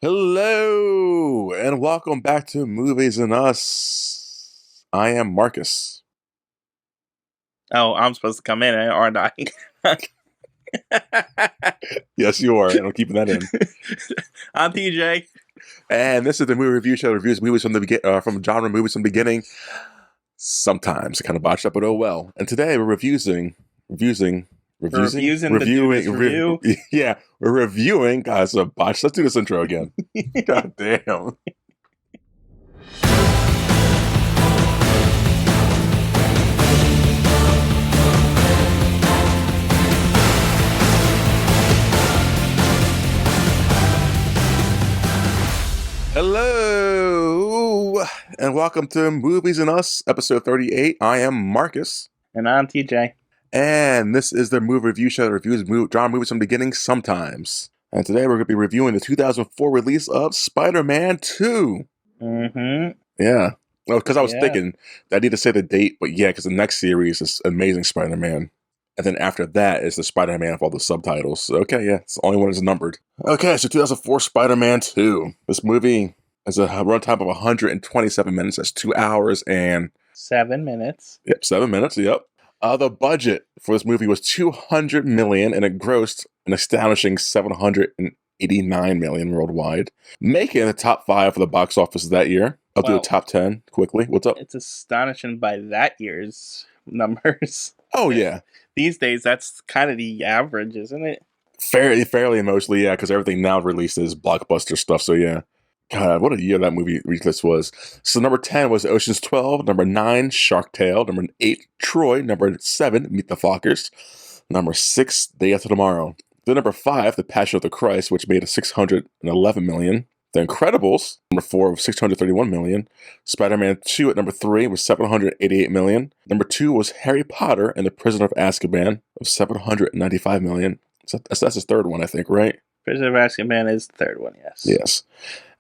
Hello, and welcome back to Movies and Us. I am Marcus. Oh, I'm supposed to come in, aren't I? Yes, you are, and I'm keeping that in. I'm TJ. And this is the movie review show that reviews movies from genre movies from the beginning. Sometimes kind of botched up, but oh well. And today we're reviewing, Refusing to do this review. yeah, we're reviewing. Guys, a botch. Let's do this intro again. God damn. Hello, and welcome to Movies and Us, episode 38. I am Marcus. And I'm TJ. And this is the movie review show that reviews genre movies from the beginning sometimes. And today we're going to be reviewing the 2004 release of Spider-Man 2. Mm-hmm. Yeah. Well, because I was thinking that I need to say the date, but yeah, because the next series is Amazing Spider-Man. And then after that is the Spider-Man with all the subtitles. So, okay, yeah, it's the only one that's numbered. Okay, so 2004 Spider-Man 2. This movie has a runtime of 127 minutes. That's 2 hours and... 7 minutes. Yep, 7 minutes, yep. The budget for this movie was $200 million, and it grossed an astonishing $789 million worldwide, making the top 5 for the box office that year. I'll do a top 10 quickly. What's up? It's astonishing by that year's numbers. Oh, yeah. These days, that's kind of the average, isn't it? Fairly mostly, yeah, because everything now released is blockbuster stuff, so yeah. God, what a year that movie release was. So number 10 was Ocean's 12, number 9, Shark Tale, number 8, Troy, number 7, Meet the Fockers, number 6, Day After Tomorrow. Then number 5, The Passion of the Christ, which made a $611 million. The Incredibles, number 4, was $631 million. Spider-Man 2 at number 3 was $788 million. Number 2 was Harry Potter and the Prisoner of Azkaban of $795 million. So that's his third one, I think, right? Prisoner of Azkaban is the third one, yes. Yes.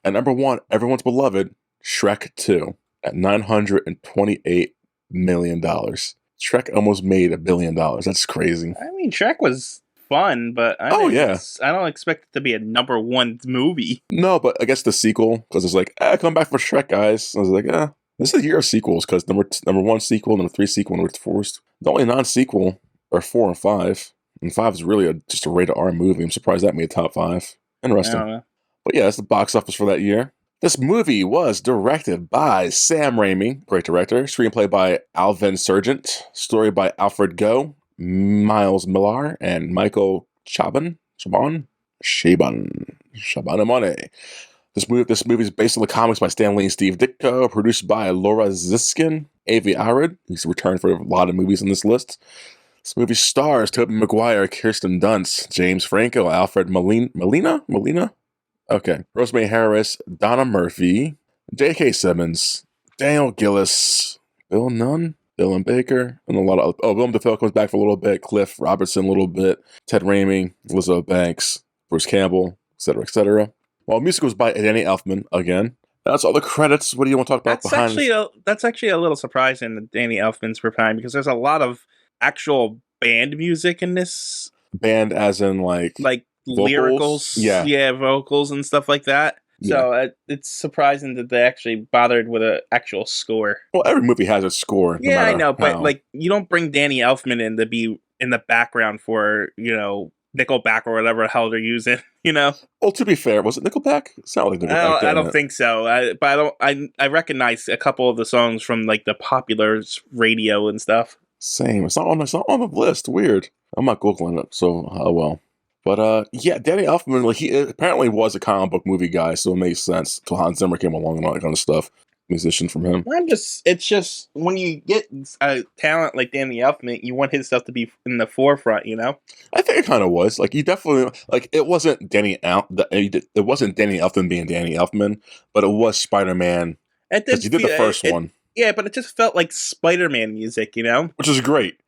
And number 1, everyone's beloved, Shrek 2 at $928 million. Shrek almost made $1 billion. That's crazy. I mean, Shrek was fun, but I don't expect it to be a number 1 movie. No, but I guess the sequel, because it's like, come back for Shrek, guys. I was like, this is a year of sequels, because number 1 sequel, number 3 sequel, number 4. The only non-sequel are 4 and 5. And 5 is really just a rated R movie. I'm surprised that made top 5. Interesting. But yeah, that's the box office for that year. This movie was directed by Sam Raimi, great director. Screenplay by Alvin Sargent. Story by Alfred Goh, Miles Millar, and Michael Chabon. This movie is based on the comics by Stan Lee and Steve Ditko, produced by Laura Ziskin, Avi Arad. He's returned for a lot of movies on this list. This movie stars Tobey Maguire, Kirsten Dunst, James Franco, Alfred Molina? Okay. Rosemary Harris, Donna Murphy, J.K. Simmons, Daniel Gillis, Bill Nunn, Dylan Baker, and a lot of... Willem Dafoe comes back for a little bit, Cliff Robertson a little bit, Ted Raimi, Elizabeth Banks, Bruce Campbell, etc., etc. Well, music was by Danny Elfman, again. That's all the credits. What do you want to talk about behind this? That's actually a little surprising that Danny Elfman's behind, because there's a lot of actual band music in this. Band as in like lyricals, vocals and stuff like that. So it's surprising that they actually bothered with an actual score. Well, every movie has a score. Yeah, I know, but like you don't bring Danny Elfman in to be in the background for Nickelback or whatever the hell they're using. Well, to be fair, was it Nickelback? It sounded like Nickelback. I don't think so. I recognize a couple of the songs from like the popular radio and stuff. Same. It's not on the list. Weird. I'm not Googling it, so well. But yeah, Danny Elfman, he apparently was a comic book movie guy, so it made sense until Hans Zimmer came along and all that kind of stuff. Musician from him. It's just when you get a talent like Danny Elfman, you want his stuff to be in the forefront, I think it kind of was. Like, you definitely, like, it wasn't Danny Elfman being Danny Elfman, but it was Spider-Man. Because he did the first one. Yeah, but it just felt like Spider-Man music, Which is great.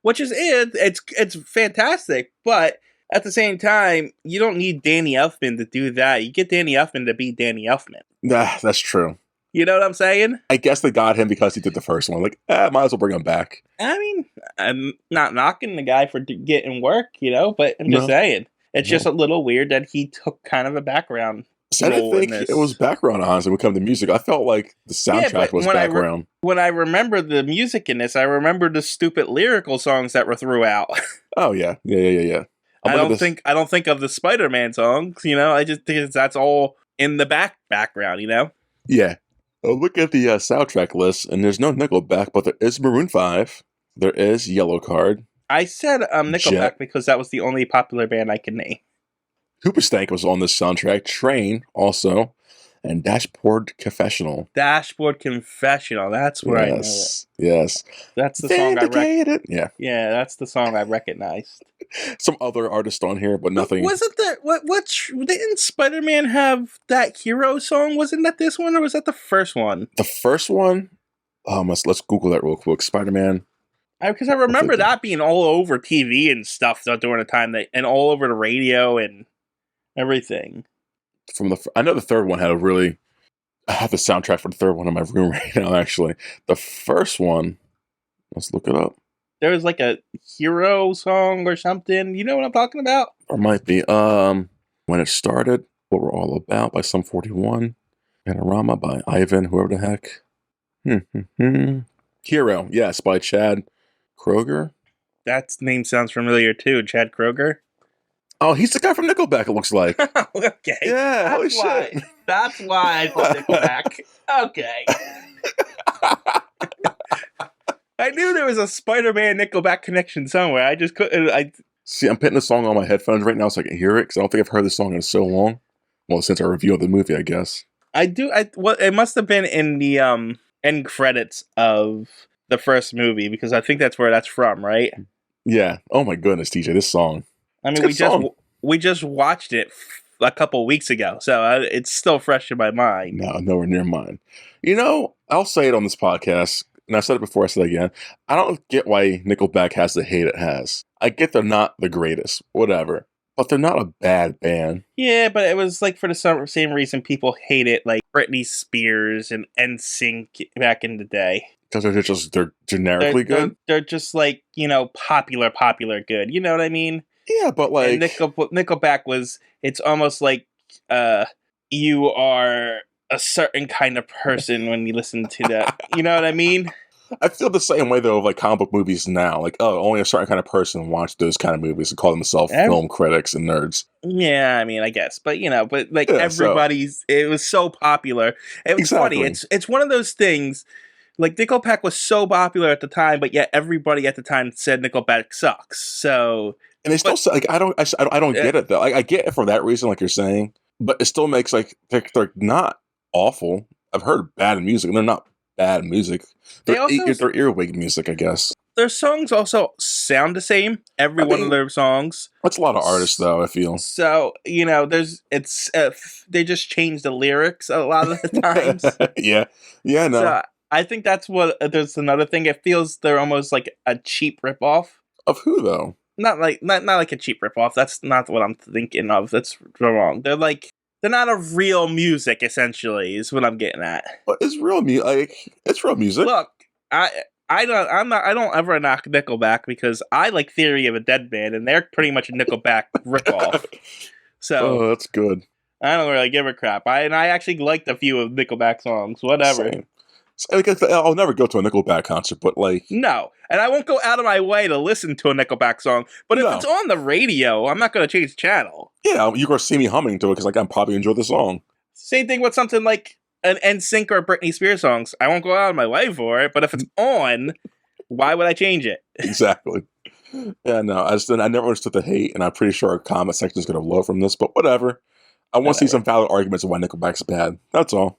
It's fantastic, but at the same time, you don't need Danny Elfman to do that. You get Danny Elfman to be Danny Elfman. Nah, that's true. You know what I'm saying? I guess they got him because he did the first one. Like, might as well bring him back. I mean, I'm not knocking the guy for getting work, but I'm just saying. It's just a little weird that he took kind of a background I didn't role in think this. it was background, honestly, when it comes to music. I felt like the soundtrack was background. When I remember the music in this, I remember the stupid lyrical songs that were throughout. Oh, yeah. Yeah. I don't think of the Spider-Man songs, I just think that's all in the background, Yeah. Look at the soundtrack list, and there's no Nickelback, but there is Maroon 5. There is Yellowcard. I said Nickelback Jet. because that was the only popular band I could name. Hoobastank was on this soundtrack. Train, also. And Dashboard Confessional. Dashboard Confessional. That's where I know it. Yes. That's the song Yeah. Yeah, that's the song I recognized. Some other artists on here, but nothing. Wasn't that didn't Spider-Man have that hero song? Wasn't that this one, or was that the first one? The first one? Let's Google that real quick. Spider-Man. Because I remember that being all over TV and stuff during the time and all over the radio and everything. I know the third one had I have the soundtrack for the third one in my room right now, actually. The first one, let's look it up. There was like a hero song or something. You know what I'm talking about? Or might be, When It Started, What We're All About by Sum 41. Panorama by Ivan, whoever the heck. Hero, yes, by Chad Kroeger. That name sounds familiar too, Chad Kroeger. Oh, he's the guy from Nickelback, it looks like. Okay. Yeah, holy shit. That's why I thought Nickelback. Okay. I knew there was a Spider-Man Nickelback connection somewhere. I just couldn't. See, I'm putting the song on my headphones right now so I can hear it, because I don't think I've heard this song in so long. Well, since our review of the movie, I guess. I do. It must have been in the end credits of the first movie, because I think that's where that's from, right? Yeah. Oh my goodness, TJ, this song. I mean, we just watched it a couple weeks ago, so it's still fresh in my mind. No, nowhere near mine. I'll say it on this podcast, and I've said it before, I said it again. I don't get why Nickelback has the hate it has. I get they're not the greatest, whatever, but they're not a bad band. Yeah, but it was like for the same reason people hate it, like Britney Spears and NSYNC back in the day. Because they're generically good? They're just like, popular good. You know what I mean? Yeah, but like... And Nickelback it's almost like you are a certain kind of person when you listen to that. You know what I mean? I feel the same way, though, of like comic book movies now. Like, only a certain kind of person watch those kind of movies and call themselves film critics and nerds. Yeah, I mean, I guess. But, everybody's... It was so popular. It was funny. It's one of those things... Like, Nickelback was so popular at the time, but yet everybody at the time said Nickelback sucks. So... And they still say, like, I don't get it, though. I get it for that reason, like you're saying. But it still makes, like, they're not awful. I've heard bad music, and they're not bad music. They're earwig music, I guess. Their songs also sound the same. One of their songs. That's a lot of artists, though, I feel. So, they just change the lyrics a lot of the times. Yeah, no. So I think that's there's another thing. It feels they're almost like a cheap ripoff. Of who, though? Not like a cheap ripoff. That's not what I'm thinking of. That's wrong. They're not a real music, essentially, is what I'm getting at. But it's real music. Like, it's real music. Look, I don't ever knock Nickelback because I like Theory of a Dead Man, and they're pretty much a Nickelback ripoff. So that's good. I don't really give a crap. I actually liked a few of Nickelback songs. Whatever. Same. I'll never go to a Nickelback concert, but like... No, and I won't go out of my way to listen to a Nickelback song, but if it's on the radio, I'm not going to change the channel. Yeah, you're going to see me humming to it because I'm probably enjoy the song. Same thing with something like an NSYNC or Britney Spears songs. I won't go out of my way for it, but if it's on, why would I change it? Exactly. Yeah, no, I never understood the hate, and I'm pretty sure our comment section is going to blow from this, but whatever. I want to see some valid arguments of why Nickelback's bad. That's all.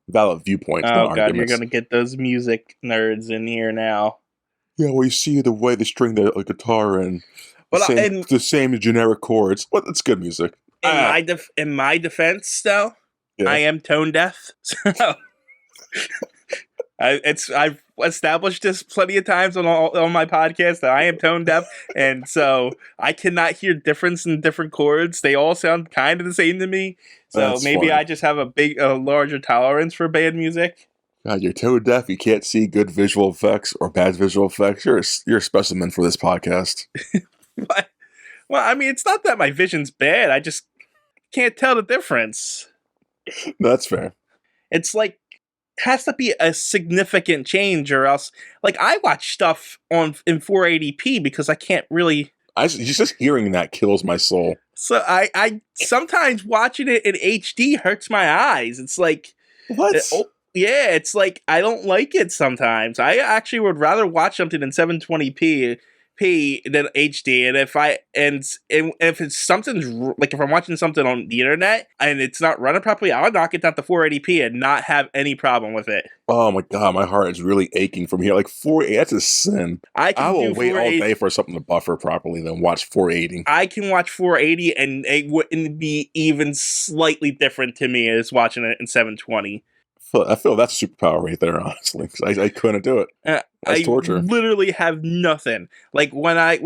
Valid viewpoints. Oh, God, arguments. You're going to get those music nerds in here now. Yeah, well, you see the way they string the guitar and the same generic chords. Well, it's good music. In my defense, though, yeah. I am tone deaf. So I've established this plenty of times on my podcast that I am tone deaf, and so I cannot hear difference in different chords. They all sound kind of the same to me. So that's maybe funny. I just have a larger tolerance for bad music. God, you're tone deaf. You can't see good visual effects or bad visual effects. You're a specimen for this podcast. Well, I mean, it's not that my vision's bad. I just can't tell the difference. That's fair. It's like has to be a significant change, or else like I watch stuff in 480p because I can't really. Just hearing that kills my soul. So I sometimes watching it in HD hurts my eyes. It's like what? Yeah, it's like I don't like it sometimes. I actually would rather watch something in 720p than HD. And if it's something's like if I'm watching something on the internet and it's not running properly, I'll knock it down to 480p and not have any problem with it. Oh my god, my heart is really aching from here. Like 480, that's a sin. I will wait all day for something to buffer properly, then watch 480. I can watch 480 and it wouldn't be even slightly different to me as watching it in 720. I feel that's a superpower right there, honestly. I couldn't do it. That's torture. Literally have nothing. Like when I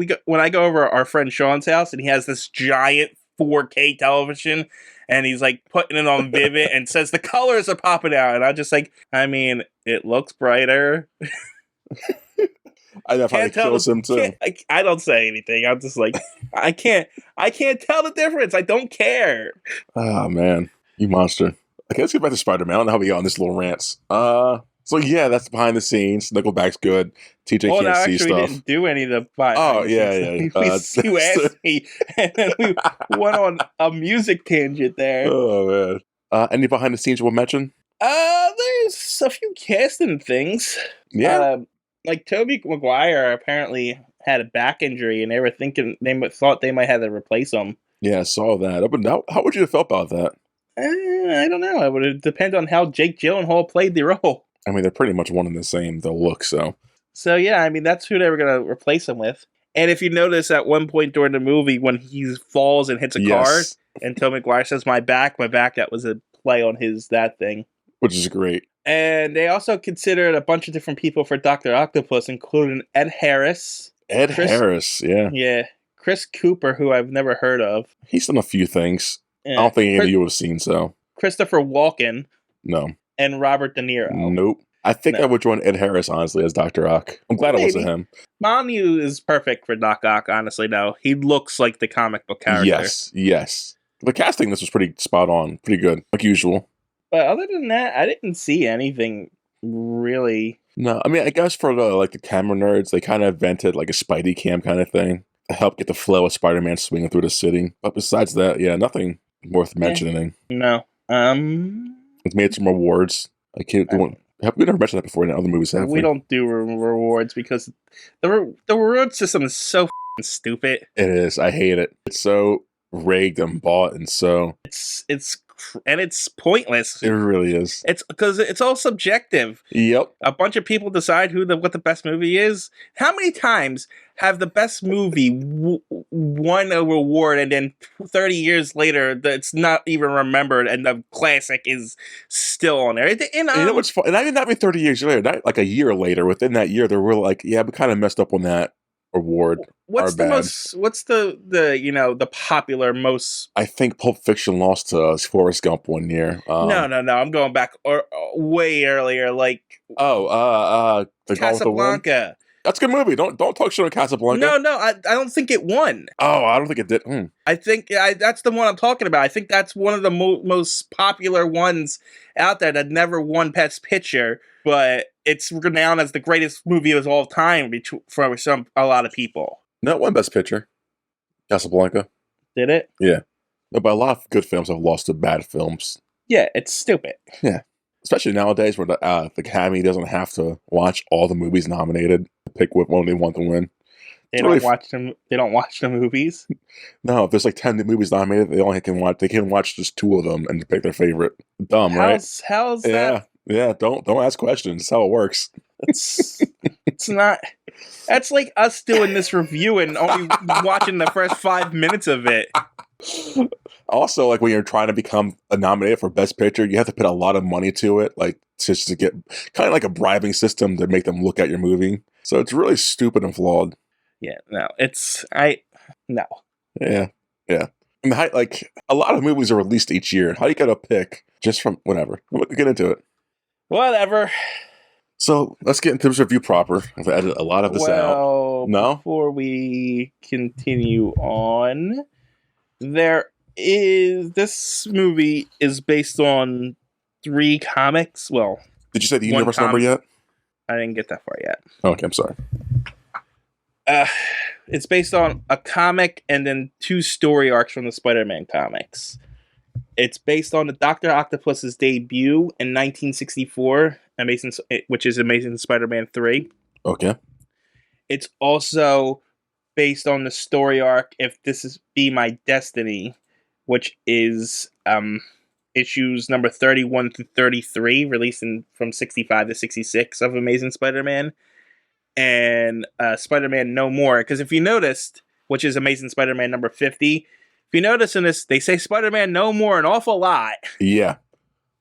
go over our friend Sean's house and he has this giant 4K television and he's like putting it on Vivid and says the colors are popping out, and I'm just like, I mean, it looks brighter. I probably kills him too. I don't say anything. I'm just like, I can't tell the difference. I don't care. Oh man, you monster. Okay, let's get back to Spider-Man. I don't know how we got on this little rants. So yeah, that's behind the scenes. Nickelback's good. TJ can't see stuff. We didn't do any of the yeah. You asked me, and then we went on a music tangent there. Oh man. Any behind the scenes you will mention? There's a few casting things. Yeah. Like Tobey Maguire apparently had a back injury, and they were thinking thought they might have to replace him. Yeah, I saw that. How would you have felt about that? I don't know. It would depend on how Jake Gyllenhaal played the role. I mean, they're pretty much one and the same, the look, so. So, yeah, I mean, that's who they were going to replace him with. And if you notice at one point during the movie when he falls and hits a car, and Tobey Maguire says, my back, that was a play on that thing. Which is great. And they also considered a bunch of different people for Dr. Octopus, including Ed Harris. Harris, yeah. Yeah. Chris Cooper, who I've never heard of. He's done a few things. I don't think any of you have seen so. Christopher Walken. No. And Robert De Niro. Nope. I think I would join Ed Harris, honestly, as Dr. Ock. I'm glad it wasn't him. Molyneux is perfect for Doc Ock, honestly, though. He looks like the comic book character. Yes. The casting, this was pretty spot on. Pretty good, like usual. But other than that, I didn't see anything really. No, I mean, I guess for the camera nerds, they kind of invented like a Spidey cam kind of thing to help get the flow of Spider-Man swinging through the city. But besides that, yeah, nothing worth mentioning. No. It's made some rewards. Have we never mentioned that before in other movies? We don't do rewards because the reward system is so stupid. It is. I hate it. It's so rigged and bought, and so it's pointless. It really is. It's because it's all subjective. Yep. A bunch of people decide what the best movie is. How many times have the best movie won a reward and then 30 years later it's not even remembered and the classic is still on there? You know what's fun? And I mean, not even 30 years later, not like a year later. Within that year, they were like, yeah, we kind of messed up on that award. What's the popular most? I think Pulp Fiction lost to Forrest Gump one year. No, I'm going back way earlier, like the Casablanca. That's a good movie. Don't talk shit on Casablanca. No, I don't think it won. Oh, I don't think it did. I think that's the one I'm talking about. I think that's one of the most popular ones out there that never won Best Picture, but it's renowned as the greatest movie of all time for a lot of people. No, it won Best Picture. Casablanca. Did it? Yeah. No, but a lot of good films have lost to bad films. Yeah, it's stupid. Yeah. Especially nowadays where the Academy doesn't have to watch all the movies nominated to pick what one they want to win. They don't watch them. They don't watch the movies. No, if there's like 10 movies nominated, they can watch just 2 of them and pick their favorite. Dumb, right? How's that? Yeah. Don't ask questions. That's how it works. It's not. That's like us doing this review and only watching the first 5 minutes of it. Also, like when you're trying to become nominated for Best Picture, you have to put a lot of money to it, like just to get kind of like a bribing system to make them look at your movie. So it's really stupid and flawed. Yeah, no, no. Yeah. And like a lot of movies are released each year. How do you get a pick just from whatever? We'll get into it. Whatever. So let's get into this review proper. I've edited a lot of this out. No? Before we continue on, there This movie is based on 3 comics. Well, did you say the universe number yet? I didn't get that far yet. Okay, I'm sorry. It's based on a comic and then 2 story arcs from the Spider-Man comics. It's based on the Dr. Octopus's debut in 1964, which is Amazing Spider-Man 3. Okay. It's also based on the story arc If This Is Be My Destiny, which is issues number 31 through 33, released from 65 to 66 of Amazing Spider-Man. And Spider-Man No More. Because if you noticed, which is Amazing Spider-Man number 50, if you notice in this, they say Spider-Man No More an awful lot. Yeah.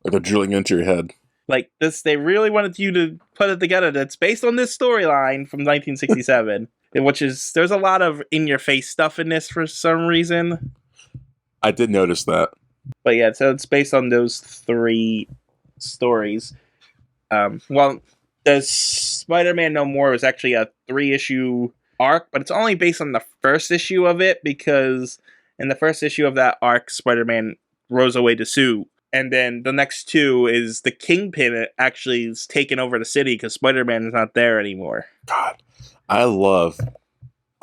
Like they're drilling into your head. Like this, they really wanted you to put it together that's based on this storyline from 1967. Which is, there's a lot of in-your-face stuff in this for some reason. I did notice that. But yeah, so it's based on those 3 stories. The Spider-Man No More is actually a 3-issue arc, but it's only based on the first issue of it, because in the first issue of that arc, Spider-Man goes away to sue. And then the next 2 is the Kingpin actually is taking over the city because Spider-Man is not there anymore. God. I love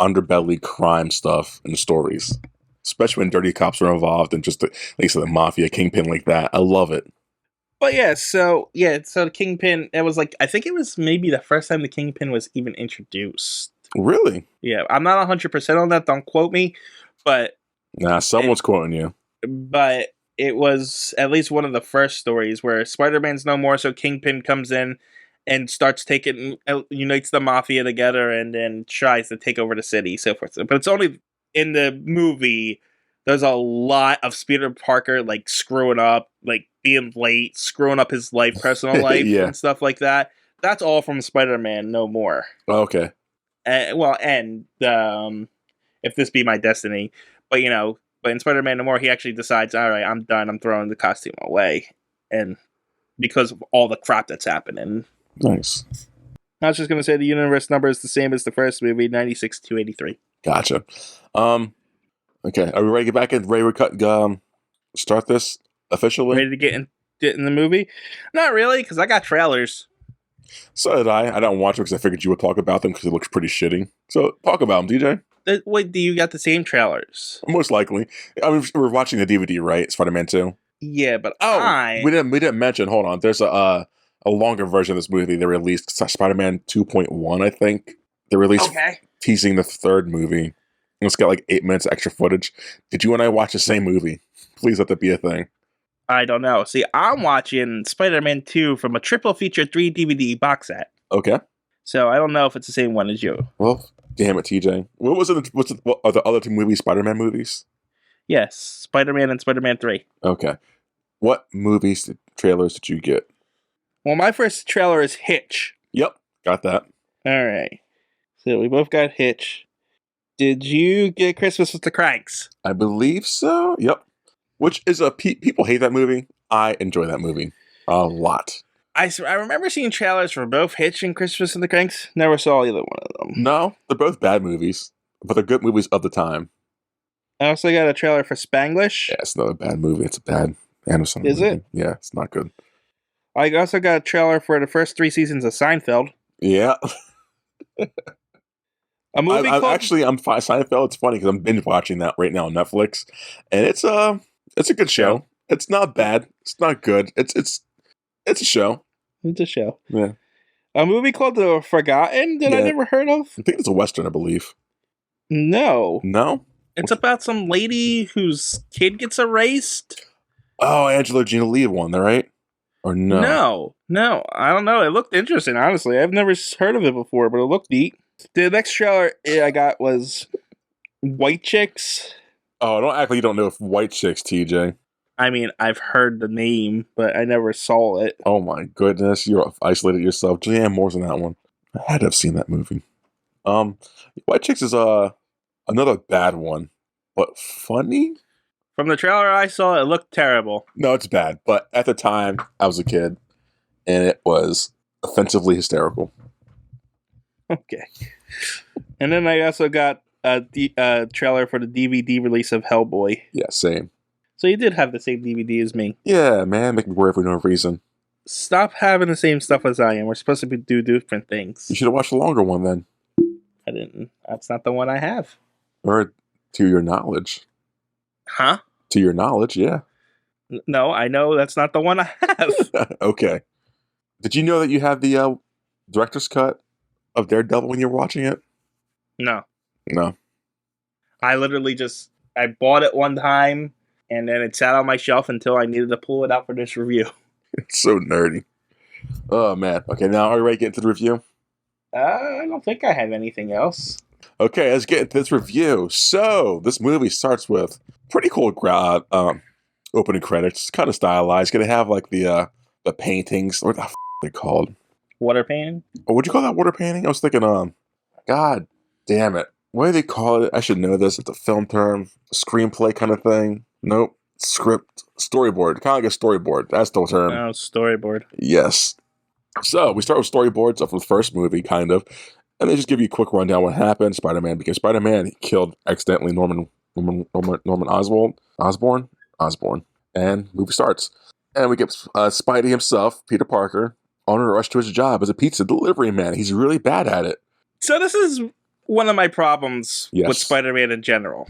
underbelly crime stuff in the stories, especially when dirty cops are involved and just, like you said, the mafia, Kingpin like that. I love it. But yeah, so the Kingpin, it was like, I think it was maybe the first time the Kingpin was even introduced. Really? Yeah, I'm not 100% on that, don't quote me, but... Nah, someone's quoting you. But it was at least one of the first stories where Spider-Man's no more, so Kingpin comes in and unites the mafia together and then tries to take over the city, so forth. But it's only in the movie, there's a lot of Peter Parker, like, screwing up, like, being late, screwing up his personal life, yeah. and stuff like that. That's all from Spider-Man No More. Okay. And If This Be My Destiny. But in Spider-Man No More, he actually decides, all right, I'm done, I'm throwing the costume away. And because of all the crap that's happening. Nice. I was just going to say the universe number is the same as the first movie, 96-283. Gotcha. Okay, are we ready to get back in? Ready to start this officially? Ready to get in the movie? Not really, because I got trailers. So did I. I don't watch them because I figured you would talk about them because it looks pretty shitty. So talk about them, DJ. Wait, do you got the same trailers? Most likely. I mean, we're watching the DVD, right? Spider-Man 2. Yeah, but we didn't mention. Hold on. There's a longer version of this movie they released. Spider-Man 2.1, I think. They released teasing the 3rd movie. It's got like 8 minutes extra footage. Did you and I watch the same movie? Please let that be a thing. I don't know. See, I'm watching Spider-Man 2 from a triple feature 3 DVD box set. Okay. So I don't know if it's the same one as you. Well, damn it, TJ. What are the other 2 movies Spider-Man movies? Yes, Spider-Man and Spider-Man 3. Okay. What trailers did you get? Well, my first trailer is Hitch. Yep, got that. All right. So we both got Hitch. Did you get Christmas with the Cranks? I believe so. Yep. Which is people hate that movie. I enjoy that movie a lot. I remember seeing trailers for both Hitch and Christmas and the Cranks. Never saw either one of them. No, they're both bad movies, but they're good movies of the time. I also got a trailer for Spanglish. Yeah, it's another bad movie. It's a bad Anderson movie. Is it? Yeah, it's not good. I also got a trailer for the first 3 seasons of Seinfeld. Yeah. A movie I'm Seinfeld. It's funny because I'm binge watching that right now on Netflix, and it's a good show. It's not bad. It's not good. It's a show. It's a show. Yeah. A movie called The Forgotten that I never heard of. I think it's a Western, I believe. No. No? It's about some lady whose kid gets erased. Oh, Angela Gina Lee won, right? Or no? No. I don't know. It looked interesting, honestly. I've never heard of it before, but it looked neat. The next trailer I got was White Chicks. Oh, don't act like you don't know White Chicks, TJ. I mean, I've heard the name, but I never saw it. Oh my goodness, you're isolated yourself. Julianne Moore's in that one. I had to have seen that movie. White Chicks is another bad one, but funny. From the trailer I saw, it looked terrible. No, it's bad, but at the time, I was a kid, and it was offensively hysterical. Okay. And then I also got a trailer for the DVD release of Hellboy. Yeah, same. So you did have the same DVD as me. Yeah, man, make me worry for no reason. Stop having the same stuff as I am. We're supposed to do different things. You should have watched the longer one then. I didn't. That's not the one I have. Or to your knowledge. Huh? To your knowledge, yeah. No, I know that's not the one I have. Okay. Did you know that you had the director's cut of Daredevil when you were watching it? No. No. I literally I bought it one time, and then it sat on my shelf until I needed to pull it out for this review. It's so nerdy. Oh, man. Okay, now are you ready to get into the review? I don't think I have anything else. Okay, let's get into this review. So, this movie starts with pretty cool opening credits. It's kind of stylized. Gonna have like the paintings. What the f*** are they called? Water painting? Oh, would you call that water painting? I was thinking, God damn it. What do they call it? I should know this. It's a film term. Screenplay kind of thing. Nope. Script. Storyboard. Kind of like a storyboard. That's the term. Oh, storyboard. Yes. So, we start with storyboards of the first movie, kind of. And they just give you a quick rundown what happened. Spider-Man became Spider-Man. He killed accidentally Norman Osborn. And movie starts. And we get Spidey himself, Peter Parker, on a rush to his job as a pizza delivery man. He's really bad at it. So this is one of my problems Yes. with Spider-Man in general.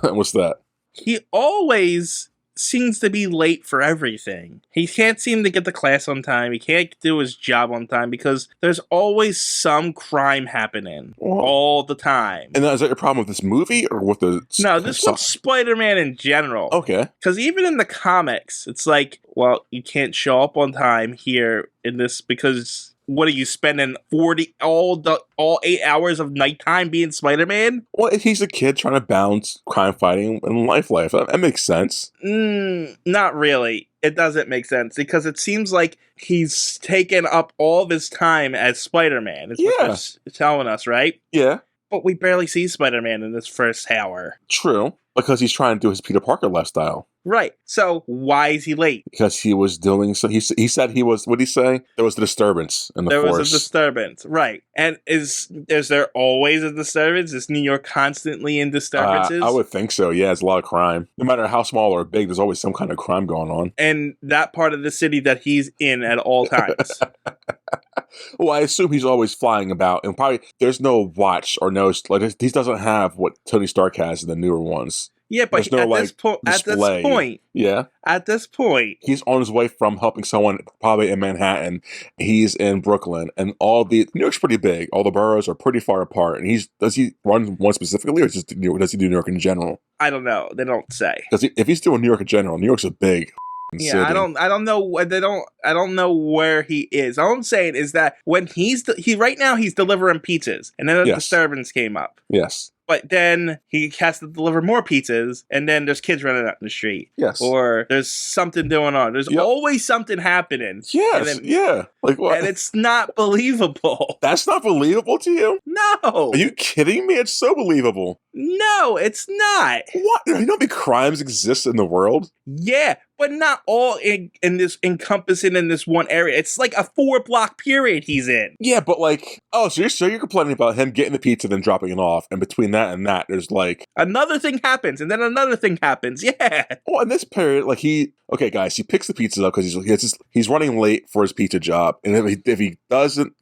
What's that? He always seems to be late for everything. He can't seem to get to class on time. He can't do his job on time because there's always some crime happening all the time. And is that your problem with this movie or with the... No, this was Spider-Man in general. Okay. Because even in the comics, it's like, well, you can't show up on time here in this because... What are you spending all 8 hours of nighttime being Spider-Man? Well, he's a kid trying to balance crime fighting and life. That makes sense. Not really. It doesn't make sense because it seems like he's taken up all of his time as Spider-Man. Is what they're telling us, right? Yeah. But we barely see Spider-Man in this first hour. True. Because he's trying to do his Peter Parker lifestyle. Right. So why is he late? Because he was doing so. He said he was. What did he say? There was a disturbance in the force. There was a disturbance, right? And is there always a disturbance? Is New York constantly in disturbances? I would think so. Yeah, it's a lot of crime. No matter how small or big, there's always some kind of crime going on. And that part of the city that he's in at all times. Well, I assume he's always flying about, and probably there's no watch or no he doesn't have what Tony Stark has in the newer ones. Yeah, but no, at this point, he's on his way from helping someone probably in Manhattan. He's in Brooklyn, and New York's pretty big. All the boroughs are pretty far apart. And does he run one specifically, or does he do New York in general? I don't know. They don't say. If he's doing New York in general, New York's a big. Yeah, city. I don't know. I don't know where he is. All I'm saying is that when right now he's delivering pizzas, and then a disturbance came up. Yes. But then he has to deliver more pizzas, and then there's kids running out in the street. Yes. Or there's something going on. There's always something happening. Yes. Like what? And it's not believable. That's not believable to you? No. Are you kidding me? It's so believable. No, it's not. What? You know how many crimes exist in the world? Yeah, but not all in this encompassing in this one area. It's like a 4-block period he's in. Yeah, but so you're complaining about him getting the pizza and then dropping it off, and between that and that, there's another thing happens, and then another thing happens. Yeah. Well, in this period, he picks the pizzas up because he's running late for his pizza job, and if he doesn't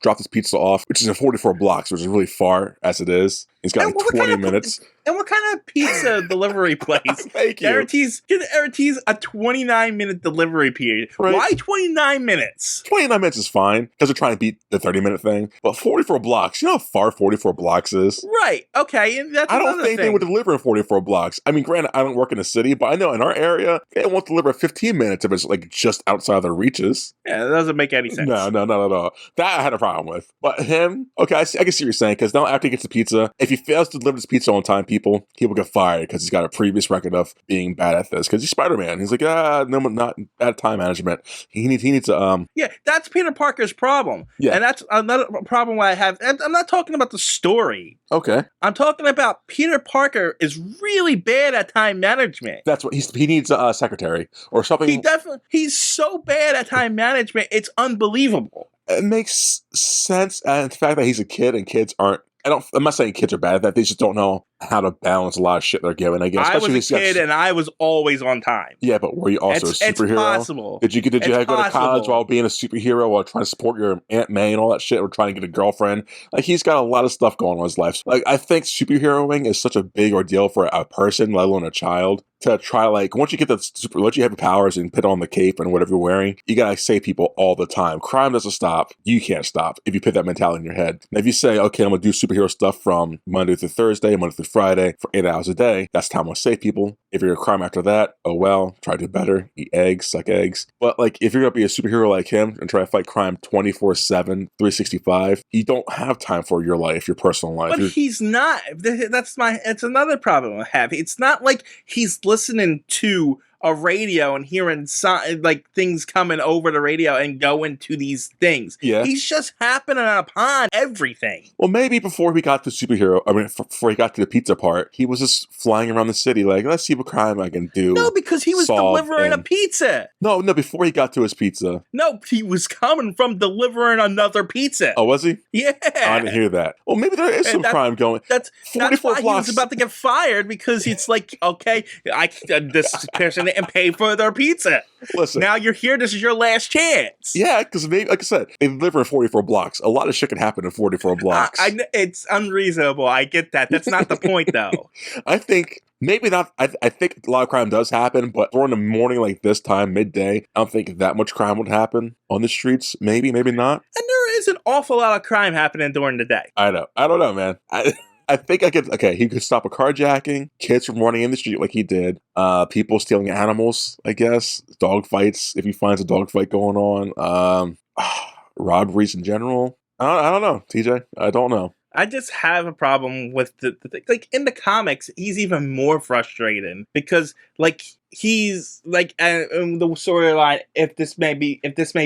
drop this pizza off, which is in 44 blocks, which is really far as it is, he's got 20 minutes. And what kind of pizza delivery place guarantees a 29-minute delivery period? Right. Why 29 minutes? 29 minutes is fine because they're trying to beat the 30-minute thing. But 44 blocks, you know how far 44 blocks is? Right. Okay. And that's I don't think they would deliver in 44 blocks. I mean, granted, I don't work in a city, but I know in our area, they won't deliver 15 minutes if it's just outside of their reaches. Yeah, that doesn't make any sense. No, not at all. That I had a problem with. But him, okay, I can see what you're saying, because now after he gets the pizza, if he fails to deliver this pizza on time, he will get fired because he's got a previous record of being bad at this. Because he's Spider-Man. He's like, no, not bad time management. He needs to. Yeah, that's Peter Parker's problem. Yeah. And that's another problem I have. And I'm not talking about the story. Okay. I'm talking about Peter Parker is really bad at time management. That's what he needs a secretary or something. He's so bad at time management, it's unbelievable. It makes sense, and the fact that he's a kid and kids aren't. I'm not saying kids are bad at that. They just don't know how to balance a lot of shit they're given, I guess. I was a kid and I was always on time. Yeah, but were you also a superhero? It's possible. Did you go to college while being a superhero, while trying to support your Aunt May and all that shit, or trying to get a girlfriend? Like, he's got a lot of stuff going on in his life. Like, I think superheroing is such a big ordeal for a person, let alone a child, to try, like, once you get once you have your powers and put on the cape and whatever you're wearing, you gotta save people all the time. Crime doesn't stop. You can't stop if you put that mentality in your head. Now, if you say, okay, I'm gonna do superhero stuff from Monday through Thursday, Monday through Friday for 8 hours a day, that's time to save people. If you're a crime after that, oh well, try to do better, eat eggs, suck eggs. But, like, if you're gonna be a superhero like him and try to fight crime 24/7, 365, you don't have time for your life, your personal life. But he's not. It's another problem I have. It's not like he's listening to a radio and hearing like things coming over the radio and going to these things. Yeah. He's just happening upon everything. Well, maybe before he got to before he got to the pizza part, he was just flying around the city like, let's see what crime I can do. No, because he was delivering a pizza. No, before he got to his pizza. No, he was coming from delivering another pizza. Oh, was he? Yeah. I didn't hear that. Well, maybe there is some crime going. That's why he was about to get fired, because it's like, okay, this person didn't pay for their pizza. Listen, now you're here. This is your last chance. Yeah, because maybe, like I said, they live in 44 blocks. A lot of shit can happen in 44 blocks. It's unreasonable. I get that. That's not the point, though. I think maybe not. I think a lot of crime does happen, but during the morning like this time, midday, I don't think that much crime would happen on the streets. Maybe not. And there is an awful lot of crime happening during the day. I know. I don't know, man. I think he could stop a carjacking, kids from running in the street like he did, people stealing animals, I guess, dog fights, if he finds a dog fight going on, robberies in general. I don't know, TJ. I don't know. I just have a problem with the like, in the comics, he's even more frustrating because, like, he's like, the storyline, if this may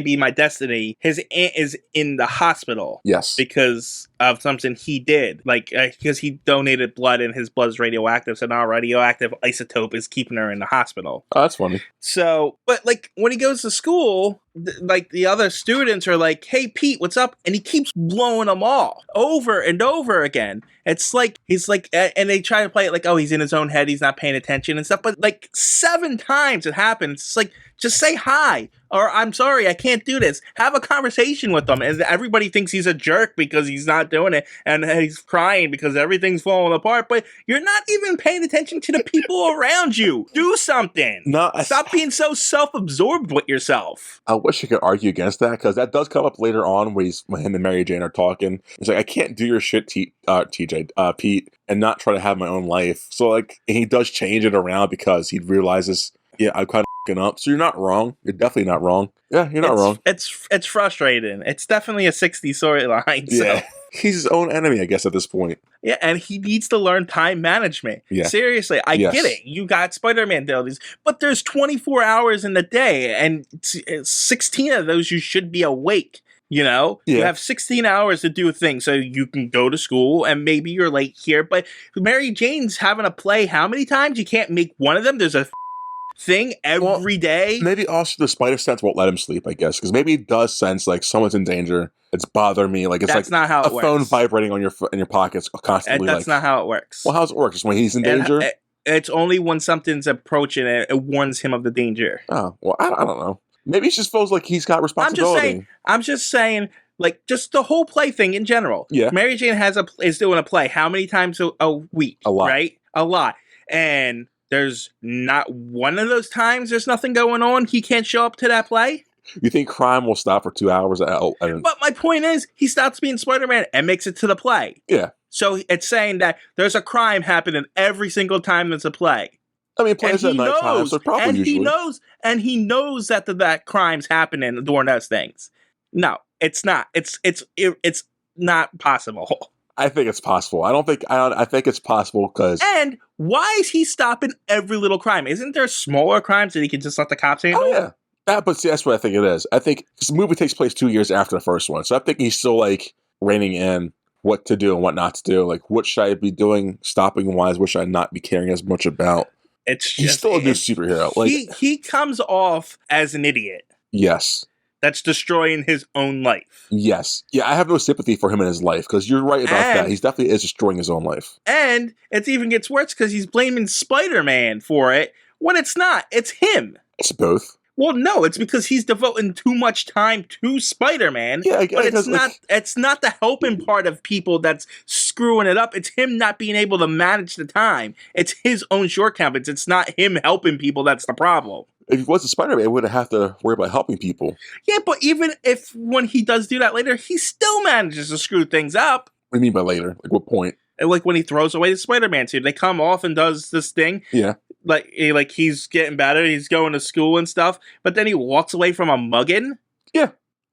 be my destiny, his aunt is in the hospital. Yes. Because of something he did. Like, because he donated blood and his blood's radioactive, so now a radioactive isotope is keeping her in the hospital. Oh, that's funny. So, but, like, when he goes to school, like, the other students are like, hey, Pete, what's up? And he keeps blowing them off over and over again. It's like, he's like, and they try to play it like, oh, he's in his own head, he's not paying attention and stuff. But, like, 7 times it happens. It's like, just say hi, or I'm sorry, I can't do this. Have a conversation with them. And everybody thinks he's a jerk because he's not doing it. And he's crying because everything's falling apart. But you're not even paying attention to the people around you. Do something. No, Stop being so self-absorbed with yourself. I wish I could argue against that, because that does come up later on when him and Mary Jane are talking. He's like, I can't do your shit, Pete, and not try to have my own life. So, like, he does change it around because he realizes, yeah, I'm kind of f***ing up. So you're not wrong. You're definitely not wrong. Yeah, you're not wrong. It's frustrating. It's definitely a 60s storyline. So. Yeah. He's his own enemy, I guess, at this point. Yeah, and he needs to learn time management. Yeah. Seriously, I get it. You got Spider-Man abilities, but there's 24 hours in the day, and 16 of those you should be awake. You know, You have 16 hours to do a thing, so you can go to school, and maybe you're late here, but Mary Jane's having a play how many times? You can't make one of them. There's a thing every day. Maybe also the spider sense won't let him sleep, I guess, because maybe he does sense like someone's in danger. It's bothering me. Like, it's that's not how it works. Phone vibrating on in your pockets constantly. And that's not how it works. Well, how's it work? Just when he's in danger? It's only when something's approaching it warns him of the danger. Oh, well, I don't know. Maybe he just feels like he's got responsibility. I'm just saying, like, just the whole play thing in general. Yeah. Mary Jane is doing a play how many times a week? A lot. Right? A lot. And there's not one of those times there's nothing going on. He can't show up to that play. You think crime will stop for 2 hours? But my point is, he stops being Spider-Man and makes it to the play. Yeah. So it's saying that there's a crime happening every single time there's a play. I mean, plays at night time, so probably usually. He knows that that crime's happening during those things. No, it's not. It's not possible. I think it's possible. I think it's possible because. And why is he stopping every little crime? Isn't there smaller crimes that he can just let the cops handle? Oh yeah. But see, that's what I think it is. I think this movie takes place 2 years after the first one, so I think he's still like reining in what to do and what not to do. Like, what should I be doing, stopping wise? What should I not be caring as much about? He's still a new superhero. Like, he comes off as an idiot. Yes. that's destroying his own life. Yes. Yeah, I have no sympathy for him in his life, because you're right about that. He definitely is destroying his own life. And it even gets worse because he's blaming Spider-Man for it when it's not. It's him. It's both. Well, no, it's because he's devoting too much time to Spider-Man. Yeah, but it's not. It's not the helping part of people that's screwing it up. It's him not being able to manage the time. It's his own shortcomings. It's not him helping people that's the problem. If he wasn't Spider-Man, he wouldn't have to worry about helping people. Yeah, but even if when he does do that later, he still manages to screw things up. What do you mean by later? Like, what point? Like when he throws away the Spider-Man suit, they come off and does this thing. Yeah. Like he's getting better, he's going to school and stuff, but then he walks away from a mugging. Yeah.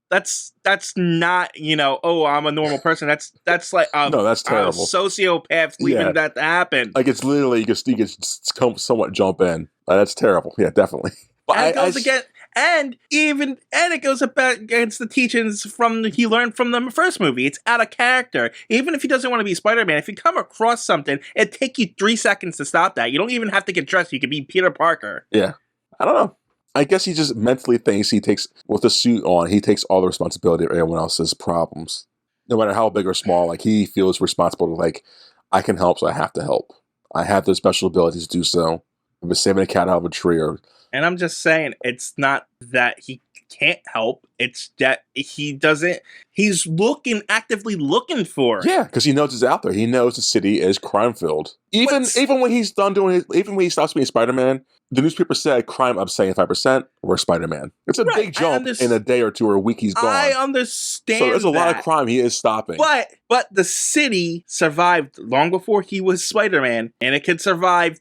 That's not, oh, I'm a normal person. That's like no, that's terrible. A sociopath leaving that to happen. Like, it's literally you can somewhat jump in. That's terrible. Yeah, definitely. But and it goes against, and it goes against the teachings he learned from the first movie. It's out of character. Even if he doesn't want to be Spider-Man, if you come across something, it'd take you 3 seconds to stop that. You don't even have to get dressed. You could be Peter Parker. Yeah. I don't know. I guess he just mentally thinks he takes, with the suit on, he takes all the responsibility of everyone else's problems. No matter how big or small, like, he feels responsible to, like, I can help, so I have to help. I have the special abilities to do so. If it's saving a cat out of a tree or... And I'm just saying, it's not that he can't help, it's that he's actively looking for it. Yeah, because he knows it's out there. He knows the city is crime-filled. Even when he's done doing it, even when he stops being Spider-Man, the newspaper said crime up 75%, we're Spider-Man. It's a big jump in a day or two or a week he's gone. I understand. So there's a lot of crime he is stopping. But the city survived long before he was Spider-Man, and it could survive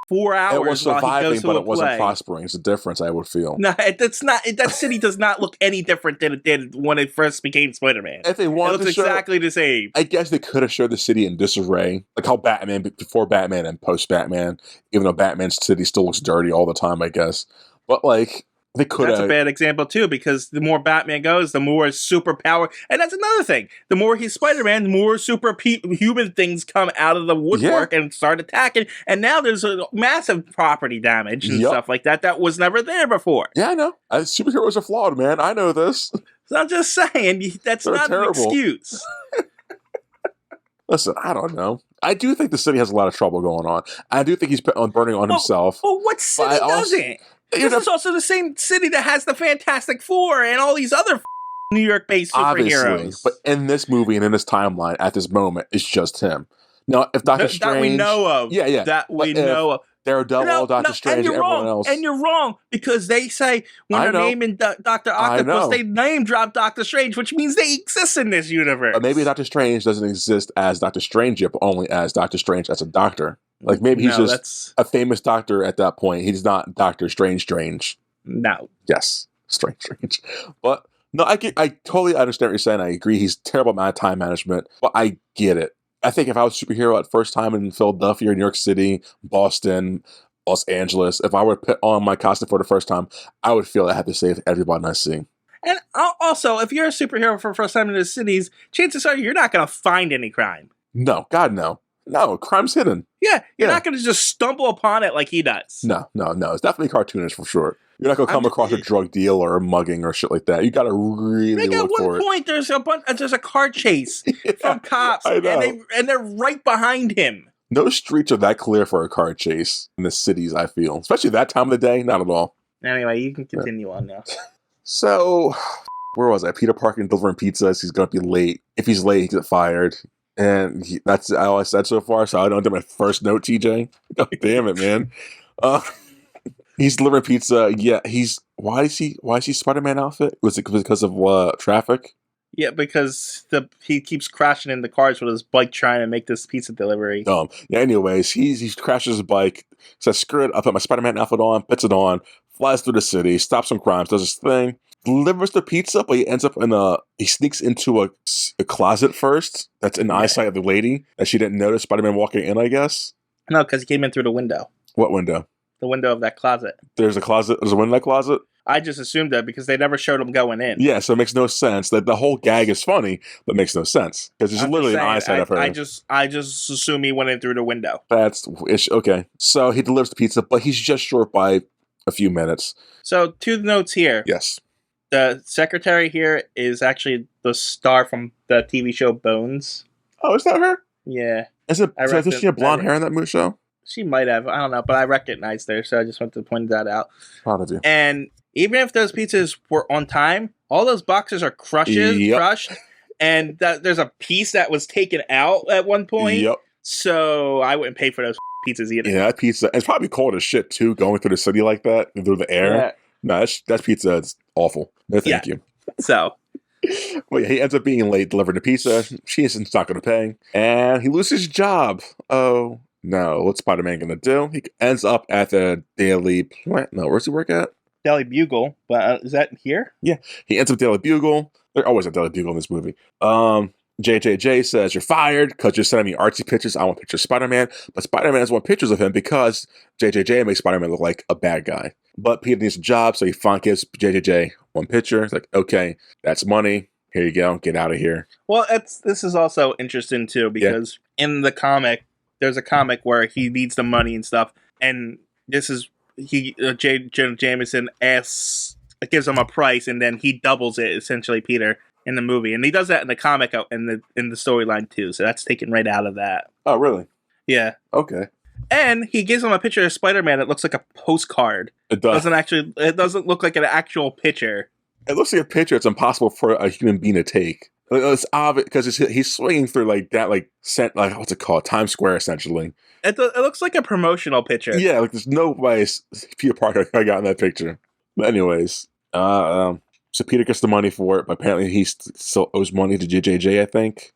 4 hours. It was surviving, but it wasn't play. Prospering. It's a difference, I would feel. No, that's not. That city does not look any different than it did when it first became Spider-Man. If they wanted it looks exactly the same. I guess they could have showed the city in disarray, like how Batman before Batman and post Batman. Even though Batman's city still looks dirty all the time, I guess. But like, they could have. That's a bad example too, because the more Batman goes, the more superpower. And that's another thing. The more he's Spider-Man, the more superhuman things come out of the woodwork and start attacking. And now there's a massive property damage and stuff like that that was never there before. Yeah, I know. Superheroes are flawed, man. I know this. So I'm just saying, that's not terrible. An excuse. Listen, I don't know. I do think the city has a lot of trouble going on. I do think he's burning on himself. Well, what city doesn't? This is also the same city that has the Fantastic Four and all these other New York-based superheroes. Obviously, but in this movie and in this timeline, at this moment, it's just him. Now, if Doctor Strange... That we know of. Yeah. That we know of. Daredevil, Doctor Strange, and everyone else. And you're wrong, because they say when they're naming Dr. Octopus, they name drop Doctor Strange, which means they exist in this universe. But maybe Doctor Strange doesn't exist as Doctor Strange yet, but only as Doctor Strange as a doctor. Like, maybe he's just a famous doctor at that point. He's not Doctor Strange. No. Yes, Strange. But, no, I totally understand what you're saying. I agree. He's terrible at time management, but I get it. I think if I was a superhero at first time in Philadelphia, New York City, Boston, Los Angeles, if I were to put on my costume for the first time, I would feel I had to save everybody I see. And also, if you're a superhero for the first time in the cities, chances are you're not going to find any crime. No, God, no. No, crime's hidden. Yeah, you're not going to just stumble upon it like he does. No. It's definitely cartoonish for sure. You're not going to come across a drug deal or a mugging or shit like that. You got to really look for it. At one point, there's a car chase from cops, and they're right behind him. No streets are that clear for a car chase in the cities, I feel. Especially that time of the day, not at all. Anyway, you can continue on now. So, where was I? Peter Parker delivering pizzas. He's going to be late. If he's late, he gets fired. And that's all I said so far, so I don't do my first note, TJ. Oh, damn it, man. He's delivering pizza. Yeah, why is he Spider-Man outfit? Was it because of traffic? Yeah, because he keeps crashing in the cars with his bike trying to make this pizza delivery. Yeah, anyways, he crashes his bike, says, screw it, I'll put my Spider-Man outfit on, puts it on, flies through the city, stops some crimes, does his thing, delivers the pizza, but he ends up he sneaks into a closet first that's in the eyesight of the lady that she didn't notice Spider-Man walking in, I guess. No, because he came in through the window. What window? The window of that closet. There's a window in that closet? I just assumed that because they never showed him going in. Yeah, so it makes no sense. That the whole gag is funny, but makes no sense. Because it's literally an eyesight of her. I just assume he went in through the window. Okay. So he delivers the pizza, but he's just short by a few minutes. So 2 notes here. Yes. The secretary here is actually the star from the TV show Bones. Oh, is that her? Yeah. Does she have blonde hair in that movie show? She might have. I don't know, but I recognized her, so I just wanted to point that out. Proud of you. And even if those pizzas were on time, all those boxes are crushed, and there's a piece that was taken out at one point. Yep. So I wouldn't pay for those pizzas either. Yeah, that pizza. It's probably cold as shit too, going through the city like that, through the air. Yeah. No, that pizza is awful. No, thank you. So. Well, he ends up being late delivering the pizza. She's not going to pay. And he loses his job. Oh, no. What's Spider-Man going to do? He ends up at the Daily Plant. No, where's he work at? Daily Bugle. But is that here? Yeah. He ends up Daily Bugle. They're always at Daily Bugle in this movie. JJJ says, you're fired because you're sending me artsy pictures. I want pictures of Spider-Man. But Spider-Man doesn't want pictures of him because JJJ makes Spider-Man look like a bad guy. But Peter needs a job, so he finally gives JJJ one picture. It's like, okay, that's money. Here you go. Get out of here. Well, this is also interesting, too, because in the comic, there's a comic where he needs the money and stuff. And this is, Jonah Jameson gives him a price, and then he doubles it, essentially, Peter, in the movie. And he does that in the comic in the storyline, too. So that's taken right out of that. Oh, really? Yeah. Okay. And he gives him a picture of Spider-Man that looks like a postcard. It does. It doesn't look like an actual picture. It looks like a picture it's impossible for a human being to take. It's obvious because he's swinging through like that, what's it called? Times Square, essentially. It looks like a promotional picture. Yeah, like there's no way Peter Parker got in that picture. But anyways, so Peter gets the money for it, but apparently he still owes money to JJJ, I think.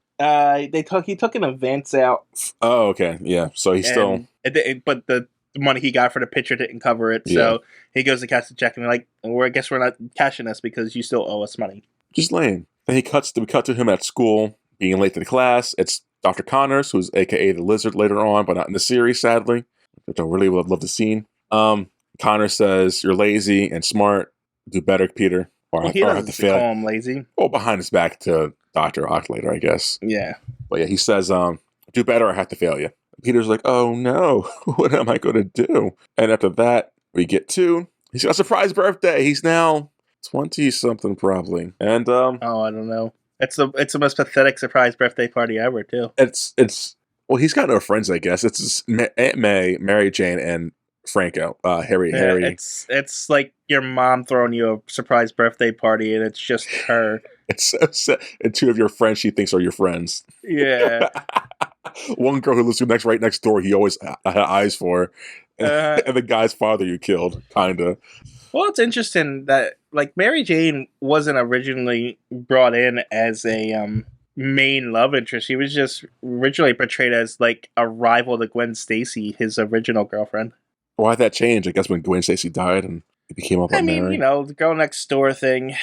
He took an advance out. Oh, okay, yeah. So he's still. But the money he got for the picture didn't cover it, so he goes to cash the check, and they're like, "Well, I guess we're not cashing this because you still owe us money." Just lame. Then we cut to him at school being late to the class. It's Dr. Connors, who's AKA the Lizard later on, but not in the series, sadly. Which I really would love to see. Connors says, "You're lazy and smart. Do better, Peter." He doesn't call him lazy. Well, behind his back to Dr. Ock later, I guess. Yeah. But yeah, he says, "Do better, or I have to fail you." Peter's like, "Oh no, what am I going to do?" And after that, we get to he's got a surprise birthday. He's now 20-something probably, and I don't know. It's the most pathetic surprise birthday party ever, too. It's well, he's got no friends, I guess. It's Aunt May, Mary Jane, and Franco, Harry. It's like your mom throwing you a surprise birthday party, and it's just her. It's so sad. And two of your friends she thinks are your friends. Yeah. One girl who lives right next door, he always had eyes for, and the guy's father you killed, kinda. Well, it's interesting that Mary Jane wasn't originally brought in as a main love interest. She was just originally portrayed as a rival to Gwen Stacy, his original girlfriend. Why'd that change? I guess when Gwen Stacy died and it became up on Mary. The girl next door thing.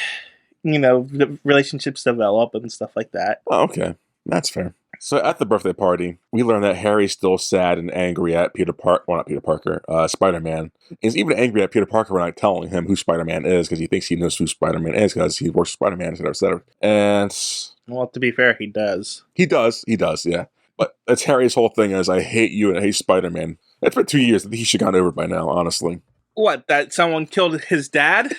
The relationships develop and stuff like that. Oh, okay. That's fair. So at the birthday party, we learn that Harry's still sad and angry at Spider-Man. He's even angry at Peter Parker for not telling him who Spider-Man is because he thinks he knows who Spider-Man is because he works with Spider-Man, etc., etc. And well, to be fair, he does. He does, yeah. But that's Harry's whole thing is I hate you and I hate Spider-Man. It's been 2 years. I think he should have gotten over it by now, honestly. What, that someone killed his dad?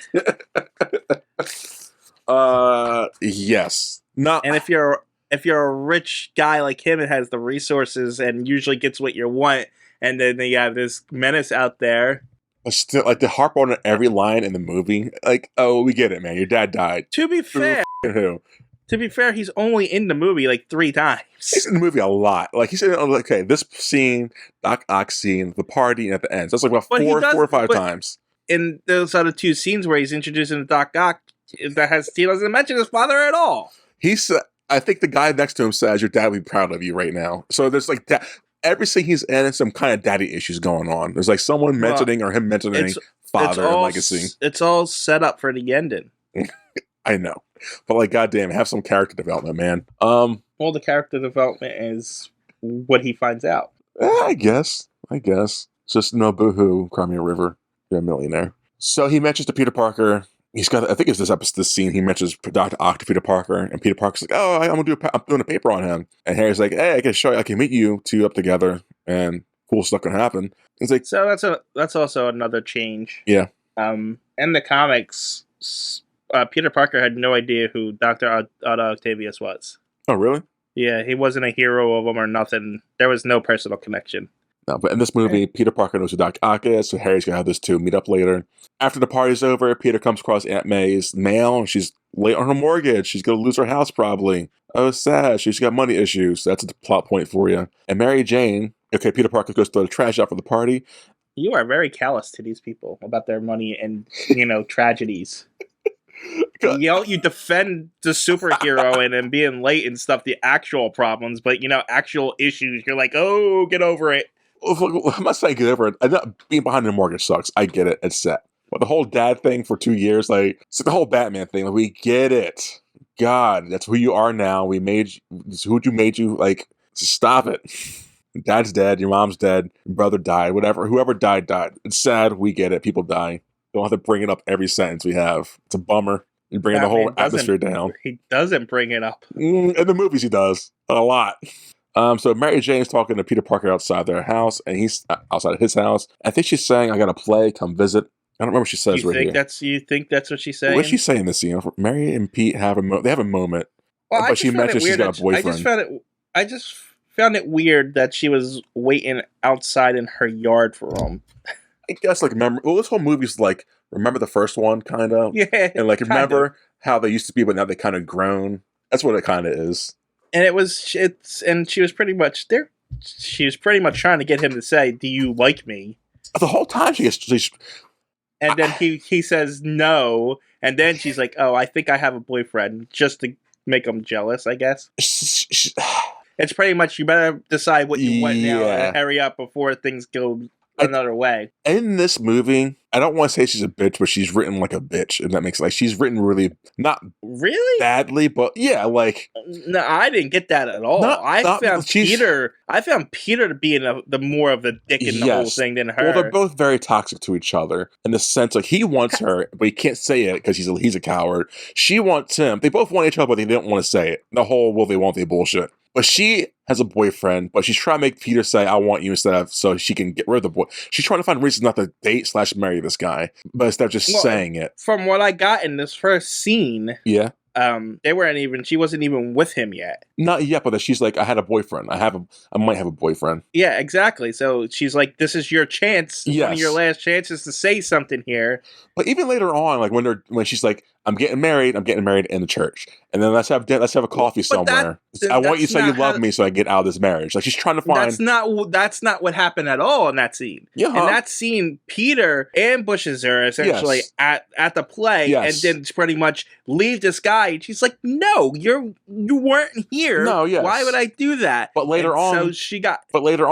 Yes. Not. And if you're a rich guy like him and has the resources and usually gets what you want, and then you have this menace out there. But still, to harp on every line in the movie, oh, we get it, man. Your dad died. To be fair, who? To be fair, he's only in the movie 3 times. He's in the movie a lot. He said, okay, this scene, Doc Ock scene, the party, and at the end. So that's about 4 or 5 times. In those other 2 scenes where he's introducing the Doc Ock, he doesn't mention his father at all. I think the guy next to him says, your dad would be proud of you right now. So there's that. Every scene he's in, some kind of daddy issues going on. There's someone mentioning or him mentioning father and legacy. It's all set up for the ending. I know. But goddamn, have some character development, man. Well, the character development is what he finds out. I guess. Just no boohoo, cry me a river. You're a millionaire. So he mentions to Peter Parker, he's got, I think it's this scene, he mentions Dr. Ock to Peter Parker, and Peter Parker's like, oh, I'm doing a paper on him. And Harry's like, hey, I can show you, I can meet you 2 up together, and cool stuff can happen. It's like, so that's also another change. Yeah. In the comics, Peter Parker had no idea who Dr. Otto Octavius was. Oh, really? Yeah, he wasn't a hero of them or nothing. There was no personal connection. No, but in this movie, Peter Parker knows who Doc Ock is, so Harry's gonna have those two meet up later. After the party's over, Peter comes across Aunt May's mail, and she's late on her mortgage. She's gonna lose her house probably. Oh, sad. She's got money issues. That's the plot point for you. And Mary Jane, okay, Peter Parker goes to the trash out for the party. You are very callous to these people about their money and, tragedies. You defend the superhero and being late and stuff, the actual problems, but, actual issues, you're like, oh, get over it. I'm not saying get over it. Being behind the mortgage sucks. I get it. It's set. But the whole dad thing for 2 years, it's the whole Batman thing. We get it. God, that's who you are now. Who you made you. Stop it. Dad's dead. Your mom's dead. Your brother died. Whatever. Whoever died, died. It's sad. We get it. People die. Don't have to bring it up every sentence we have. It's a bummer. You bring the whole atmosphere down. He doesn't bring it up. In the movies, he does. A lot. So Mary Jane's talking to Peter Parker outside their house, and he's outside of his house. I think she's saying, I got to play, come visit. I don't remember what she says right here. You think that's what she's saying? What's she saying in this scene? Mary and Pete have a moment. Well, but she mentions she's got a boyfriend. I just found it weird that she was waiting outside in her yard for him. I guess, this whole movie's remember the first one, kind of? Yeah. And, remember how they used to be, but now they kind of grown? That's what it kind of is. And she was pretty much there. She was pretty much trying to get him to say, "Do you like me?" The whole time and then he says no, and then she's like, "Oh, I think I have a boyfriend," just to make him jealous, I guess. It's pretty much, you better decide what you want now and hurry up before things go another way. In this movie, I don't want to say she's a bitch, but she's written like a bitch, if that makes sense. She's written really, not really badly, but yeah, No, I didn't get that at all. I found Peter to be the more of the dick in the whole thing than her. Well, they're both very toxic to each other in the sense he wants her, but he can't say it because he's a coward. She wants him. They both want each other, but they didn't want to say it. The whole will they, won't they bullshit. But she has a boyfriend, but she's trying to make Peter say, I want you, instead of, so she can get rid of the boy. She's trying to find reasons not to date/marry this guy, but instead of just saying it. From what I got in this first scene, yeah, she wasn't even with him yet. Not yet, but she's like, I had a boyfriend. I might have a boyfriend. Yeah, exactly. So she's like, this is your chance. Yes. One of your last chances to say something here. But even later on, when she's like, I'm getting married in the church. And then let's have a coffee somewhere. I want you to say you love me so I get out of this marriage. She's trying to find... That's not what happened at all in that scene. Yeah. In that scene, Peter ambushes her essentially at the play and then pretty much leave this guy. And she's like, no, you weren't here. No, yes. Why would I do that? But later on,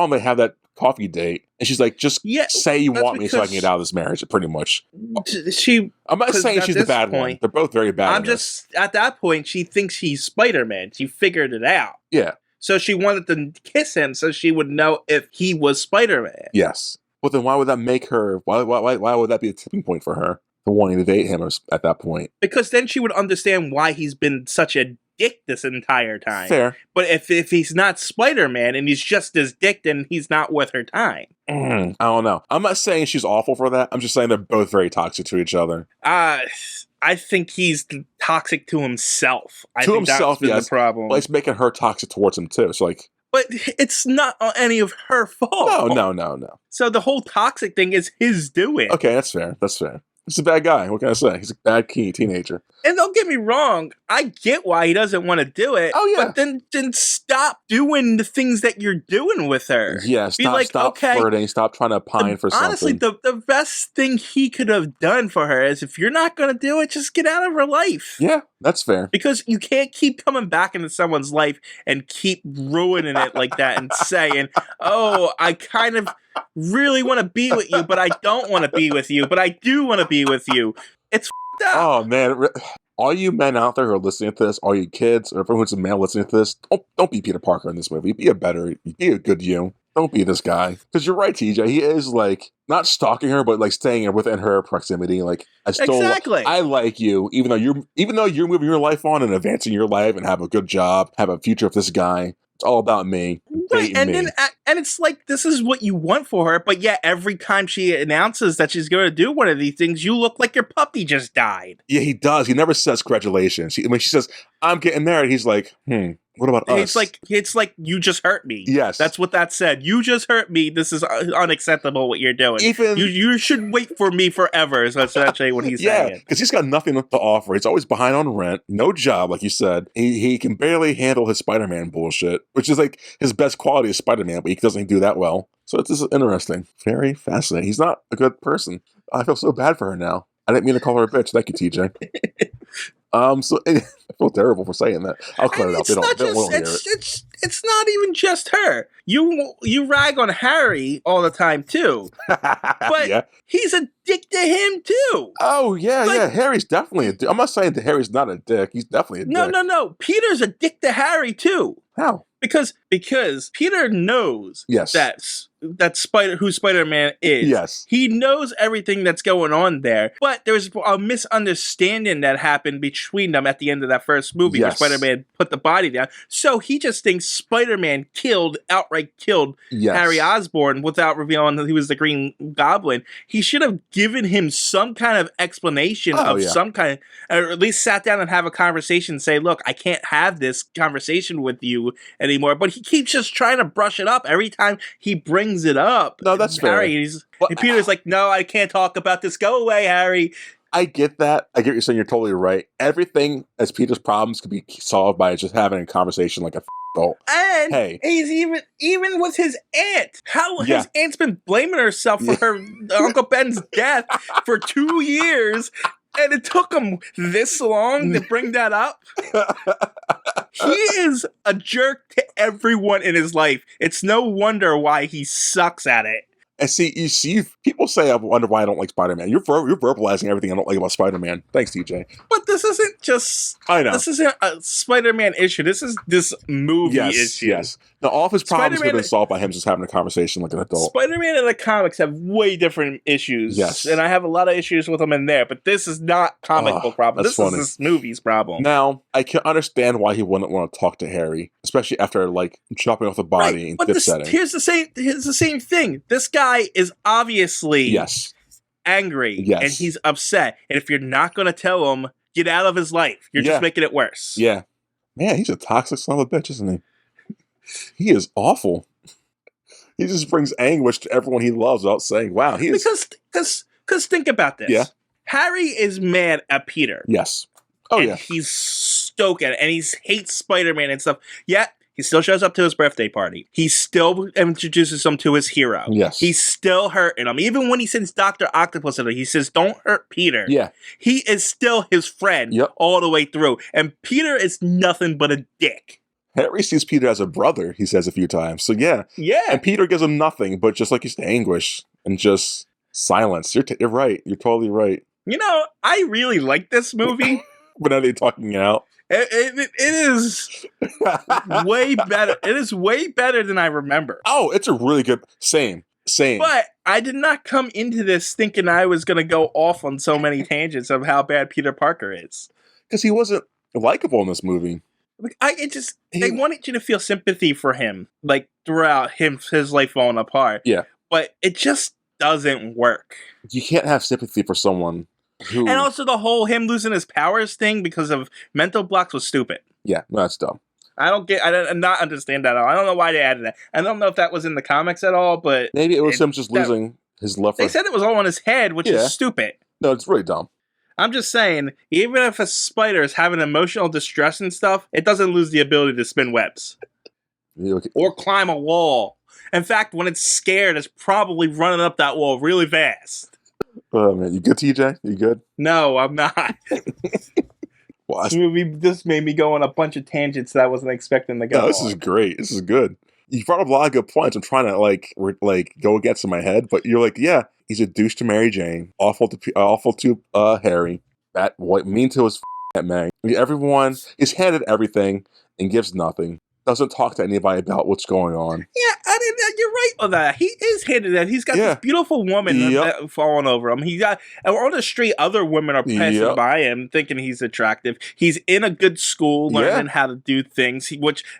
they have that coffee date, and she's like, just say you want me so I can get out of this marriage, pretty much. I'm not saying she's the bad one. They're both very bad. At that point, she thinks he's Spider-Man. She figured it out. Yeah. So she wanted to kiss him so she would know if he was Spider-Man. Yes. But then why would that make her, why would that be a tipping point for her for wanting to date him at that point? Because then she would understand why he's been such a dick this entire time. Fair. But if he's not Spider-Man and he's just as dick, then he's not worth her time. I don't know. I'm not saying she's awful for that. I'm just saying they're both very toxic to each other. I think he's toxic to himself. That's the problem. Well, it's making her toxic towards him too. So but it's not any of her fault. No. So the whole toxic thing is his doing. Okay, that's fair. He's a bad guy. What can I say? He's a bad teenager. And don't get me wrong, I get why he doesn't want to do it. Oh, yeah. But then stop doing the things that you're doing with her. Yeah, stop flirting. Stop trying to pine for something. Honestly, the best thing he could have done for her is, if you're not going to do it, just get out of her life. Yeah, that's fair. Because you can't keep coming back into someone's life and keep ruining it like that and saying, oh, I kind of really want to be with you, but I don't want to be with you, but I do want to be with you. It's f***ed up. Oh, man. All you men out there who are listening to this, all you kids, or everyone's a male listening to this, don't be Peter Parker in this movie. Be a good you. Don't be this guy. Because you're right, TJ. He is, not stalking her, but, staying within her proximity. Exactly. I like you, even though you're moving your life on and advancing your life and have a good job, have a future with this guy. It's all about me. Right, and me. then and it's like this is what you want for her, but yet every time she announces that she's going to do one of these things, you look like your puppy just died. Yeah, he does. He never says congratulations. When she says, "I'm getting married," he's like, what about us? It's like you just hurt me. Yes, that's what that said. You just hurt me. This is unacceptable. What you're doing. Even you should wait for me forever. Is essentially what he's saying. Yeah, because he's got nothing to offer. He's always behind on rent, no job, like you said. He can barely handle his Spider-Man bullshit, which is like his best quality is Spider-Man, but he doesn't do that well. So it's just interesting, very fascinating. He's not a good person. I feel so bad for her now. I didn't mean to call her a bitch. Thank you, TJ. So I feel terrible for saying that. I'll clear it up. They won't hear it. It's not even just her. You rag on Harry all the time too, but he's a dick to him too. Oh yeah. Harry's definitely a dick. I'm not saying that Harry's not a dick. He's definitely a dick. No. Peter's a dick to Harry too. How? Because Peter knows that's who Spider-Man is. Yes. He knows everything that's going on there. But there's a misunderstanding that happened between them at the end of that first movie where Spider-Man put the body down. So he just thinks Spider-Man outright killed Harry Osborn without revealing that he was the Green Goblin. He should have given him some kind of explanation some kind, or at least sat down and have a conversation and say, look, I can't have this conversation with you anymore. But he keeps just trying to brush it up every time he brings it up. No, that's fair. And Peter's like, no, I can't talk about this. Go away, Harry. I get that. I get what you're saying. You're totally right. Everything as Peter's problems could be solved by just having a conversation like a adult. And he's even with his aunt. His aunt's been blaming herself for her Uncle Ben's death for 2 years. And it took him this long to bring that up. He is a jerk to everyone in his life. It's no wonder why he sucks at it. And see, people say, I wonder why I don't like Spider-Man. You're verbalizing everything I don't like about Spider-Man. Thanks, TJ. But this isn't just... I know. This isn't a Spider-Man issue. This is this movie issue. Yes. Now, all of his problems have been solved by him just having a conversation like an adult. Spider-Man and the comics have way different issues. Yes. And I have a lot of issues with them in there. But this is not comic book problem. This is this movie's problem. Now, I can understand why he wouldn't want to talk to Harry, especially after, like, chopping off the body and dipsetting. Here's the same thing. This guy is obviously angry and he's upset. And if you're not going to tell him, get out of his life. You're just making it worse. Yeah. Man, he's a toxic son of a bitch, isn't he? He is awful. He just brings anguish to everyone he loves without saying, wow, he is... Because think about this. Yeah. Harry is mad at Peter. Yes. He's stoked at it. And he hates Spider-Man and stuff. Yet, he still shows up to his birthday party. He still introduces him to his hero. Yes. He's still hurting him. Even when he sends Dr. Octopus in there, he says, don't hurt Peter. Yeah. He is still his friend all the way through. And Peter is nothing but a dick. Harry sees Peter as a brother, he says a few times. So yeah. And Peter gives him nothing, but just like you said, anguish and just silence. You're right. You're totally right. You know, I really like this movie. But are they talking out? It is way better. It is way better than I remember. Oh, it's a really good... Same. But I did not come into this thinking I was going to go off on so many tangents of how bad Peter Parker is. Because he wasn't likable in this movie. They wanted you to feel sympathy for him, like throughout his life falling apart. Yeah. But it just doesn't work. You can't have sympathy for someone who... And also the whole him losing his powers thing because of mental blocks was stupid. Yeah, no, that's dumb. I do not understand that at all. I don't know why they added that. I don't know if that was in the comics at all, but... Maybe it was him just losing his love for... They said it was all on his head, which is stupid. No, it's really dumb. I'm just saying, even if a spider is having emotional distress and stuff, it doesn't lose the ability to spin webs. Or climb a wall. In fact, when it's scared, it's probably running up that wall really fast. Oh, man. You good, TJ? You good? No, I'm not. This made me go on a bunch of tangents that I wasn't expecting to go on. This is great. This is good. You brought up a lot of good points. I'm trying to go against in my head, but you're like, yeah, he's a douche to Mary Jane, awful to Harry, mean to his Meg. Everyone is handed everything and gives nothing. Doesn't talk to anybody about what's going on. Yeah, you're right on that. He is hinted at. He's got this beautiful woman falling over him. He got on the street. Other women are passing by him, thinking he's attractive. He's in a good school, learning how to do things.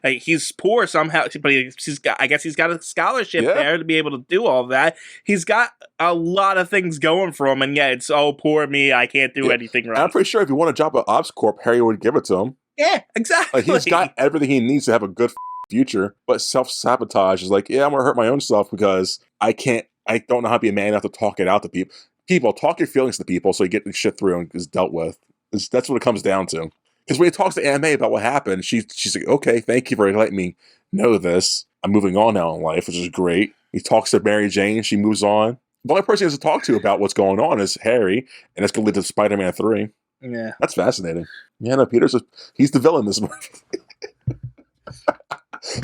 He's poor somehow, but he's got. I guess he's got a scholarship there to be able to do all that. He's got a lot of things going for him, and it's poor me. I can't do anything right. I'm pretty sure if you want a job at OpsCorp, Harry would give it to him. Yeah, exactly. He's got everything he needs to have a good future, but self-sabotage is like, I'm gonna hurt my own self because I don't know how to be a man enough to talk it out to people. People, talk your feelings to people so you get the shit through and is dealt with. That's what it comes down to. Because when he talks to Aunt May about what happened, she's like, okay, thank you for letting me know this. I'm moving on now in life, which is great. He talks to Mary Jane, she moves on. The only person he has to talk to about what's going on is Harry, and that's going to lead to Spider-Man 3. Yeah. That's fascinating. Yeah, no, he's the villain in this movie.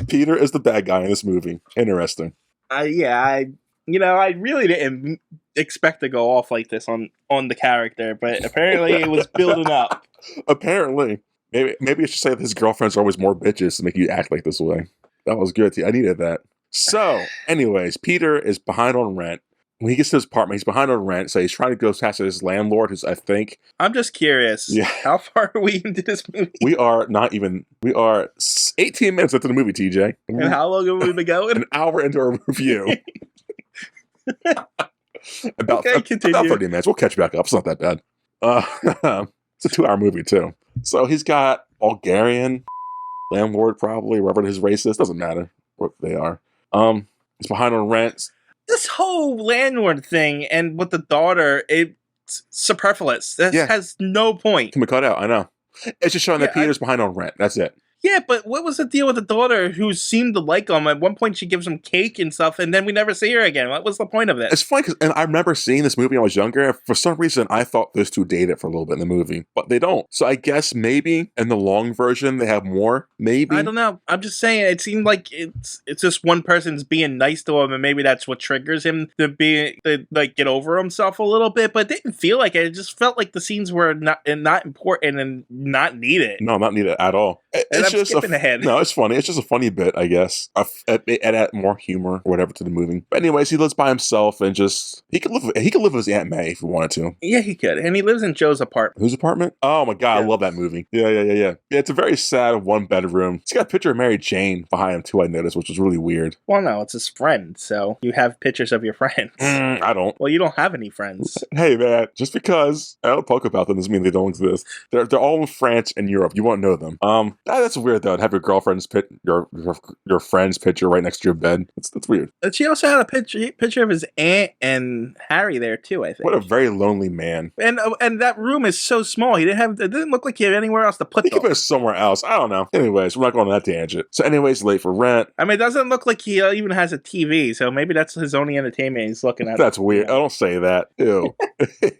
Peter is the bad guy in this movie. Interesting. I really didn't expect to go off like this on the character, but apparently it was building up. Apparently. Maybe I should say that his girlfriends are always more bitches to make you act like this way. That was good. I needed that. So, anyways, Peter is behind on rent. When he gets to his apartment, he's behind on rent, so he's trying to go past his landlord, who's, I think... I'm just curious. Yeah. How far are we into this movie? We are 18 minutes into the movie, TJ. And how long have we been going? An hour into our review. About 30 minutes. We'll catch back up. It's not that bad. It's a 2-hour movie, too. So he's got Bulgarian landlord, probably, wherever his race is. Doesn't matter what they are. He's behind on rent. This whole landlord thing and with the daughter, it's superfluous. This has no point. Can we cut out? I know. It's just showing that Peter's behind on rent. That's it. Yeah, but what was the deal with the daughter who seemed to like him? At one point, she gives him cake and stuff, and then we never see her again. What was the point of it? It's funny, and I remember seeing this movie when I was younger, and for some reason, I thought those two dated for a little bit in the movie, but they don't. So I guess maybe in the long version, they have more, maybe? I don't know. I'm just saying, it seemed like it's just one person's being nice to him, and maybe that's what triggers him to get over himself a little bit, but it didn't feel like it. It just felt like the scenes were not important and not needed. No, not needed at all. It's just skipping ahead. No, it's funny. It's just a funny bit, I guess. Add more humor or whatever to the movie. But anyways, he lives by himself and he could live with his Aunt May if he wanted to. Yeah, he could. And he lives in Joe's apartment. Whose apartment? Oh my God, I love that movie. Yeah. Yeah, it's a very sad 1-bedroom. He's got a picture of Mary Jane behind him too, I noticed, which was really weird. Well, no, it's his friend, so you have pictures of your friends. I don't. Well, you don't have any friends. Hey, man, just because I don't talk about them doesn't mean they don't exist. They're all in France and Europe. You won't know them. That's weird though. To have your girlfriend's your friend's picture right next to your bed. That's weird. But she also had a picture of his aunt and Harry there too, I think. What a very lonely man. And that room is so small. It didn't look like he had anywhere else to put them. He could put it somewhere else. I don't know. Anyways, we're not going on that tangent. So anyways, late for rent. I mean, it doesn't look like he even has a TV, so maybe that's his only entertainment he's looking at. That's weird. I don't say that. Ew.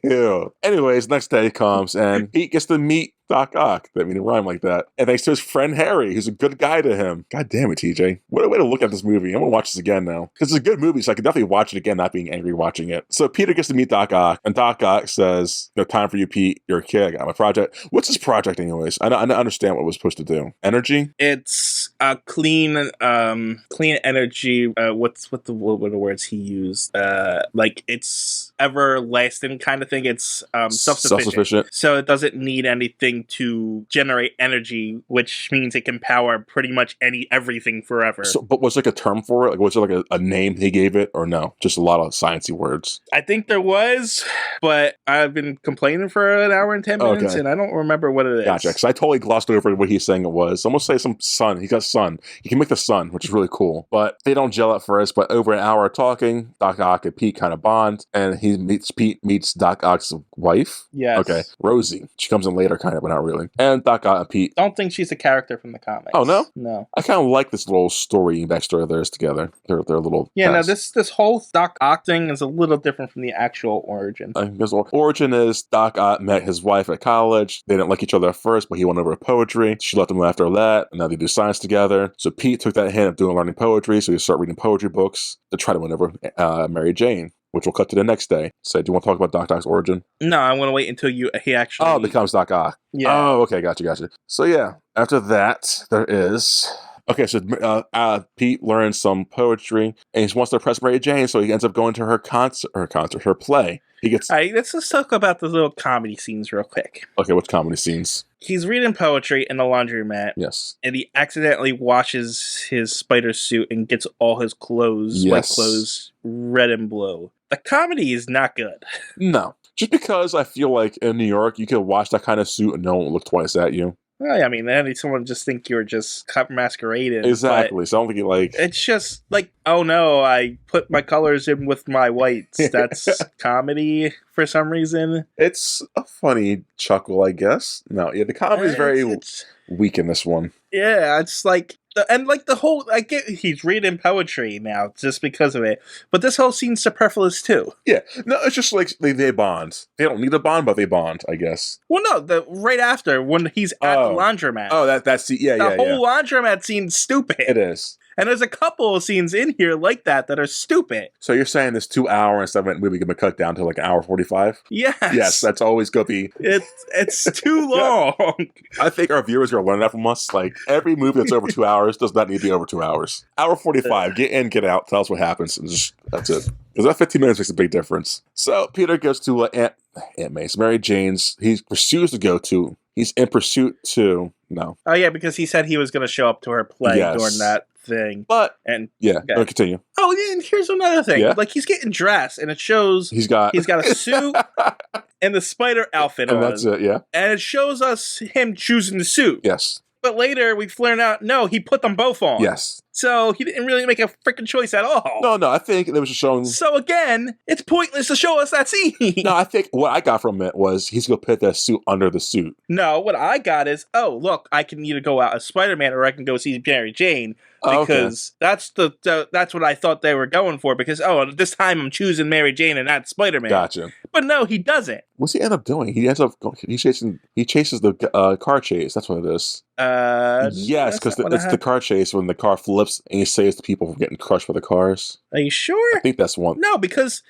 Ew. Anyways, next day comes and Pete gets to meet Doc Ock. That mean it rhyme like that. And thanks to his friend Harry, who's a good guy to him. God damn it, TJ. What a way to look at this movie. I'm gonna watch this again now. Because it's a good movie, so I can definitely watch it again, not being angry watching it. So Peter gets to meet Doc Ock, and Doc Ock says, no time for you, Pete. You're a kid. I got my project. What's this project anyways? I don't understand what it was supposed to do. Energy? It's a clean energy. What are the words he used? Like it's everlasting kind of thing. It's self-sufficient. So it doesn't need anything to generate energy, which means it can power pretty much everything forever. So, but was there like a term for it? Like, was there like a name he gave it, or no? Just a lot of sciencey words. I think there was, but I've been complaining for an hour and 10 minutes, and I don't remember what it is. Gotcha. Because I totally glossed over what he's saying it was. So I'm gonna say some sun. He got sun. He can make the sun, which is really cool. But they don't gel at first. But over an hour of talking, Doc Ock and Pete kind of bond, and Pete meets Doc Ock's wife. Yes. Okay. Rosie. She comes in later, kind of, but not really. And Doc Ock and Pete. Don't think she's a character from the comics. Oh, no? No. I kind of like this little backstory of theirs together. Their little Yeah, past. No, this whole Doc Ock thing is a little different from the actual origin. His origin is Doc Ock met his wife at college. They didn't like each other at first, but he went over to poetry. She left him after that, and now they do science together. So Pete took that hint of learning poetry, so he started reading poetry books to try to win over Mary Jane, which we'll cut to the next day. So do you want to talk about Doc Ock's origin? No, I'm going to wait until he actually... becomes Doc Ock. Yeah. Oh, okay, gotcha. So yeah, after that, there is Okay, so Pete learns some poetry, and he wants to impress Mary Jane, so he ends up going to her her play. He gets. All right, let's just talk about the little comedy scenes real quick. Okay, what comedy scenes? He's reading poetry in the laundromat. Yes. And he accidentally washes his spider suit and gets all his clothes, white clothes, red and blue. The comedy is not good. No. Just because I feel like in New York, you could wash that kind of suit and no one will look twice at you. Well, I mean, then someone just think you're just masquerading. Exactly. So I don't think you like... It's just like, oh no, I put my colors in with my whites. That's comedy for some reason. It's a funny chuckle, I guess. No, yeah, the comedy is very weak in this one. Yeah, it's like... And like the whole, I get he's reading poetry now just because of it, but this whole scene's superfluous too. Yeah, no, it's just like they bond. They don't need a bond, but they bond, I guess. Well, no, right after when he's at the laundromat. Oh, that's the whole laundromat scene's stupid. It is. And there's a couple of scenes in here like that are stupid. So you're saying this 2 hour and 7 minute movie can be cut down to like an hour 45? Yes. Yes, that's always going to be. It's too long. I think our viewers are going to learn that from us. Like, every movie that's over 2 hours does not need to be over 2 hours. Hour 45, get in, get out, tell us what happens, and that's it. Because that 15 minutes makes a big difference. So Peter goes to Aunt May's, Mary Jane's. He pursues to go to. He's in pursuit to. No. Oh, yeah, because he said he was going to show up to her play during that thing. But, and continue. Oh, yeah, and here's another thing. Yeah? Like, he's getting dressed, and it shows he's got a suit and the spider outfit and on. That's it, yeah. And it shows us him choosing the suit. Yes. But later, we learn out, no, he put them both on. Yes. So he didn't really make a freaking choice at all. No, I think it was just showing... So again, it's pointless to show us that scene. No, I think what I got from it was he's going to put that suit under the suit. No, what I got is, oh, look, I can either go out as Spider-Man or I can go see Mary Jane. Because that's what I thought they were going for. Because, this time I'm choosing Mary Jane and not Spider-Man. Gotcha. But no, he doesn't. What's he end up doing? He ends up he chases the car chase. That's what it is. Yes, because it's the car chase when the car flips and he saves the people from getting crushed by the cars. Are you sure? I think that's one. No, because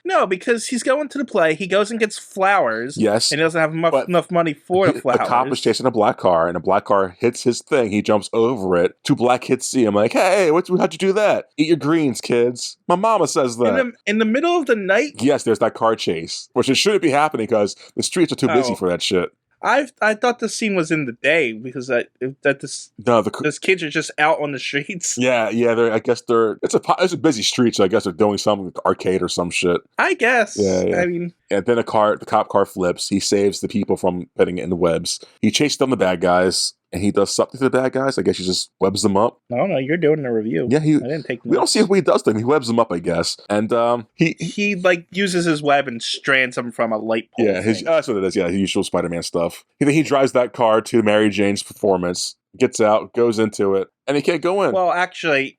he's going to the play. He goes and gets flowers. Yes, and he doesn't have enough money for the flowers. The cop is chasing a black car, and a black car hits his thing. He jumps over it. 2 black kids see him like, "Hey, how'd you do that? Eat your greens, kids." My mama says that. In the middle of the night. Yes, there's that car chase, which it shouldn't be happening because the streets are too busy for that shit. I thought the scene was in the day because those kids are just out on the streets. Yeah. I guess it's a busy street, so I guess they're doing some arcade or some shit. I guess. Yeah. I mean, and then the cop car flips. He saves the people from getting in the webs. He chases down the bad guys. And he does something to the bad guys. I guess he just webs them up. No, you're doing a review. Yeah, I didn't take notes. We don't see what he does to them. He webs them up, I guess. And he like uses his web and strands them from a light pole. Yeah, that's what it is. Yeah, his usual Spider-Man stuff. He drives that car to Mary Jane's performance, gets out, goes into it, and he can't go in. Well, actually,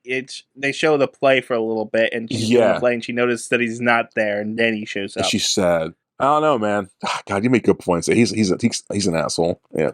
they show the play for a little bit, and she's doing the play, and she noticed that he's not there, and then he shows up. And she's sad. I don't know, man. God, you make good points. He's an asshole. Yeah.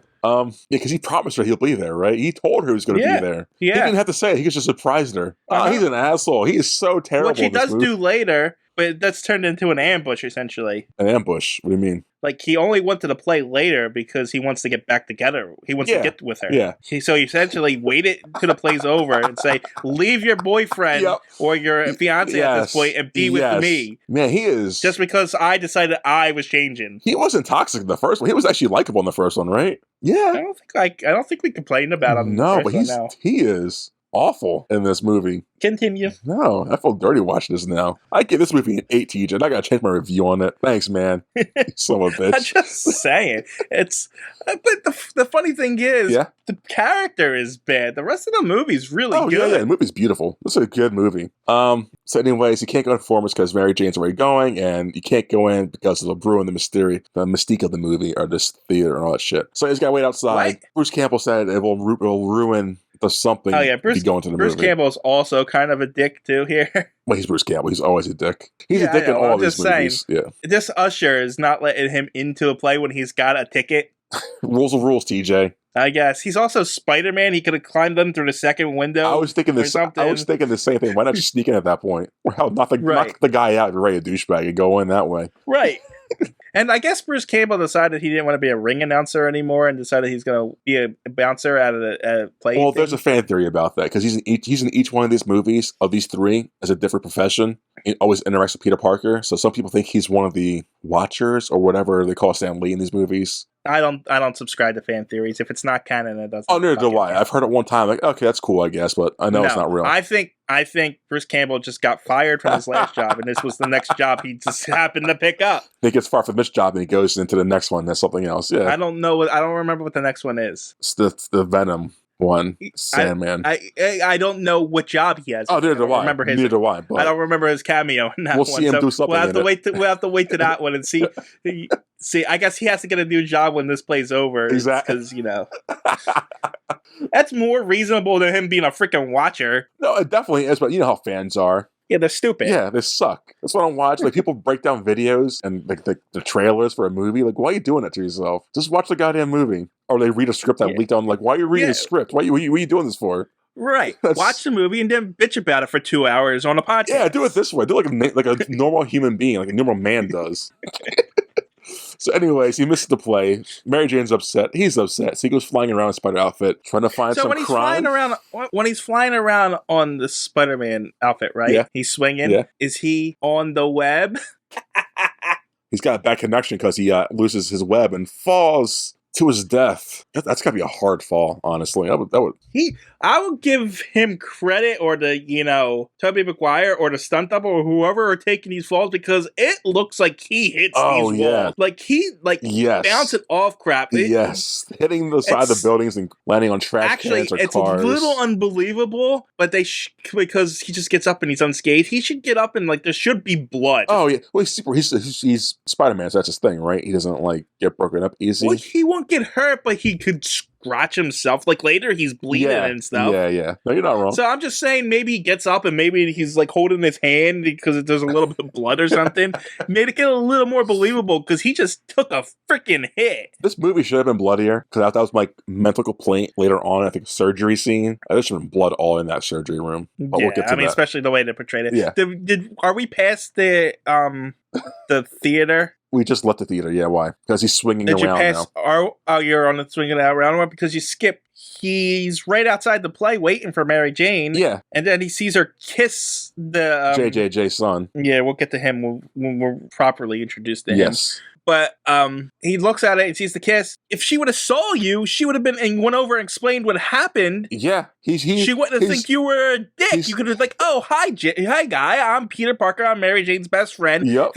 Because he promised her he'll be there, right? He told her he was going to be there. Yeah. He didn't have to say it. He just surprised her. He's an asshole. He is so terrible. Which he does do later, but that's turned into an ambush, essentially. An ambush? What do you mean? Like, he only went to the play later because he wants to get back together. He wants to get with her. Yeah. So he essentially waited till the play's over and say, leave your boyfriend or your fiance at this point and be with me. Man, he is... Just because I decided I was changing. He wasn't toxic in the first one. He was actually likable in the first one, right? Yeah. I don't think we complained about him. No, but he is awful in this movie. Continue. No, I feel dirty watching this now. I give this movie an 8, TJ, and I gotta change my review on it. Thanks, man. Son of a bitch. I'm just saying. But the funny thing is, the character is bad. The rest of the movie's really good. Yeah, the movie's beautiful. This is a good movie. So anyways, you can't go to performance because Mary Jane's already going, and you can't go in because it'll ruin the mystique of the movie or this theater and all that shit. So you just gotta wait outside. What? Bruce Campbell said it will ruin something. Oh yeah, Bruce Campbell's also kind of a dick too here. Well, he's Bruce Campbell. He's always a dick. He's a dick in all these movies. Yeah. This usher is not letting him into a play when he's got a ticket. Rules are rules, TJ. I guess he's also Spider-Man. He could have climbed them through the second window. I was thinking the same thing. Why not just sneak in at that point? Well, knock the guy out and ready a douchebag and go in that way. Right. And I guess Bruce Campbell decided he didn't want to be a ring announcer anymore and decided he's going to be a bouncer at a play. Well, there's a fan theory about that because he's in each one of these movies of these three as a different profession. He always interacts with Peter Parker. So some people think he's one of the Watchers or whatever they call Stan Lee in these movies. I don't subscribe to fan theories. If it's not canon, it doesn't. Oh, neither do I. I've heard it one time. Like, okay, that's cool, I guess, but I know it's not real. I think Bruce Campbell just got fired from his last job, and this was the next job he just happened to pick up. He gets fired from this job, and he goes into the next one. That's something else. Yeah, I don't know. I don't remember what the next one is. It's the Venom one, Sandman. I don't know what job he has. Oh, neither do I. Remember his. Neither do I. But I don't remember his cameo in that we'll one. See him do something. We'll have to wait to that one and see. See, I guess he has to get a new job when this plays over. Exactly. Because, that's more reasonable than him being a freaking watcher. No, it definitely is, but you know how fans are. Yeah, they're stupid. Yeah, they suck. That's what I'm watching. Like, people break down videos and like the trailers for a movie. Like, why are you doing that to yourself? Just watch the goddamn movie. Or they read a script that leaked on. Like, why are you reading a script? What are you doing this for? Right. Watch the movie and then bitch about it for 2 hours on a podcast. Yeah, do it this way. Do it like a normal human being, like a normal man does. So anyways, he misses the play. Mary Jane's upset. He's upset. So he goes flying around in Spider outfit, trying to find some crime. When he's flying around on the Spider-Man outfit, right? Yeah. He's swinging. Yeah. Is he on the web? He's got a bad connection because he loses his web and falls to his death. That's gotta be a hard fall, honestly. I would give him credit, or Tobey Maguire or the stunt double or whoever are taking these falls, because it looks like he hits these walls. Like he bouncing off crap. Hitting the side of the buildings and landing on trash cans or cars. It's a little unbelievable, but because he just gets up and he's unscathed. He should get up and there should be blood. Oh yeah, well he's Spider-Man, so that's his thing, right? He doesn't get broken up easy. Well, he won't get hurt, but he could scratch himself. Later, he's bleeding and stuff. Yeah. No, you're not wrong. So I'm just saying, maybe he gets up and maybe he's holding his hand because there's a little bit of blood or something. Made it get a little more believable because he just took a freaking hit. This movie should have been bloodier because that was my mental complaint later on. I think surgery scene. There should have been blood all in that surgery room. But we'll get to that. Especially the way they portrayed it. Yeah. Are we past the theater? We just left the theater. Yeah, why? Because he's swinging around now. You're on the swinging around one because you skip. He's right outside the play waiting for Mary Jane. Yeah. And then he sees her kiss the... JJJ's son. Yeah, we'll get to him when we're properly introduced to him. Yes. But he looks at it and sees the kiss. If she would have saw you, she would have been and went over and explained what happened. Yeah, she wouldn't have think you were a dick. You could have oh, hi guy, I'm Peter Parker. I'm Mary Jane's best friend. Yep.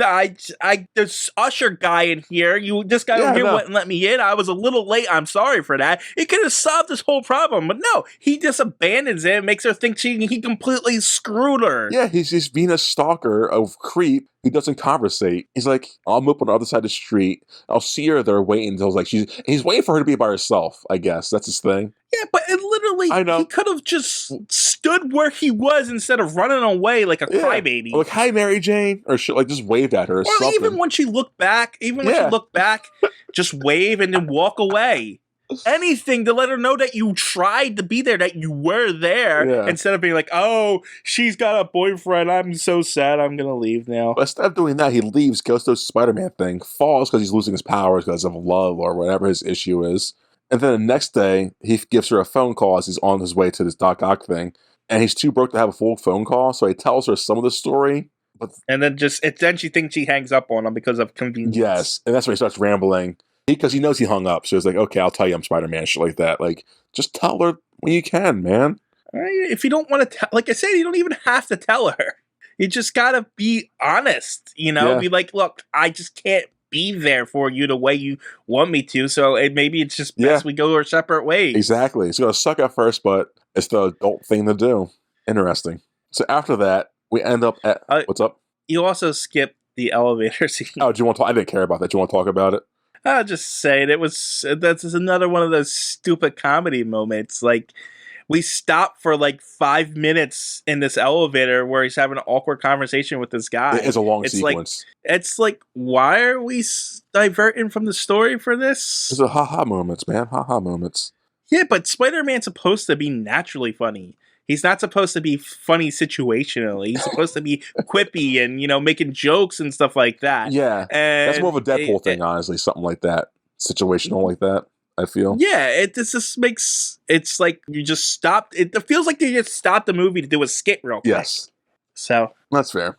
There's Usher guy in here. This guy over here wouldn't let me in. I was a little late. I'm sorry for that. It could have solved this whole problem, but no, he just abandons it and makes her think he completely screwed her. Yeah, he's being a stalker, a creep. He doesn't conversate. He's like, I'll move on the other side of the street. I'll see her there waiting until he's waiting for her to be by herself, I guess. That's his thing. Yeah, but it literally, I know. He could have just stood where he was instead of running away like a crybaby. Like, hi, Mary Jane. Or just waved at her or something. Even when she looked back, just wave and then walk away. Anything to let her know that you tried to be there, that you were there, instead of being like, oh, she's got a boyfriend, I'm so sad, I'm gonna leave now. But instead of doing that, he leaves, goes to the Spider-Man thing, falls because he's losing his powers because of love or whatever his issue is. And then the next day, he gives her a phone call as he's on his way to this Doc Ock thing. And he's too broke to have a full phone call, so he tells her some of the story. And then she thinks she hangs up on him because of convenience. Yes, and that's when he starts rambling. Because he knows he hung up, so he's like, okay, I'll tell you I'm Spider-Man, shit like that. Just tell her when you can, man. If you don't want to tell, like I said, you don't even have to tell her. You just gotta be honest, Be like, look, I just can't be there for you the way you want me to, so maybe it's just best we go our separate ways. Exactly. It's gonna suck at first, but it's the adult thing to do. Interesting. So after that, we end up at... what's up? You also skipped the elevator scene. Oh, do you want to talk? I didn't care about that. Do you want to talk about it? I'll just say that's another one of those stupid comedy moments. We stop for 5 minutes in this elevator where he's having an awkward conversation with this guy. It's a long sequence. Why are we diverting from the story for this? It's a ha-ha moments, man. Ha-ha moments. Yeah, but Spider-Man's supposed to be naturally funny. He's not supposed to be funny situationally. He's supposed to be quippy and, making jokes and stuff like that. Yeah. And that's more of a Deadpool thing, honestly. Something like that. Situational like that, I feel. Yeah, it just makes, it's like you just stopped. It feels like they just stopped the movie to do a skit real quick. Yes. So. That's fair.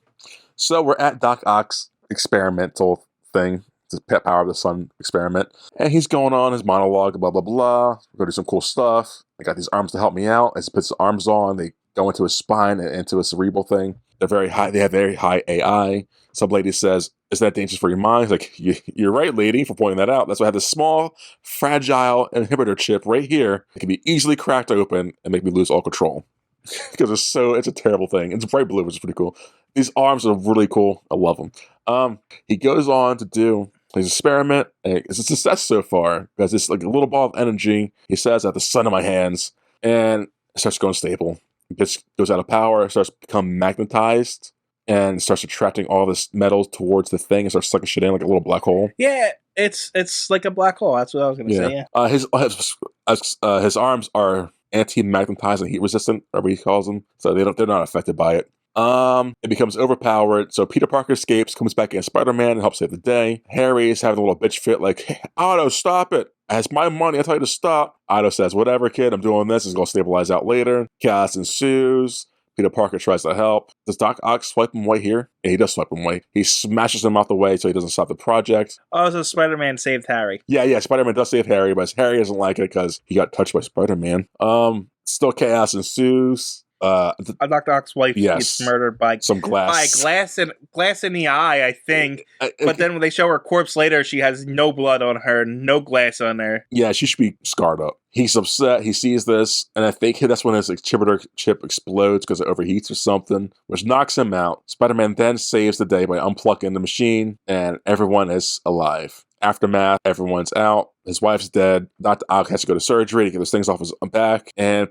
So we're at Doc Ock's experimental thing. The Pet Power of the Sun experiment. And he's going on his monologue, blah, blah, blah. We're going to do some cool stuff. I got these arms to help me out. As he puts his arms on, they go into his spine and into a cerebral thing. They're very high. They have very high AI. Some lady says, "Is that dangerous for your mind?" He's like, "You're right, lady, for pointing that out. That's why I have this small, fragile inhibitor chip right here. It can be easily cracked open and make me lose all control." Because it's a terrible thing. It's bright blue, which is pretty cool. These arms are really cool. I love them. He goes on to do his experiment, and it's a success so far, because it's like a little ball of energy. He says, "At the sun in my hands," and it starts going stable. It goes out of power, it starts to become magnetized, and starts attracting all this metal towards the thing, and starts sucking shit in like a little black hole. Yeah, it's like a black hole. That's what I was going to say. Yeah. His arms are anti-magnetized and heat resistant, whatever he calls them, so they're not affected by it. It becomes overpowered, so Peter Parker escapes, comes back in Spider-Man and helps save the day. Harry is having a little bitch fit, like, "Hey, Otto, stop it. It's my money, I tell you to stop." Otto says, "Whatever, kid, I'm doing this. It's going to stabilize out later." Chaos ensues. Peter Parker tries to help. Does Doc Ock swipe him away here? Yeah, he does swipe him away. He smashes him out the way so he doesn't stop the project. Oh, so Spider-Man saved Harry. Yeah, Spider-Man does save Harry, but Harry doesn't like it because he got touched by Spider-Man. Still chaos ensues. Dr. Ock's wife gets murdered by some glass. By glass in the eye, I think. But then when they show her corpse later, she has no blood on her, no glass on her. Yeah, she should be scarred up. He's upset. He sees this, and I think that's when his inhibitor chip explodes because it overheats or something, which knocks him out. Spider-Man then saves the day by unplugging the machine, and everyone is alive. Aftermath, everyone's out. His wife's dead. Dr. Ock has to go to surgery to get those things off his back. And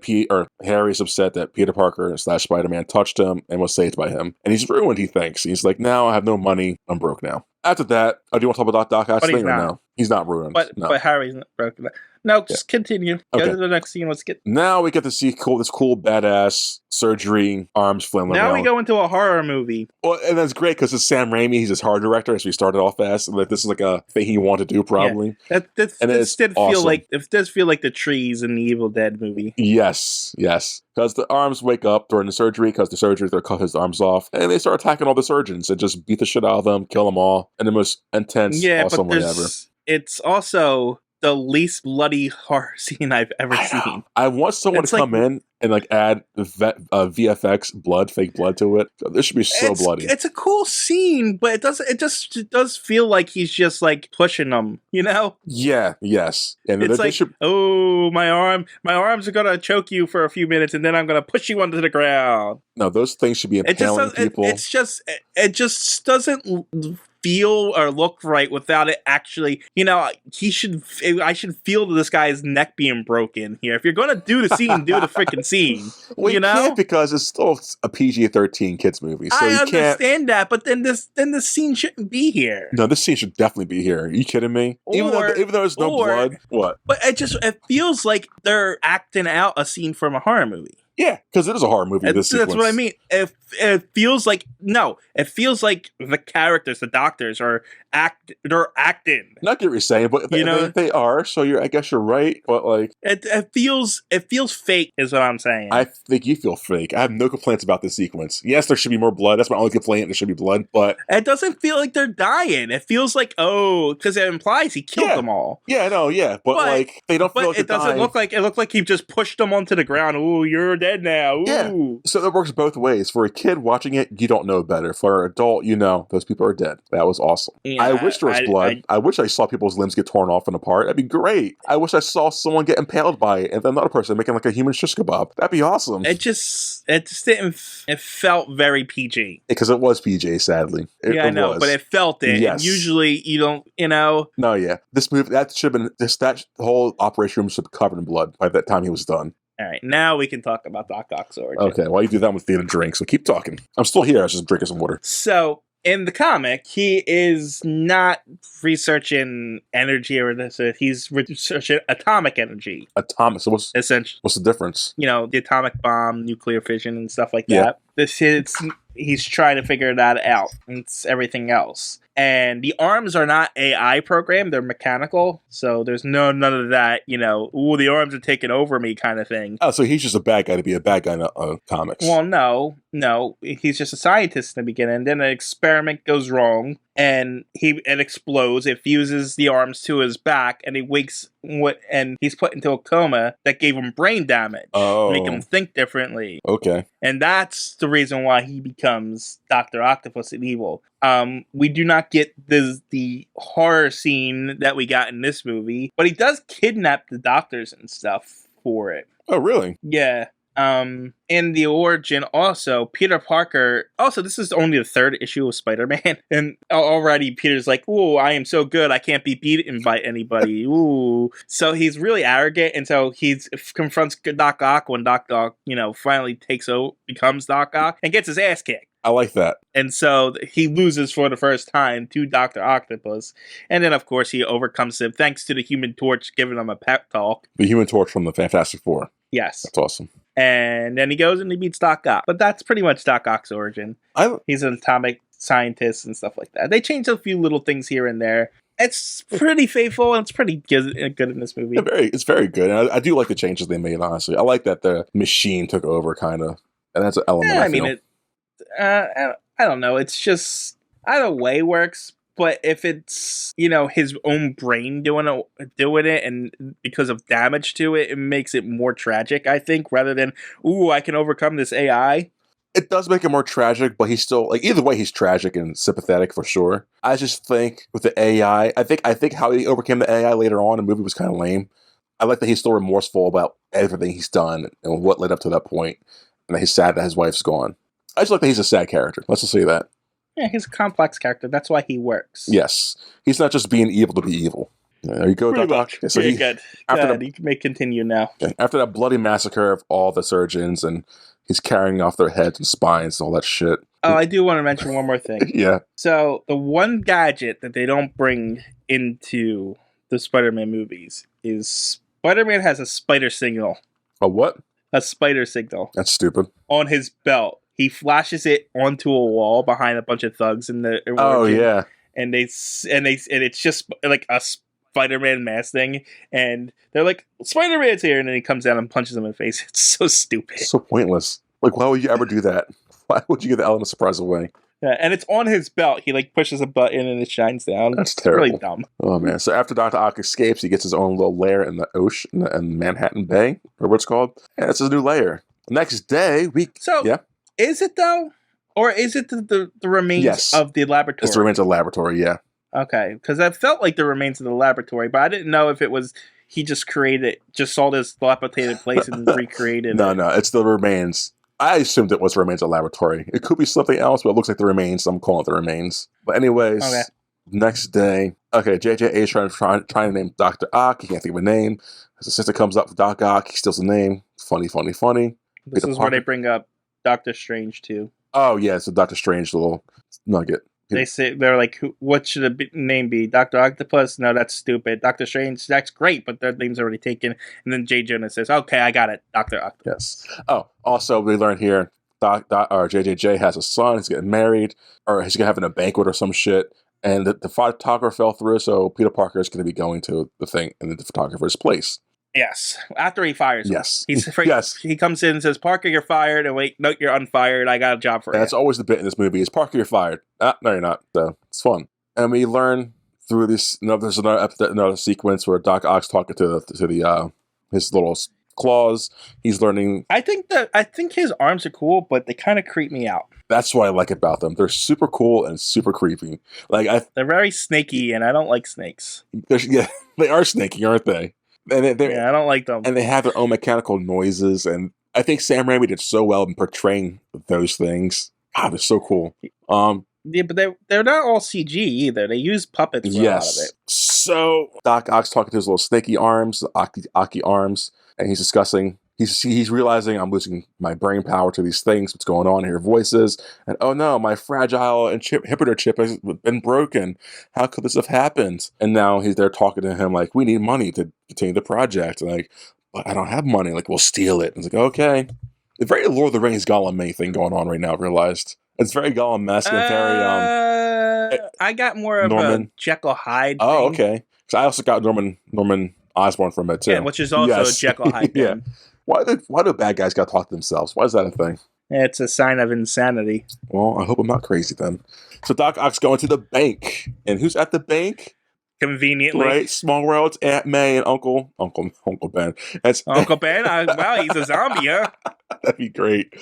Harry's upset that Peter Parker / Spider-Man touched him and was saved by him. And he's ruined, he thinks. He's like, "Now I have no money. I'm broke now." After that, do you want to talk about Doc Ock's thing or no? He's not ruined. But Harry's not broken. No, just continue. Okay. Go to the next scene. Let's get. Now we get to see this cool badass surgery, arms flailing around. Now we go into a horror movie. Well, and that's great because it's Sam Raimi. He's his horror director, so he started off fast. Like, this is like a thing he wanted to do, probably. Yeah. This did feel like the trees in the Evil Dead movie. Yes. Because the arms wake up during the surgery, they'll cut his arms off, and they start attacking all the surgeons and just beat the shit out of them, kill them all, in the most intense, awesome way ever. It's also the least bloody horror scene I've ever seen. I want someone to come in and like add VFX blood, fake blood to it. This should be so bloody. It's a cool scene, but it does feel like he's just like pushing them, you know? Yeah, yes. And it's like, "Oh, my arms are gonna choke you for a few minutes, and then I'm gonna push you onto the ground." No, those things should be impaling people. It just doesn't feel or look right without it actually, I should feel this guy's neck being broken here. If you're gonna do the scene, do the freaking scene. Well, you can't, because it's still a PG-13 kids movie. So I understand that, but then this scene shouldn't be here. No, this scene should definitely be here. Are you kidding me? Even though there's no blood, what? But it feels like they're acting out a scene from a horror movie. Yeah, because it is a horror movie. That's what I mean. It feels like the characters, the doctors, they're acting. Not get what you're saying, but they are. So I guess you're right. But like, it feels fake, is what I'm saying. I think you feel fake. I have no complaints about this sequence. Yes, there should be more blood. That's my only complaint. There should be blood, but it doesn't feel like they're dying. It feels like because it implies he killed them all. Yeah, I know. Yeah, but like they don't feel like it doesn't look like it. Looked like he just pushed them onto the ground. Ooh, you're dead now. Ooh. Yeah. So it works both ways. For a kid watching it, you don't know better. For an adult, those people are dead. That was awesome. Yeah, I wish there was blood. I wish I saw people's limbs get torn off and apart. That'd be great. I wish I saw someone get impaled by it and then another person making like a human shish kebab. That'd be awesome. It just didn't. It felt very PG. Because it was PG, sadly. I know, but it felt it. Yes. And usually you don't, No, yeah. This movie, that should have been, that whole operation room should have been covered in blood by the time he was done. All right, now we can talk about Doc Ock's origin. Okay, while you do that, I'm with feeding a drink, so keep talking. I'm still here. I was just drinking some water. So in the comic, he is not researching energy or this. He's researching atomic energy. Atomic. So Essentially, what's the difference? The atomic bomb, nuclear fission, and stuff like Yeah. that. He's trying to figure that out. It's everything else. And the arms are not AI programmed; they're mechanical. So there's none of that. The arms are taking over me kind of thing. Oh, so he's just a bad guy to be a bad guy in comics. Well, no, he's just a scientist in the beginning. Then an experiment goes wrong, and it explodes. It fuses the arms to his back, and he wakes. And he's put into a coma that gave him brain damage, make him think differently. Okay, and that's the reason why he becomes Dr. Octopus and evil. We do not get the horror scene that we got in this movie, but he does kidnap the doctors and stuff for it. Oh, really? Yeah. In the origin, also, Peter Parker. Also, this is only the third issue of Spider-Man, and already Peter's like, "Ooh, I am so good, I can't be beaten by anybody." Ooh, so he's really arrogant, and so he confronts Doc Ock when Doc Ock, finally becomes Doc Ock, and gets his ass kicked. I like that. And so he loses for the first time to Dr. Octopus. And then, of course, he overcomes him thanks to the Human Torch giving him a pep talk. The Human Torch from the Fantastic Four. Yes. That's awesome. And then he goes and he beats Doc Ock. But that's pretty much Doc Ock's origin. He's an atomic scientist and stuff like that. They changed a few little things here and there. It's pretty faithful and it's pretty good in this movie. It's very good. And I do like the changes they made, honestly. I like that the machine took over, kind of. And that's an element I feel. I don't know. It's just either way works. But if it's his own brain doing it, and because of damage to it, it makes it more tragic. I think rather than I can overcome this AI. It does make it more tragic, but he's still either way he's tragic and sympathetic for sure. I just think with the AI, I think how he overcame the AI later on in the movie was kind of lame. I like that he's still remorseful about everything he's done and what led up to that point, and that he's sad that his wife's gone. I just like that he's a sad character. Let's just say that. Yeah, he's a complex character. That's why he works. Yes. He's not just being evil to be evil. There you go, Doc. So good. You may continue now. After that bloody massacre of all the surgeons, and he's carrying off their heads and spines and all that shit. Oh, I do want to mention one more thing. Yeah. So, the one gadget that they don't bring into the Spider-Man movies is Spider-Man has a spider signal. A what? A spider signal. That's stupid. On his belt. He flashes it onto a wall behind a bunch of thugs in the origin. Oh yeah, and it's just like a Spider-Man mask thing, and they're like, Spider-Man's here, and then he comes down and punches him in the face. It's so stupid, so pointless. Like, why would you ever do that? Why would you give the element of surprise away? Yeah, and it's on his belt. He pushes a button and it shines down. That's terrible. Really dumb. Oh man! So after Dr. Ock escapes, he gets his own little lair in the ocean, in Manhattan Bay, or what it's called, and it's his new lair. Next day, Is it though? Or is it the remains of the laboratory? It's the remains of the laboratory, yeah. Okay, because I felt like the remains of the laboratory, but I didn't know if it was he just saw this dilapidated place and recreated No, it. No, it's the remains. I assumed it was the remains of the laboratory. It could be something else, but it looks like the remains, so I'm calling it the remains. But anyways, next day, JJ is trying to name Dr. Ock. He can't think of a name. His assistant comes up with Doc Ock. He steals the name. Funny. This is where they bring up Doctor Strange too. Oh yeah, it's a Doctor Strange little nugget. They're like, what should the name be? Dr. Octopus? No, that's stupid. Doctor Strange, that's great, but their name's already taken. And then J. Jonah says, okay, I got it. Dr. Octopus. Yes. Oh, also we learned here, JJJ has a son. He's getting married, or he's gonna have a banquet or some shit. And the photographer fell through, so Peter Parker is going to be going to the thing in the photographer's place. Yes, after he fires him. Yes. He's afraid. Yes. He comes in and says, Parker, you're fired. And wait, no, you're unfired. I got a job for you. That's always the bit in this movie is Parker, you're fired. No, you're not. So it's fun. And we learn through this, there's another sequence where Doc Ock's talking to his little claws. He's learning. I think his arms are cool, but they kind of creep me out. That's what I like about them. They're super cool and super creepy. They're very snaky, and I don't like snakes. Yeah, they are snaky, aren't they? And I don't like them. And they have their own mechanical noises, and I think Sam Raimi did so well in portraying those things. God, they're so cool. Yeah, but they're not all CG either. They use puppets for a lot of it. So Doc Ock's talking to his little snaky arms, Aki arms, and he's discussing he's realizing I'm losing my brain power to these things. What's going on? I hear voices, and oh no, my fragile inhibitor chip has been broken. How could this have happened? And now they're talking to him like, we need money to continue the project. And like, but I don't have money. Like, we'll steal it. And it's like, okay. The very Lord of the Rings Gollum thing going on right now. I realized it's very Gollum-esque and very I got more of Norman. a Jekyll Hyde. Oh, thing. okay. So I also got Norman Osborn from it too. Yeah, which is also a Jekyll Hyde. Yeah. Thing. Why do bad guys got to talk to themselves? Why is that a thing? It's a sign of insanity. Well, I hope I'm not crazy then. So Doc Ock's going to the bank, and who's at the bank? Conveniently, right? Small World, Aunt May, and Uncle Ben. That's Uncle Ben. Wow, he's a zombie, huh? That'd be great.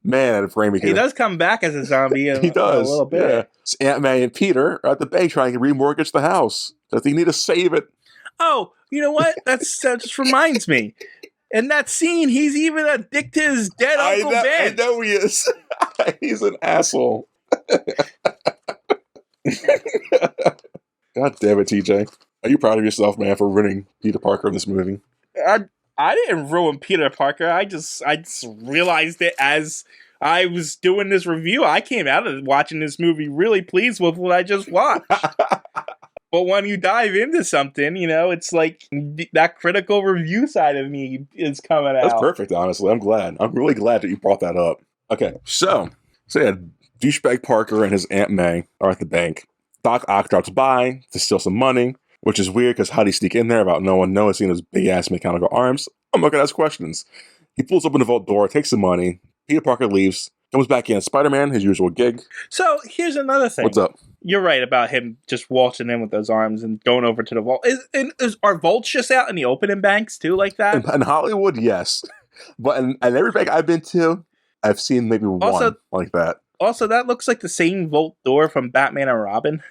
Man, if Raimi He does come back as a zombie. He does a little bit. Yeah. So Aunt May and Peter are at the bank trying to remortgage the house. Does he need to save it? Oh, you know what? That just reminds me. In that scene, he's even a dick to his dead Uncle Ben. I know he is. He's an asshole. God damn it, TJ. Are you proud of yourself, man, for ruining Peter Parker in this movie? I didn't ruin Peter Parker. I just realized it as I was doing this review. I came out of watching this movie really pleased with what I just watched. But when you dive into something, it's like that critical review side of me is coming out. That's perfect, honestly. I'm glad. I'm really glad that you brought that up. Okay, so yeah, douchebag Parker and his Aunt May are at the bank. Doc Ock drops by to steal some money, which is weird because how'd he sneak in there without no one noticing those big-ass mechanical arms? I'm not going to ask questions. He pulls open the vault door, takes the money. Peter Parker leaves, comes back in. Spider-Man, his usual gig. So here's another thing. What's up? You're right about him just waltzing in with those arms and going over to the vault. Are vaults just out in the open in banks too, like that? In Hollywood, yes. But in every bank I've been to, I've seen maybe one like that. Also, that looks like the same vault door from Batman and Robin.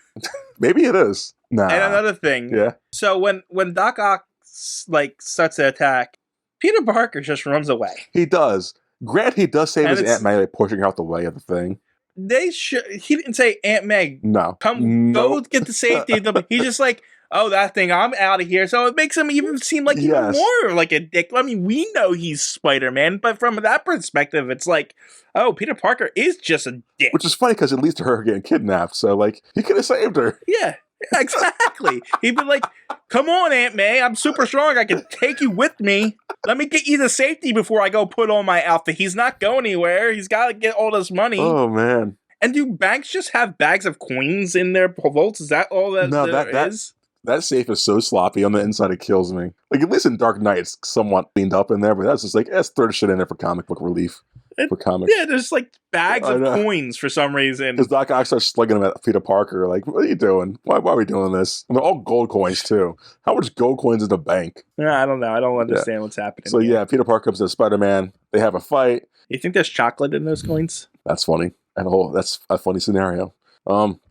Maybe it is. Nah. And another thing. Yeah. So when Doc Ock starts to attack, Peter Parker just runs away. He does. Grant, he does save his Aunt May by pushing her out the way of the thing. He didn't say, Aunt May, no, go get the safety. He's just like, oh, that thing, I'm out of here. So it makes him even seem like even more like a dick. I mean, we know he's Spider-Man, but from that perspective, it's like, oh, Peter Parker is just a dick. Which is funny because it leads to her getting kidnapped. So, like, he could have saved her. Yeah, exactly. He'd be like, come on, Aunt May, I'm super strong. I can take you with me. Let me get you to safety before I go put on my outfit. He's not going anywhere. He's got to get all this money. Oh, man. And do banks just have bags of coins in their vaults? Is that all that is? That safe is so sloppy. On the inside, it kills me. Like, at least in Dark Knight, it's somewhat cleaned up in there, but that's just like, let's throw the shit in there for comic book relief. For comics. Yeah, there's like bags of coins for some reason. Because Doc Ock starts slugging him at Peter Parker. Like, what are you doing? Why are we doing this? And they're all gold coins, too. How much gold coins in the bank? Yeah, I don't know. I don't understand what's happening. So, yeah, Peter Parker comes to Spider-Man. They have a fight. You think there's chocolate in those coins? That's funny. That's a funny scenario.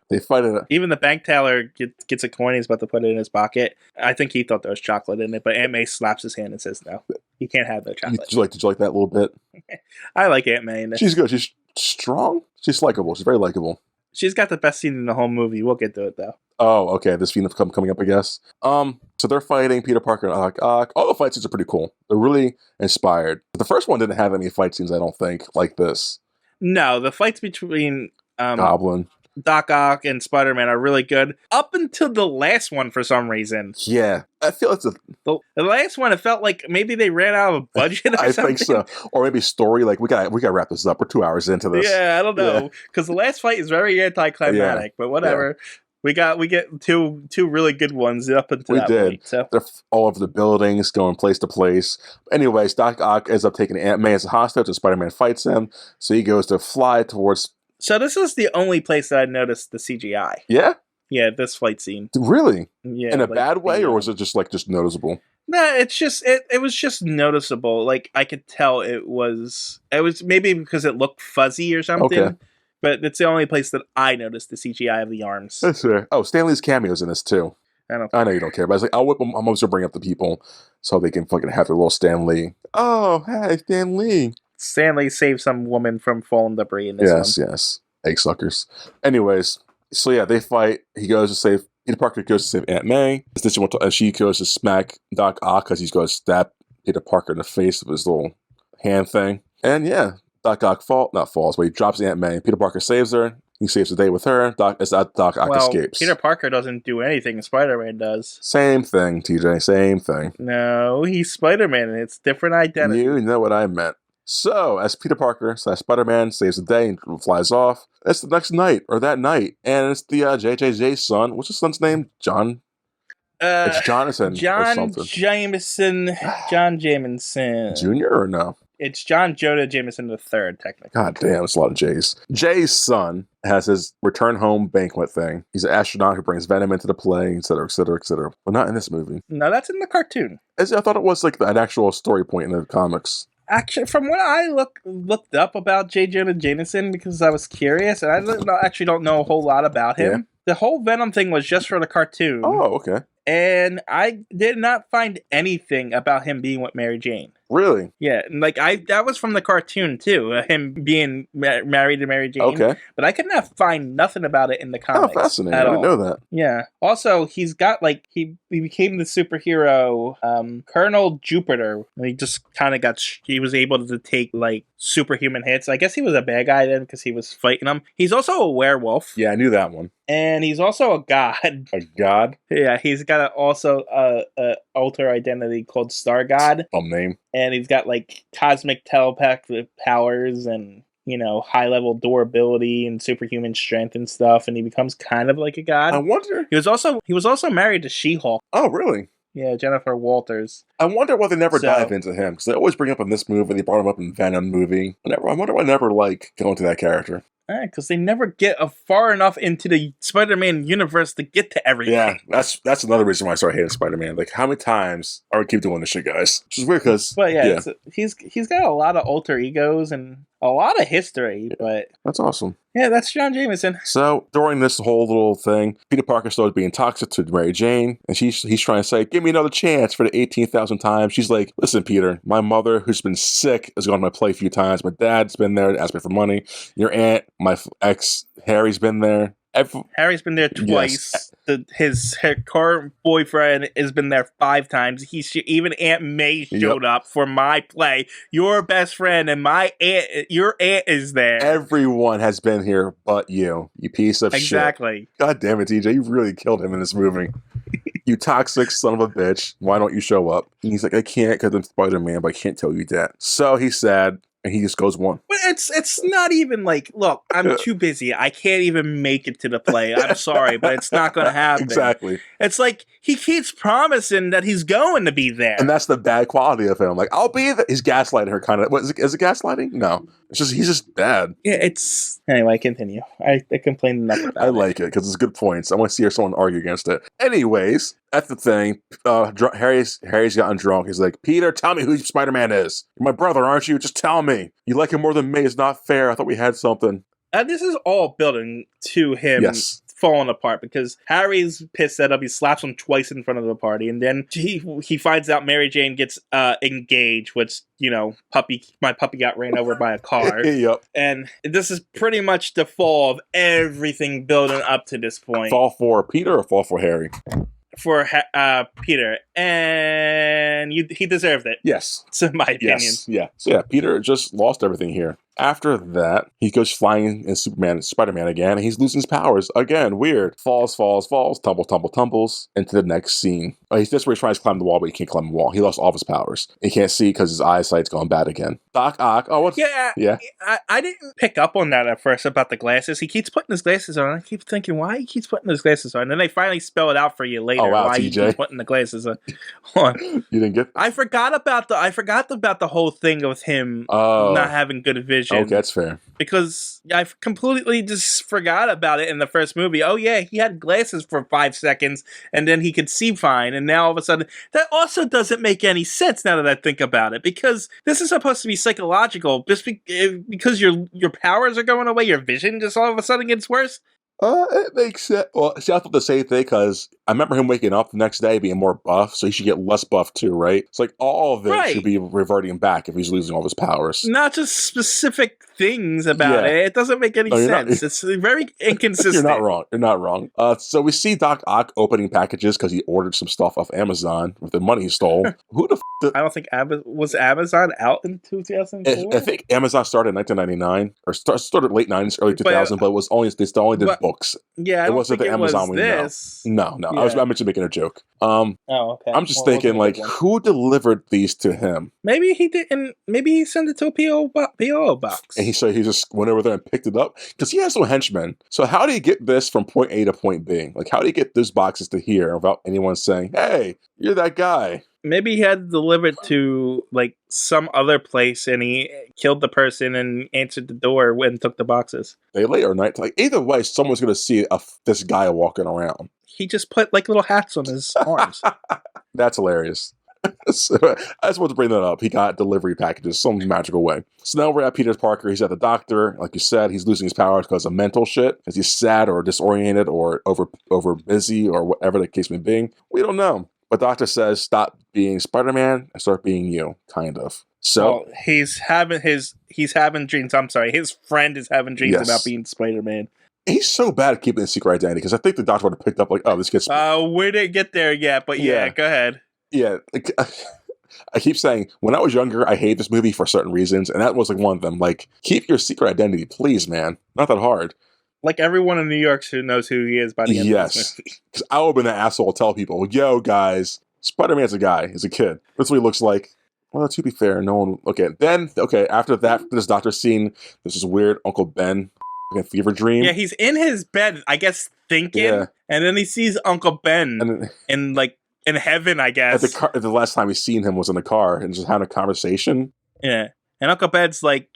They fight it. Even the bank teller gets a coin. He's about to put it in his pocket. I think he thought there was chocolate in it, but Aunt May slaps his hand and says, "No, you can't have no chocolate." Did you like that little bit? I like Aunt May. She's good. She's strong. She's likable. She's very likable. She's got the best scene in the whole movie. We'll get to it though. Oh, okay. This scene coming up, I guess. So they're fighting Peter Parker and Doc Ock. All the fight scenes are pretty cool. They're really inspired. But the first one didn't have any fight scenes, I don't think, like this. No, the fights between Goblin, Doc Ock, and Spider-Man are really good. Up until the last one, for some reason. Yeah, I feel it's the last one. It felt like maybe they ran out of budget. Or I something. think so, or maybe story. Like we got to wrap this up. We're 2 hours into this. Yeah, I don't know because the last fight is very anticlimactic. But whatever. Yeah. We get two really good ones up until that point. So they're all over the buildings, going place to place. Anyways, Doc Ock ends up taking Aunt May as a hostage, and Spider-Man fights him. So he goes to fly towards. So this is the only place that I noticed the CGI. Yeah? Yeah, this fight scene. Really? Yeah. In a bad way, or was it just noticeable? No, it's just it was just noticeable. Like I could tell it was maybe because it looked fuzzy or something. Okay. But it's the only place that I noticed the CGI of the arms. That's fair. Oh, Stan Lee's cameo's in this too. I know you don't care, but I was like, I'm always gonna bring up the people so they can fucking have their little Stan Lee. Oh, hey, Stan Lee. Stan Lee saved some woman from falling debris in this one. Yes. Egg suckers. Anyways, so yeah, they fight. He goes to save Peter Parker goes to save Aunt May. She goes to smack Doc Ock because he's going to stab Peter Parker in the face with his little hand thing. And yeah, Doc Ock falls, but he drops Aunt May. Peter Parker saves her. He saves the day with her. Doc Ock escapes. Peter Parker doesn't do anything Spider-Man does. Same thing, TJ. Same thing. No, he's Spider-Man, and it's different identity. You know what I meant. So, as Peter Parker / Spider-Man saves the day and flies off, it's the next night, or that night, and it's the JJJ's son. What's his son's name? John? It's Jonathan. John Jameson. John Jameson. Junior or no? It's John Jonah Jameson III, technically. God damn, it's a lot of J's. Jay's son has his return home banquet thing. He's an astronaut who brings Venom into the play, etc., etc., etc. But not in this movie. No, that's in the cartoon. I thought it was like an actual story point in the comics. Actually, from what I looked up about J. Jonah Jameson, because I was curious, and I actually don't know a whole lot about him. Yeah. The whole Venom thing was just for the cartoon. Oh, okay. And I did not find anything about him being with Mary Jane. Really? Yeah, like that was from the cartoon too, him being married to Mary Jane. Okay. But I could not find nothing about it in the comics. Oh, fascinating. I didn't know that. Yeah. Also, he's got he became the superhero Colonel Jupiter. And he just kind of he was able to take like superhuman hits. I guess he was a bad guy then because he was fighting them. He's also a werewolf. Yeah, I knew that one. And he's also a god. A god? Yeah, he's got also a alter identity called Star God. Name. And he's got like cosmic telepathic powers and, high level durability and superhuman strength and stuff. And he becomes kind of like a god. I wonder. He was also married to She-Hulk. Oh, really? Yeah, Jennifer Walters. I wonder why they never dive into him, because they always bring up in this movie. They brought him up in Venom movie. I wonder why they never go into that character. Because they never get far enough into the Spider-Man universe to get to everything. Yeah, that's another reason why I started hating Spider-Man. Like, how many times are we keep doing this shit, guys? Which is weird because... But yeah. He's got a lot of alter egos and a lot of history, but... That's awesome. Yeah, that's John Jameson. So, during this whole little thing, Peter Parker started being toxic to Mary Jane, and he's trying to say, give me another chance for the 18,000th time. She's like, listen, Peter, my mother, who's been sick, has gone to my play a few times. My dad's been there, asked me for money. Your aunt, my ex, Harry's been there. Harry's been there twice. Yes. Her current boyfriend has been there 5 times. Even Aunt May showed up for my play. Your best friend and your aunt is there. Everyone has been here but you piece of shit. Exactly. God damn it, TJ. You really killed him in this movie. You toxic son of a bitch. Why don't you show up? And he's like, I can't because I'm Spider-Man, but I can't tell you that. So he's sad. And he just goes one. But it's not even like, look, I'm too busy. I can't even make it to the play. I'm sorry, but it's not going to happen. Exactly. It's like he keeps promising that he's going to be there. And that's the bad quality of him. Like, I'll be there. He's gaslighting her kind of. Is it gaslighting? No. He's just bad. Yeah, Anyway, continue. I complained enough about it. I like it because it's good points. I want to see someone argue against it. Anyways, at the thing, Harry's gotten drunk. He's like, Peter, tell me who Spider-Man is. You're my brother, aren't you? Just tell me. You like him more than me. It's not fair. I thought we had something. This is all building to him falling apart because Harry's pissed that up. He slaps him twice in front of the party, and then he finds out Mary Jane gets engaged, which, my puppy got ran over by a car. Yep. And this is pretty much the fall of everything building up to this point. Fall for Peter or fall for Harry? For Peter, and he deserved it. Yes. In my opinion. Yes. Yeah. So yeah, Peter just lost everything here. After that, he goes flying in Spider-Man again, and he's losing his powers again. Weird. Falls, tumbles into the next scene. He's just where he's trying to climb the wall, but he can't climb the wall. He lost all of his powers. He can't see because his eyesight's gone bad again. Doc Ock. Oh, what's... Yeah. I didn't pick up on that at first about the glasses. He keeps putting his glasses on. I keep thinking, why he keeps putting his glasses on? And then they finally spell it out for you later. Oh, wow, why TJ. he keeps putting the glasses on. You didn't get... I forgot about the whole thing of him not having good vision. Okay, that's fair. Because I completely just forgot about it in the first movie. Oh yeah, he had glasses for 5 seconds, and then he could see fine, and now all of a sudden... That also doesn't make any sense now that I think about it, because this is supposed to be psychological. Just because your powers are going away, your vision just all of a sudden gets worse? It makes sense. Well, see, I thought the same thing because I remember him waking up the next day being more buff, so he should get less buff too, right? It's like all of it should be reverting back if he's losing all of his powers. Not just specific things about it. It doesn't make any sense. It's very inconsistent. You're not wrong. You're not wrong. So we see Doc Ock opening packages because he ordered some stuff off Amazon with the money he stole. Who the I don't think was Amazon out in 2004? I think Amazon started in 1999 or started late 90s, early 2000, but it was only they still only did books. Yeah, it wasn't the Amazon we know. No. Yeah. I was making a joke. Okay. I'm just thinking, like, who delivered these to him? Maybe he didn't. Maybe he sent it to a PO box. And he just went over there and picked it up because he has no henchmen. So how do you get this from point A to point B? Like, how do you get those boxes to here without anyone saying, "Hey, you're that guy"? Maybe he had to deliver it to like some other place, and he killed the person and answered the door and took the boxes. They late or night. Like either way, someone's gonna see this guy walking around. He just put like little hats on his arms. That's hilarious. So, I just wanted to bring that up. He got delivery packages some magical way. So now we're at Peter Parker. He's at the doctor. Like you said, he's losing his powers because of mental shit. Because he's sad or disoriented or over busy or whatever the case may be. We don't know. But doctor says stop being Spider-Man and start being you, kind of. So he's having dreams. I'm sorry, his friend is having dreams about being Spider-Man. He's so bad at keeping his secret identity because I think the doctor would have picked up like, oh, this kid's. We didn't get there yet, but yeah, go ahead. Yeah, like, I keep saying when I was younger, I hated this movie for certain reasons, and that was like one of them. Like, keep your secret identity, please, man. Not that hard. Like everyone in New York who knows who he is by the end of this movie. Because I would have been an asshole to tell people, yo, guys, Spider-Man's a guy. He's a kid. That's what he looks like. Well, to be fair, no one... Okay, after that, this doctor scene, this is weird Uncle Ben fever dream. Yeah, he's in his bed, I guess, thinking, and then he sees Uncle Ben in heaven, I guess. The last time he's seen him was in the car and just having a conversation. Yeah, and Uncle Ben's like...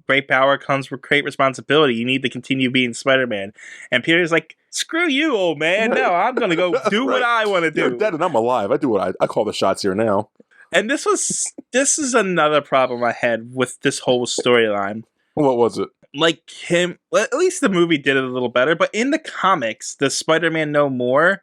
Great power comes with great responsibility. You need to continue being Spider-Man. And Peter's like, screw you, old man. No, I'm going to go do what I want to do. You're dead and I'm alive. I do what I call the shots here now. And this is another problem I had with this whole storyline. What was it? Like him, well, at least the movie did it a little better. But in the comics, the Spider-Man No More,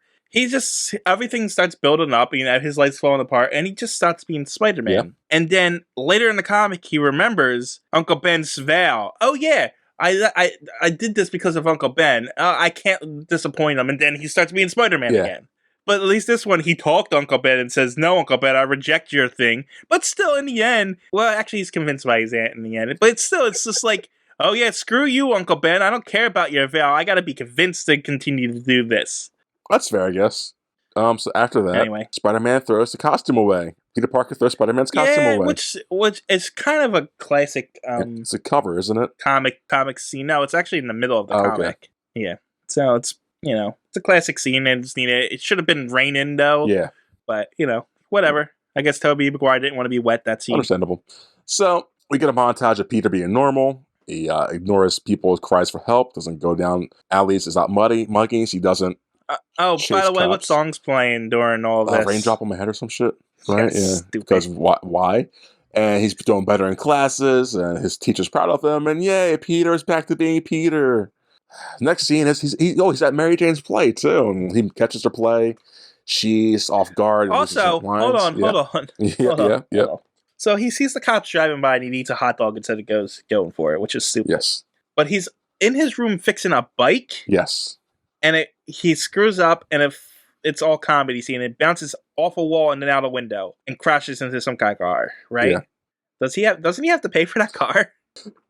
everything starts building up, his life's falling apart, and he just starts being Spider-Man. Yeah. And then later in the comic, he remembers Uncle Ben's vow. Oh yeah, I did this because of Uncle Ben. I can't disappoint him. And then he starts being Spider-Man again. But at least this one, he talked to Uncle Ben and says, no, Uncle Ben, I reject your thing. But still, in the end, well, actually, he's convinced by his aunt in the end. But still, it's just like, oh yeah, screw you, Uncle Ben. I don't care about your vow. I got to be convinced to continue to do this. That's fair, I guess. So after that, anyway, Spider-Man throws the costume away. Peter Parker throws Spider-Man's costume away. Which is kind of a classic... it's a cover, isn't it? Comic scene. No, it's actually in the middle of the comic. Okay. Yeah. So it's, it's a classic scene and it's neat. It should have been raining, though. Yeah. But, whatever. I guess Tobey Maguire didn't want to be wet that scene. Understandable. So we get a montage of Peter being normal. He ignores people's cries for help, doesn't go down alleys, is not mugging. He doesn't... by the way, what song's playing during all this? Raindrop on My Head or some shit, right? Yeah, because why? And he's doing better in classes, and his teacher's proud of him, and yay, Peter's back to being Peter. Next scene is he's at Mary Jane's play, too, and he catches her play. She's off guard. Also, hold on. Yeah. So he sees the cops driving by, and he eats a hot dog instead of going for it, which is stupid. Yes. But he's in his room fixing a bike. Yes. And he screws up, and it's all comedy scene. It bounces off a wall and then out a window and crashes into some kind of car, right? Yeah. Doesn't he have to pay for that car?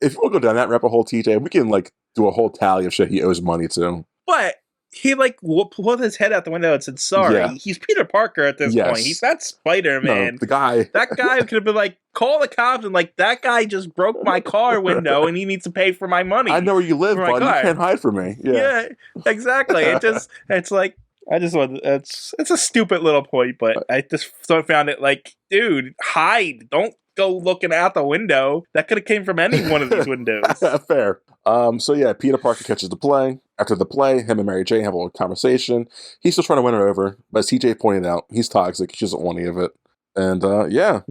If you want to go down that rabbit hole, TJ, we can do a whole tally of shit he owes money to. But he pulled his head out the window and said sorry. Yeah. He's Peter Parker at this point. He's not Spider-Man. No, the guy. That guy could have been like, call the cops and that guy just broke my car window and he needs to pay for my money. I know where you live, bud. You can't hide from me. Yeah, exactly. It's like, it's a stupid little point, but I just found it like, dude, hide. Don't go looking out the window. That could have came from any one of these windows. Fair. So yeah, Peter Parker catches the play. After the play, him and Mary Jane have a little conversation. He's still trying to win her over, but as TJ pointed out, he's toxic. She doesn't want any of it. And yeah,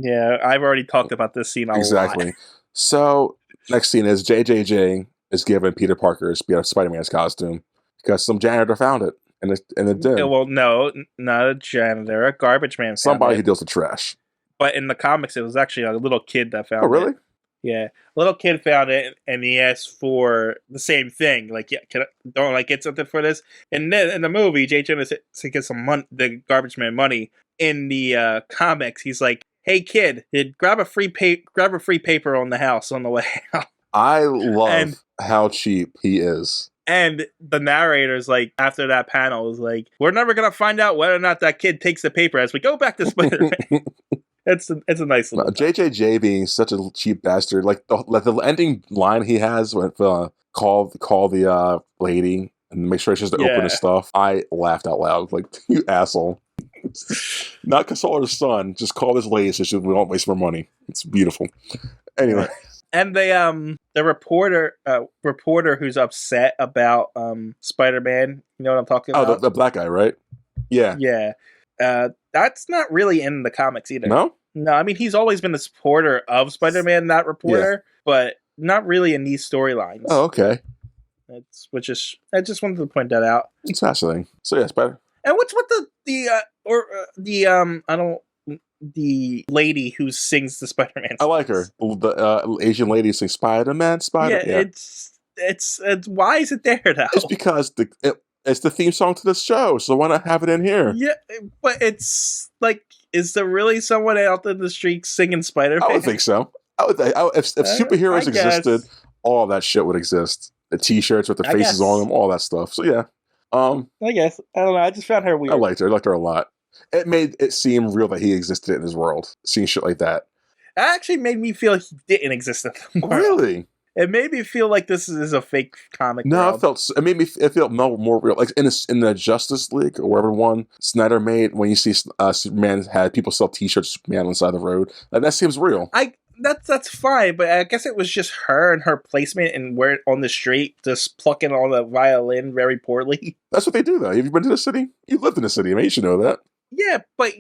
I've already talked about this scene a exactly. lot. So next scene is JJJ is giving Peter Parker's Spider-Man's costume because some janitor found it and it did. Well, no, not a janitor, a garbage man. Somebody who deals with trash. But in the comics, it was actually a little kid that found it. Oh, really? It. Yeah, a little kid found it, and he asked for the same thing. Like, yeah, don't I get something for this? And then in the movie, J. Jonah to get some money, the garbage man money. In the comics, he's like, "Hey kid, grab a free paper on the house on the way out." I love how cheap he is. And the narrator's like, after that panel, is like, "We're never gonna find out whether or not that kid takes the paper as we go back to Spider-Man." It's a nice little JJJ being such a cheap bastard. Like the ending line he has when call the lady and make sure she has to open his stuff. I laughed out loud. Like, you asshole. Not console her son. Just call this lady so we won't waste more money. It's beautiful. Anyway. And the reporter who's upset about Spider-Man, you know what I'm talking about? Oh, the black guy, right? Yeah. Yeah. That's not really in the comics either. No? No, I mean, he's always been a supporter of Spider-Man, that reporter, but not really in these storylines. Oh, okay. I just wanted to point that out. It's fascinating. So yeah, Spider. And what's with the lady who sings the Spider-Man songs? I like her. The Asian lady sings Spider-Man, Spider. Yeah, it's why is it there now? It's because it's the theme song to the show, so why not have it in here? Yeah, but it's like, is there really someone out in the street singing Spider-Man? I would think so. If superheroes existed, all that shit would exist. The T-shirts with the faces on them, all that stuff. So yeah. I guess. I don't know. I just found her weird. I liked her a lot. It made it seem real that he existed in his world. Seeing shit like that. It actually made me feel he didn't exist in the world. Really? It made me feel like this is a fake comic. No, world. it felt more real. Like in the Justice League or whatever one Snyder made, when you see Superman had people sell T-shirts of Superman on the side of the road, that seems real. That's fine, but I guess it was just her and her placement and where on the street, just plucking on the violin very poorly. That's what they do, though. Have you been to the city? You lived in the city. I mean, you should know that. Yeah, but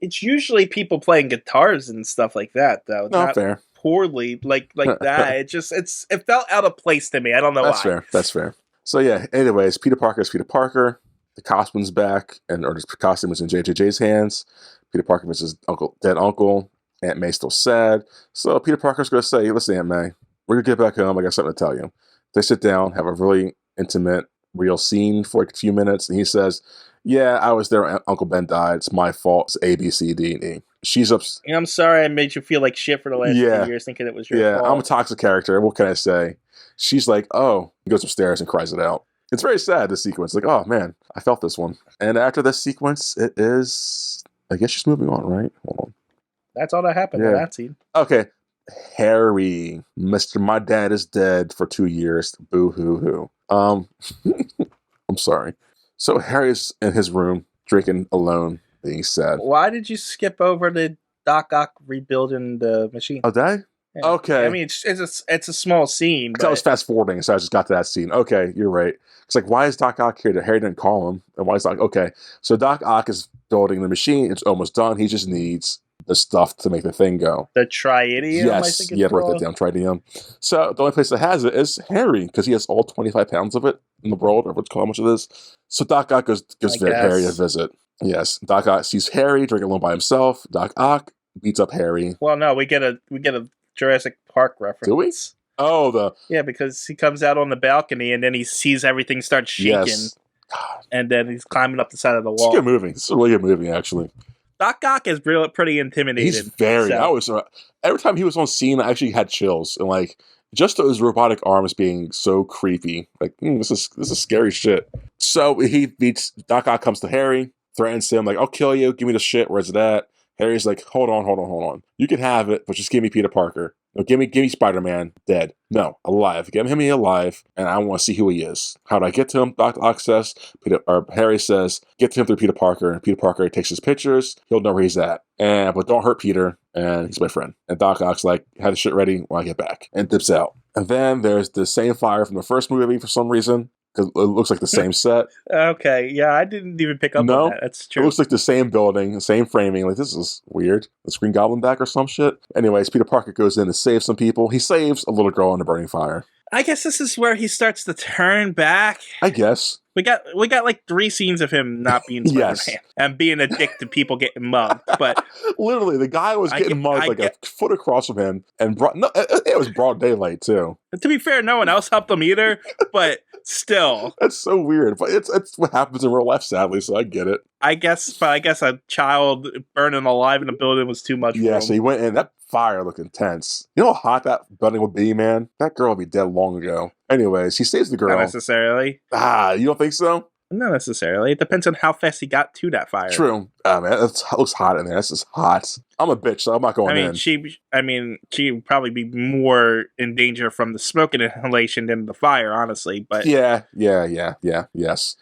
it's usually people playing guitars and stuff like that, though. No, fair. Poorly like that. It felt out of place to me. I don't know why. That's fair. So yeah. Anyways, Peter Parker is Peter Parker. The costume's back, or the costume is in JJJ's hands. Peter Parker misses dead uncle. Aunt May's still sad. So Peter Parker's going to say, "Listen, Aunt May, we're going to get back home. I got something to tell you." They sit down, have a really intimate, real scene for a few minutes, and he says, "Yeah, I was there when Uncle Ben died. It's my fault. It's A, B, C, D, and E." She's upset. I'm sorry I made you feel like shit for the last 2 years thinking it was your fault. Yeah, I'm a toxic character. What can I say? She's like, "Oh." He goes upstairs and cries it out. It's very sad, this sequence. Like, oh, man, I felt this one. And after this sequence, it is... I guess she's moving on, right? Hold on. That's all that happened in that scene. Okay. Harry. Mr. My dad is dead for 2 years. Boo-hoo-hoo. I'm sorry. So Harry's in his room, drinking alone, being sad. Why did you skip over the Doc Ock rebuilding the machine? Oh, did I? Yeah. Okay. I mean, it's a small scene. Because I was fast forwarding, so I just got to that scene. Okay, you're right. It's like, why is Doc Ock here? Harry didn't call him. And why is Doc... Okay, so Doc Ock is building the machine. It's almost done. He just needs the stuff to make the thing go. The Triadium, yes. I think it's called. Write that down, Triadium. So the only place that has it is Harry, because he has all 25 pounds of it in the world, or what's called how much it is. So Doc Ock gives Harry a visit. Yes, Doc Ock sees Harry drinking alone by himself. Doc Ock beats up Harry. Well, no, we get a Jurassic Park reference. Do we? Oh, yeah, because he comes out on the balcony and then he sees everything start shaking. Yes. God. And then he's climbing up the side of the wall. It's a good movie. It's a really good movie, actually. Doc Ock is pretty intimidating. He's very. Every time he was on scene, I actually had chills, and like just those robotic arms being so creepy. Like this is scary shit. So he beats Doc Ock, comes to Harry, threatens him like, "I'll kill you. Give me the shit. Where's it at?" Harry's like, hold on. You can have it, but just give me Peter Parker. No, give me Spider-Man dead. No, alive. Give him alive, and I want to see who he is. How do I get to him? Doc Ock says, Harry says, get to him through Peter Parker. And Peter Parker takes his pictures. He'll know where he's at. But don't hurt Peter, and he's my friend. And Doc Ock's like, have the shit ready when I get back. And dips out. And then there's the same fire from the first movie for some reason. Because it looks like the same set. Okay, yeah, I didn't even pick up on that. That's true. It looks like the same building, the same framing. Like, this is weird. The Green Goblin back or some shit. Anyways, Peter Parker goes in to save some people. He saves a little girl in the burning fire. I guess this is where he starts to turn back. I guess. We got like 3 scenes of him not being Spider-Man Yes. and being a dick to people getting mugged. But literally, the guy was getting mugged a foot across from him, and it was broad daylight too. To be fair, no one else helped him either. But still, that's so weird. But it's what happens in real life, sadly. So I get it. I guess a child burning alive in a building was too much. Yeah, for him. So he went in. That fire looked intense. You know how hot that building would be, man? That girl would be dead long ago. Anyways, he saves the girl. Not necessarily. You don't think so? Not necessarily. It depends on how fast he got to that fire. True. Man, it looks hot in there. This is hot. I'm a bitch, so I'm not going in. She would probably be more in danger from the smoke inhalation than the fire, honestly. But yes.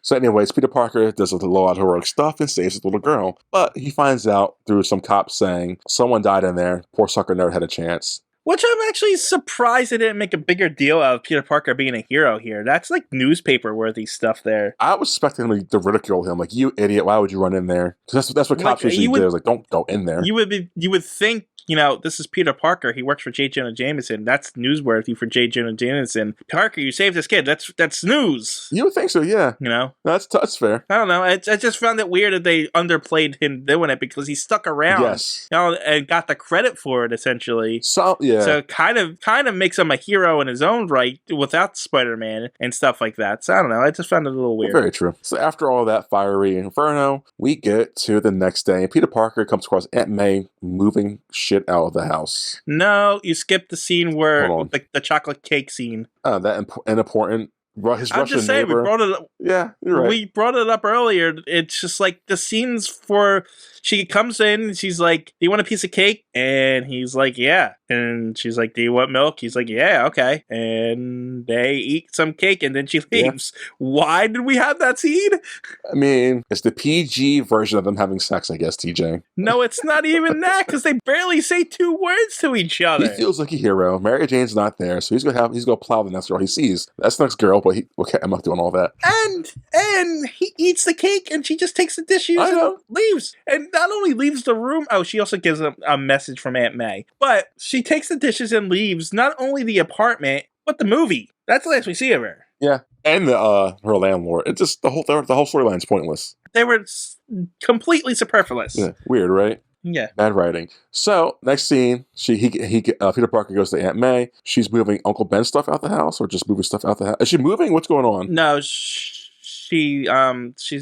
So anyways, Peter Parker does a lot of heroic stuff and saves his little girl. But he finds out through some cops saying someone died in there. Poor sucker never had a chance. Which I'm actually surprised they didn't make a bigger deal out of Peter Parker being a hero here. That's like newspaper-worthy stuff there. I was expecting him to ridicule him, like, you idiot, why would you run in there? Because that's what cops usually do, is like, don't go in there. You would think, this is Peter Parker. He works for J. Jonah Jameson. That's newsworthy for J. Jonah Jameson. Parker, you saved this kid. That's news. You would think so, yeah. That's fair. I don't know. I just found it weird that they underplayed him doing it because he stuck around. Yes. And got the credit for it, essentially. So, yeah. So kind of makes him a hero in his own right without Spider-Man and stuff like that. So I don't know. I just found it a little weird. Very true. So after all that fiery inferno, we get to the next day. Peter Parker comes across Aunt May moving shit out of the house. No, you skipped the scene where the chocolate cake scene. That important. His I'm Russian just saying, neighbor. we brought it up. Yeah, you're right. We brought it up earlier. It's just like the scenes for she comes in and she's like, "Do you want a piece of cake?" And he's like, "Yeah." And she's like, "Do you want milk?" He's like, "Yeah, okay." And they eat some cake and then she leaves. Yeah. Why did we have that scene? I mean, it's the PG version of them having sex, I guess, TJ. No, it's not even that, because they barely say 2 words to each other. He feels like a hero. Mary Jane's not there, so he's gonna plow the next girl he sees. That's the next girl, but I'm not doing all that. And he eats the cake and she just takes the dishes and leaves. And not only leaves the room, she also gives a message from Aunt May. But she takes the dishes and leaves not only the apartment, but the movie. That's the last we see of her. Yeah. And her landlord. It's just the whole storyline's pointless. They were completely superfluous. Yeah. Weird, right? Yeah. Bad writing. So, next scene, Peter Parker goes to Aunt May. She's moving Uncle Ben's stuff out the house, or just moving stuff out the house? Is she moving? What's going on? No, she's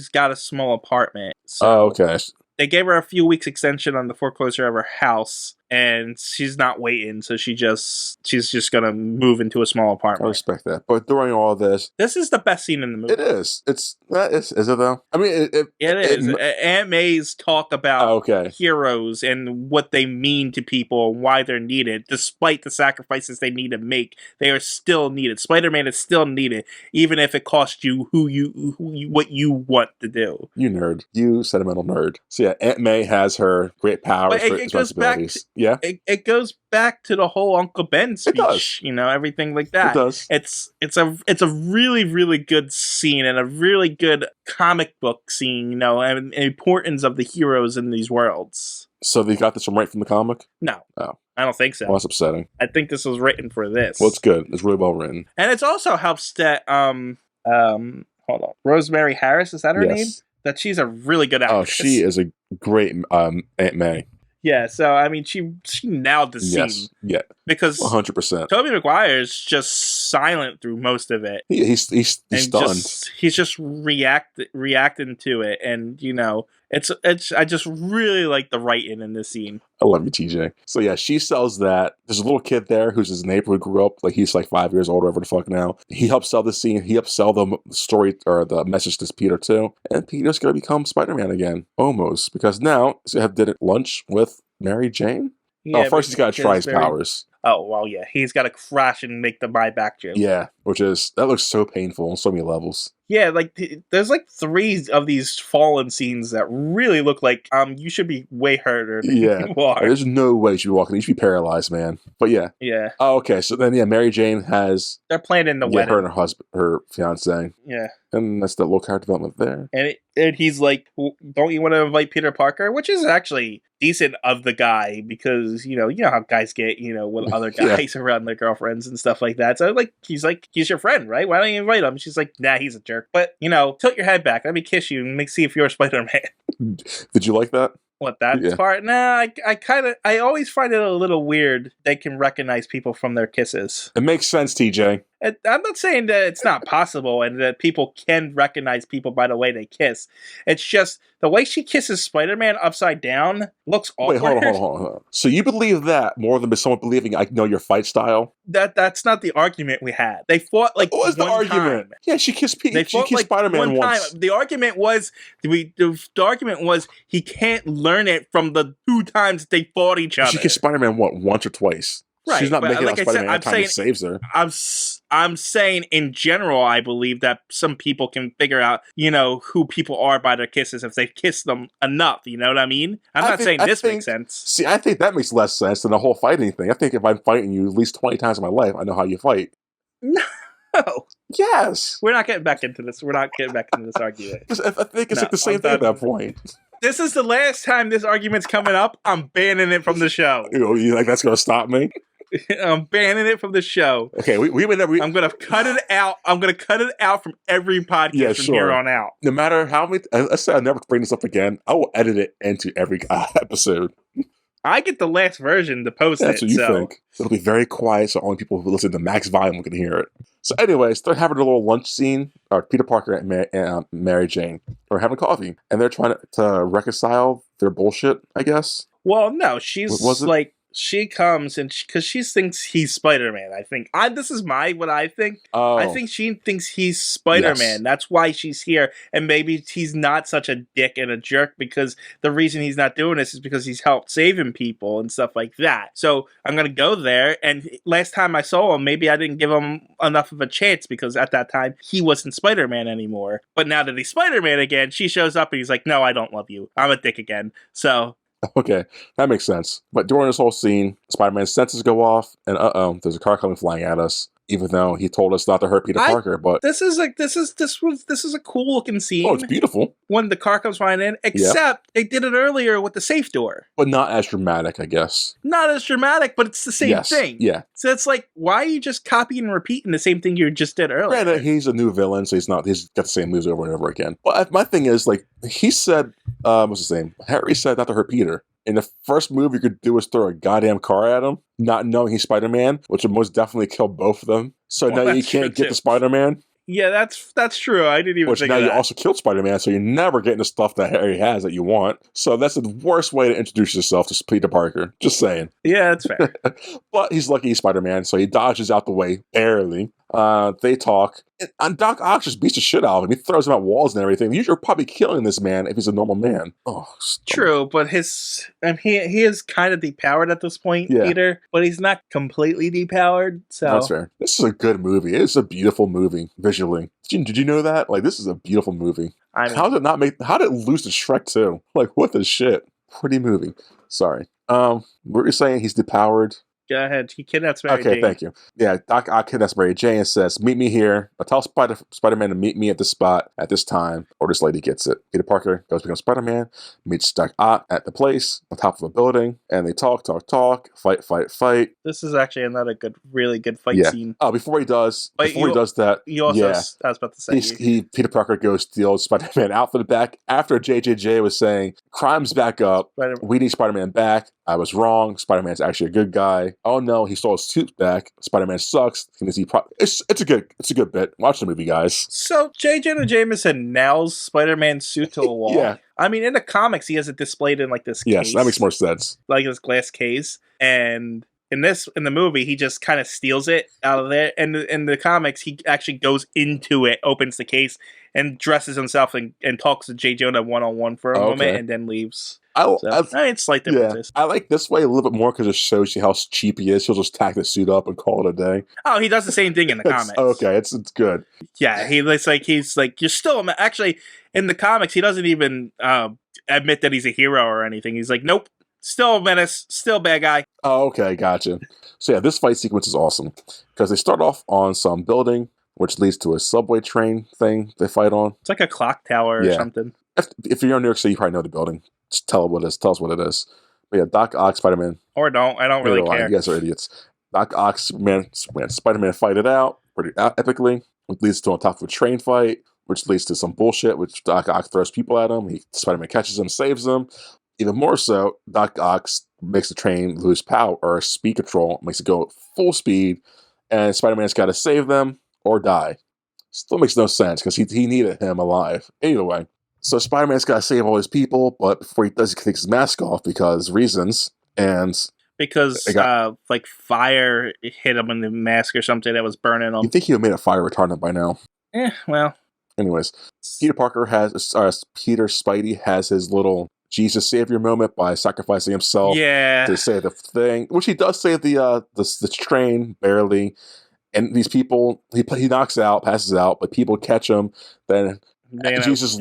got a small apartment. So okay. They gave her a few weeks extension on the foreclosure of her house, and she's not waiting, so she's just gonna move into a small apartment. I respect that. But during all this is the best scene in the movie. It is. Is it though? I mean, it is. Aunt May's talk about heroes and what they mean to people and why they're needed, despite the sacrifices they need to make. They are still needed. Spider-Man is still needed, even if it costs you what you want to do. You nerd. You sentimental nerd. So yeah, Aunt May has her great powers and responsibilities. Yeah, it goes back to the whole Uncle Ben speech. It does. Everything like that. It does. It's a really, really good scene and a really good comic book scene, and importance of the heroes in these worlds. So they got this right from the comic? No. Oh. I don't think so. Well, that's upsetting. I think this was written for this. Well, it's good. It's really well written. And it also helps that hold on. Rosemary Harris, is that her name? That she's a really good actress. Oh, she is a great Aunt May. Yeah, so I mean, she nailed the scene. Yeah, because 100%. Tobey Maguire's just silent through most of it. He's stunned. He's just reacting to it, and it's. I just really like the writing in this scene. I love you, TJ. So yeah, she sells that. There's a little kid there who's his neighbor who grew up, like he's like 5 years old, whatever the fuck now. He helps sell the scene. He helps sell the story or the message to Peter too. And Peter's gonna become Spider-Man again, almost, because now he's gonna have dinner lunch with Mary Jane. Yeah, first he's got to try his powers. Oh, well, yeah. He's got to crash and make the buy back joke. Yeah, that looks so painful on so many levels. Yeah, there's 3 of these fallen scenes that really look like you should be way hurter than you are. There's no way you should be walking. You should be paralyzed, man. But yeah. Yeah. Oh, okay. So then, Mary Jane has... They're planning the wedding. Her and her husband, her fiancé. Yeah. And that's that little character development there. And he's like, don't you want to invite Peter Parker? Which is actually decent of the guy because, you know how guys get, with other guys around their girlfriends and stuff like that. So, he's your friend, right? Why don't you invite him? She's like, nah, he's a jerk. But, tilt your head back. Let me kiss you and see if you're Spider-Man. Did you like that? What, that part? Nah, I always find it a little weird they can recognize people from their kisses. It makes sense, TJ. I'm not saying that it's not possible and that people can recognize people by the way they kiss. It's just the way she kisses Spider-Man upside down looks awkward. Wait, hold on. So you believe that more than someone believing I know your fight style? That's not the argument we had. They fought what was the argument? Time. Yeah, she kissed Spider-Man once. The argument was he can't learn it from the 2 times they fought each other. She kissed Spider-Man once or twice? Right, she's not making like out Spider-Man every time he saves her. I'm saying in general, I believe that some people can figure out, who people are by their kisses if they've kissed them enough. You know what I mean? I'm not saying this makes sense. See, I think that makes less sense than the whole fighting thing. I think if I'm fighting you at least 20 times in my life, I know how you fight. No. Yes. We're not getting back into this. We're not getting back into this argument. I think it's the same thing at that point. This is the last time this argument's coming up. I'm banning it from the show. You think that's going to stop me? I'm banning it from the show. Okay, I'm gonna cut it out. I'm gonna cut it out from every podcast from here on out. No matter how many, let's say I never bring this up again, I will edit it into every episode. I get the last version to post That's what you think. It'll be very quiet, so only people who listen to max volume can hear it. So anyways, they're having a little lunch scene, or Peter Parker and Mary Jane are having coffee, and they're trying to reconcile their bullshit, I guess. Well, no, she's like, she comes and because she thinks he's Spider-Man. I think this is what I think. Oh. I think she thinks he's Spider-Man. Yes. That's why she's here, and maybe he's not such a dick and a jerk because the reason he's not doing this is because he's helped saving people and stuff like that. So I'm gonna go there. And last time I saw him, maybe I didn't give him enough of a chance because at that time he wasn't Spider-Man anymore. But now that he's Spider-Man again, she shows up and he's like, "No, I don't love you. I'm a dick again." So. Okay, that makes sense. But during this whole scene, Spider-Man's senses go off, and there's a car coming flying at us. Even though he told us not to hurt Peter Parker, but this is a cool looking scene. Oh, it's beautiful when the car comes flying in. Except they did it earlier with the safe door, but not as dramatic, I guess. Not as dramatic, but it's the same thing. Yeah. So it's like, why are you just copying and repeating the same thing you just did earlier? Granted, he's a new villain, so he's got the same moves over and over again. But my thing is, like, he said, what's his name? Harry said not to hurt Peter. And the first move you could do is throw a goddamn car at him, not knowing he's Spider-Man, which would most definitely kill both of them. So now you can't get the Spider-Man. Yeah, that's true. I didn't even think now of that. You also killed Spider-Man, so you're never getting the stuff that Harry has that you want. So that's the worst way to introduce yourself to Peter Parker. Just saying. Yeah, that's fair. But he's lucky he's Spider-Man, so he dodges out the way, barely. They talk. And Doc Ock just beats the shit out of him. He throws him at walls and everything. You're probably killing this man if he's a normal man. Oh, true, but he is kind of depowered at this point, Peter. But he's not completely depowered. So that's fair. This is a good movie. It's a beautiful movie visually. Did you know that? Like, this is a beautiful movie. How did it lose to Shrek 2? Like, what the shit? Pretty movie. Sorry. What were you saying? He's depowered. Go ahead. He kidnaps Mary Jane. Okay, thank you. Yeah, Doc Ock kidnaps Mary Jane and says, "Meet me here. I tell Spider-Man to meet me at this spot at this time, or this lady gets it." Peter Parker goes to become Spider-Man, meets Doc Ock at the place on top of a building, and they talk, fight. This is actually another really good fight scene. Oh, before he does that, you also, I was about to say, Peter Parker goes to the old Spider-Man outfit back after JJJ was saying, "Crime's back up. We need Spider-Man back. I was wrong. Spider-Man's actually a good guy. Oh no, he stole his suit back. Spider-Man sucks." It's a good bit. Watch the movie, guys. So J. Jonah Jameson nails Spider-Man's suit to a wall. Yeah. I mean, in the comics, he has it displayed in like this case. Yes, that makes more sense. Like this glass case. And in the movie, he just kind of steals it out of there. And in the comics, he actually goes into it, opens the case, and dresses himself and talks to J. Jonah one-on-one for a moment and then leaves. It's slight differences. I like this way a little bit more because it shows you how cheap he is. He'll just tack the suit up and call it a day. Oh, he does the same thing in the comics. Okay, it's good. Yeah, he's like you're still actually in the comics. He doesn't even admit that he's a hero or anything. He's like, nope, still a menace, still bad guy. Oh, okay, gotcha. So yeah, this fight sequence is awesome because they start off on some building. which leads to a subway train thing they fight on. It's like a clock tower or something. If you're in New York City, you probably know the building. Just tell us what it is. But yeah, Doc Ock, Spider-Man. Or don't. I don't really care. You guys are idiots. Doc Ock, Spider-Man fight it out pretty epically, which leads to on top of a train fight, which leads to some bullshit, which Doc Ock throws people at him. Spider-Man catches him, saves him. Even more so, Doc Ock makes the train lose power or speed control, makes it go full speed, and Spider-Man's got to save them or die. Still makes no sense because he needed him alive. Either way. So Spider-Man's got to save all his people, but before he does, he takes his mask off because reasons. And because like fire hit him in the mask or something that was burning him. You think he would have made a fire retardant by now? Well. Anyways, Peter Spidey has his little Jesus Savior moment by sacrificing himself to save the thing, which he does save the train barely. And these people, he knocks out, passes out, but people catch him. Then Jesus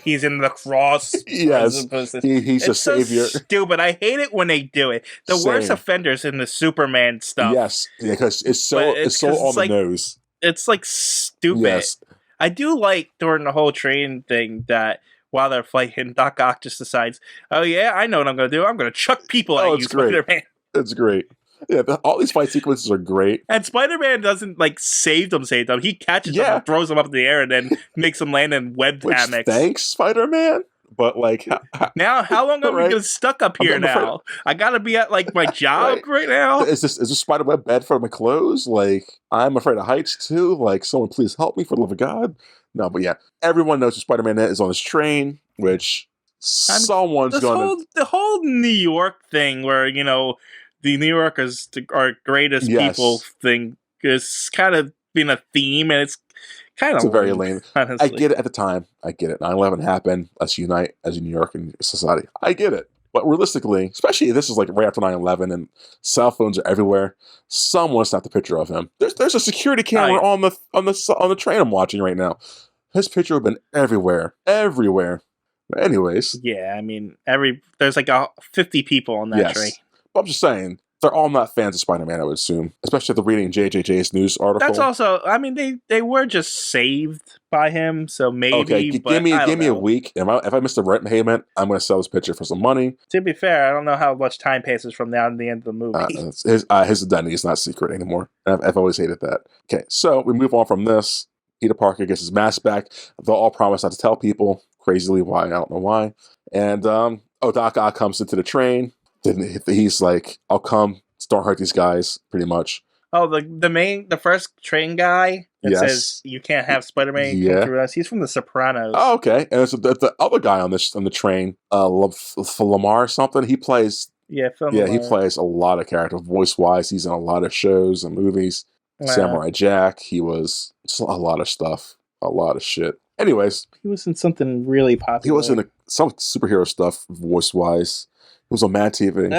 he's in the cross. Yes, he's a savior. So stupid. I hate it when they do it. The worst offenders in the Superman stuff. Yes, because it's so on the nose. It's like stupid. Yes. I do like during the whole train thing that while they're fighting, Doc Ock just decides, oh yeah, I know what I'm going to do. I'm going to chuck people at you, Spider-Man. It's great. Yeah, all these fight sequences are great. And Spider-Man doesn't save them. He catches them and throws them up in the air and then makes them land in web hammocks. Thanks, Spider-Man. But now, how long are we going stuck up here now? I got to be at my job right now. Is this spiderweb bed for my clothes? I'm afraid of heights too. Someone please help me for the love of God. No, but yeah, everyone knows who Spider-Man is on this train, which someone's going to... The whole New York thing where, the New Yorkers are greatest people thing is kind of been a theme, and it's kind of very lame. Honestly. I get it at the time. I get it. 9/11 happened. Let's unite as a New York and society. I get it. But realistically, especially this is right after 9/11 and cell phones are everywhere, someone snapped a picture of him. There's a security camera on the train I'm watching right now. His picture would have been everywhere. Everywhere. But anyways. Yeah, I mean, there's 50 people on that train. But I'm just saying, they're all not fans of Spider-Man, I would assume. Especially after reading JJJ's news article. That's also, I mean, they were just saved by him, so maybe. Okay, give me a week. If I miss the rent payment, I'm going to sell this picture for some money. To be fair, I don't know how much time passes from now to the end of the movie. His identity is not secret anymore. I've always hated that. Okay, so we move on from this. Peter Parker gets his mask back. They'll all promise not to tell people. Crazily, why? I don't know why. And Doc Ock comes into the train. Then he's like, I'll come, don't hurt these guys, pretty much. Oh, the first train guy that says you can't have Spider-Man come through us. He's from The Sopranos. Oh, okay. And it's the other guy on the train, Lamar or something. He plays. Yeah, Lamar. He plays a lot of characters. Voice-wise, he's in a lot of shows and movies. Wow. Samurai Jack. He was just a lot of stuff, a lot of shit. Anyways, he was in something really popular. He was in some superhero stuff, voice-wise. He was on Mad TV.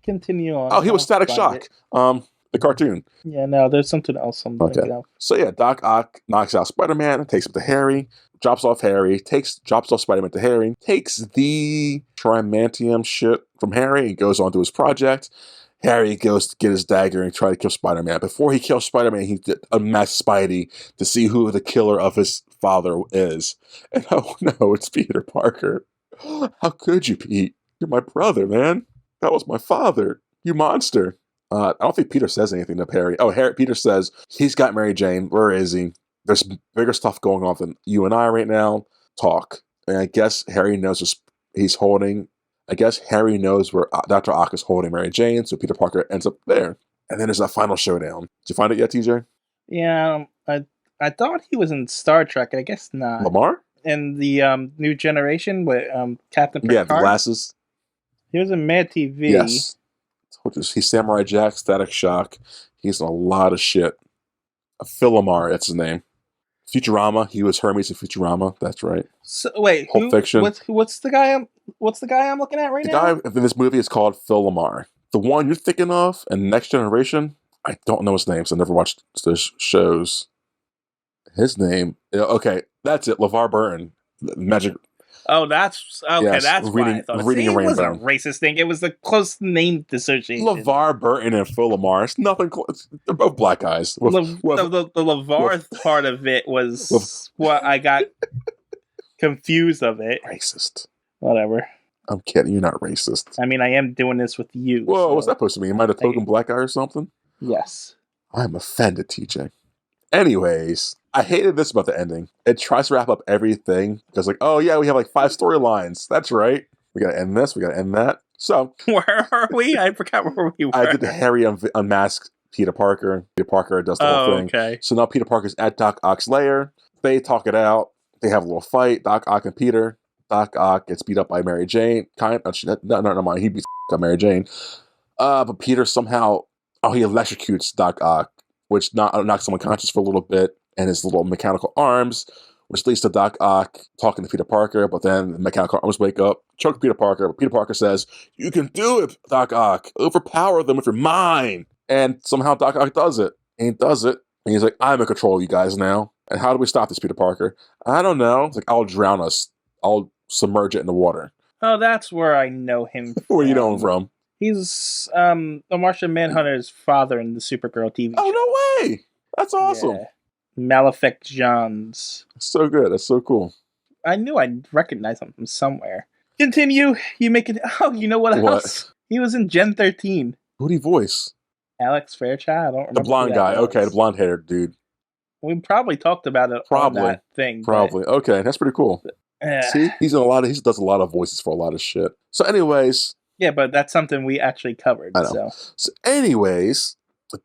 Continue on. Oh, he was Static Shock. The cartoon. Yeah, no, there's something else I'm thinking of. So yeah, Doc Ock knocks out Spider-Man, takes him to Harry, drops off Spider-Man to Harry, takes the Trimantium shit from Harry and goes on to his project. Harry goes to get his dagger and try to kill Spider-Man. Before he kills Spider-Man, he unmasks Spidey to see who the killer of his father is. And oh no, it's Peter Parker. How could you, Pete? You're my brother, man. That was my father. You monster. I don't think Peter says anything to Harry. Oh, Peter says he's got Mary Jane. Where is he? There's bigger stuff going on than you and I right now. Talk. And I guess Harry knows he's holding. I guess Harry knows where Dr. Ock is holding Mary Jane, so Peter Parker ends up there. And then there's that final showdown. Did you find it yet, TJ? Yeah, I thought he was in Star Trek, and I guess not. Lamar? In the New Generation with Captain Picard. Yeah, the glasses. He was in Mad TV. Yes. He's Samurai Jack, Static Shock. He's in a lot of shit. Phil Lamar, that's his name. Futurama. He was Hermes in Futurama. That's right. So wait, Pulp Fiction. What's the guy I'm looking at right now? The guy in this movie is called Phil Lamar. The one you're thinking of in Next Generation, I don't know his name, so I never watched those shows. His name, okay, that's it. LeVar Burton, Magic. Oh, that's okay. Yes, That's why I thought reading a it wasn't a rainbow. racist thing. It was a close name association. LeVar Burton and Phil Lamar. It's nothing close. They're both black guys. The LeVar part of it was what I got confused of it. Racist. Whatever. I'm kidding. You're not racist. I mean, I am doing this with you. Whoa, so. what's that supposed to mean? Am I the token black guy or something? Yes. I'm offended, TJ. Anyways, I hated this about the ending. It tries to wrap up everything because, like, oh yeah, we have like 5 storylines. That's right. We gotta end this. We gotta end that. So where are we? I forgot where we were. I did the Harry unmask Peter Parker. Peter Parker does the whole thing. Okay. So now Peter Parker's at Doc Ock's lair. They talk it out. They have a little fight. Doc Ock and Peter. Doc Ock gets beat up by Mary Jane. No, mind. He beats up Mary Jane. But Peter somehow, he electrocutes Doc Ock, which knocks him unconscious for a little bit, and his little mechanical arms, which leads to Doc Ock talking to Peter Parker, but then the mechanical arms wake up, choke Peter Parker, but Peter Parker says, "You can do it, Doc Ock. Overpower them with your mind." And somehow Doc Ock does it. And he does it, and he's like, "I'm in control of you guys now. And how do we stop this, Peter Parker?" "I don't know." It's like, "I'll drown us. I'll submerge it in the water." Oh, that's where I know him from. Where you know him from? He's the Martian Manhunter's father in the Supergirl TV show. Oh, no way! That's awesome. Yeah. Malefic Johns. So good. That's so cool. I knew I'd recognize him from somewhere. Continue. You make it. Oh, you know what else? He was in Gen 13. Who'd he voice? Alex Fairchild. I don't remember. The blonde guy. Okay, the blonde haired dude. We probably talked about it on that thing. Probably. Okay, that's pretty cool. See, he does a lot of voices for a lot of shit. So anyways. Yeah, but that's something we actually covered. I know. So anyways,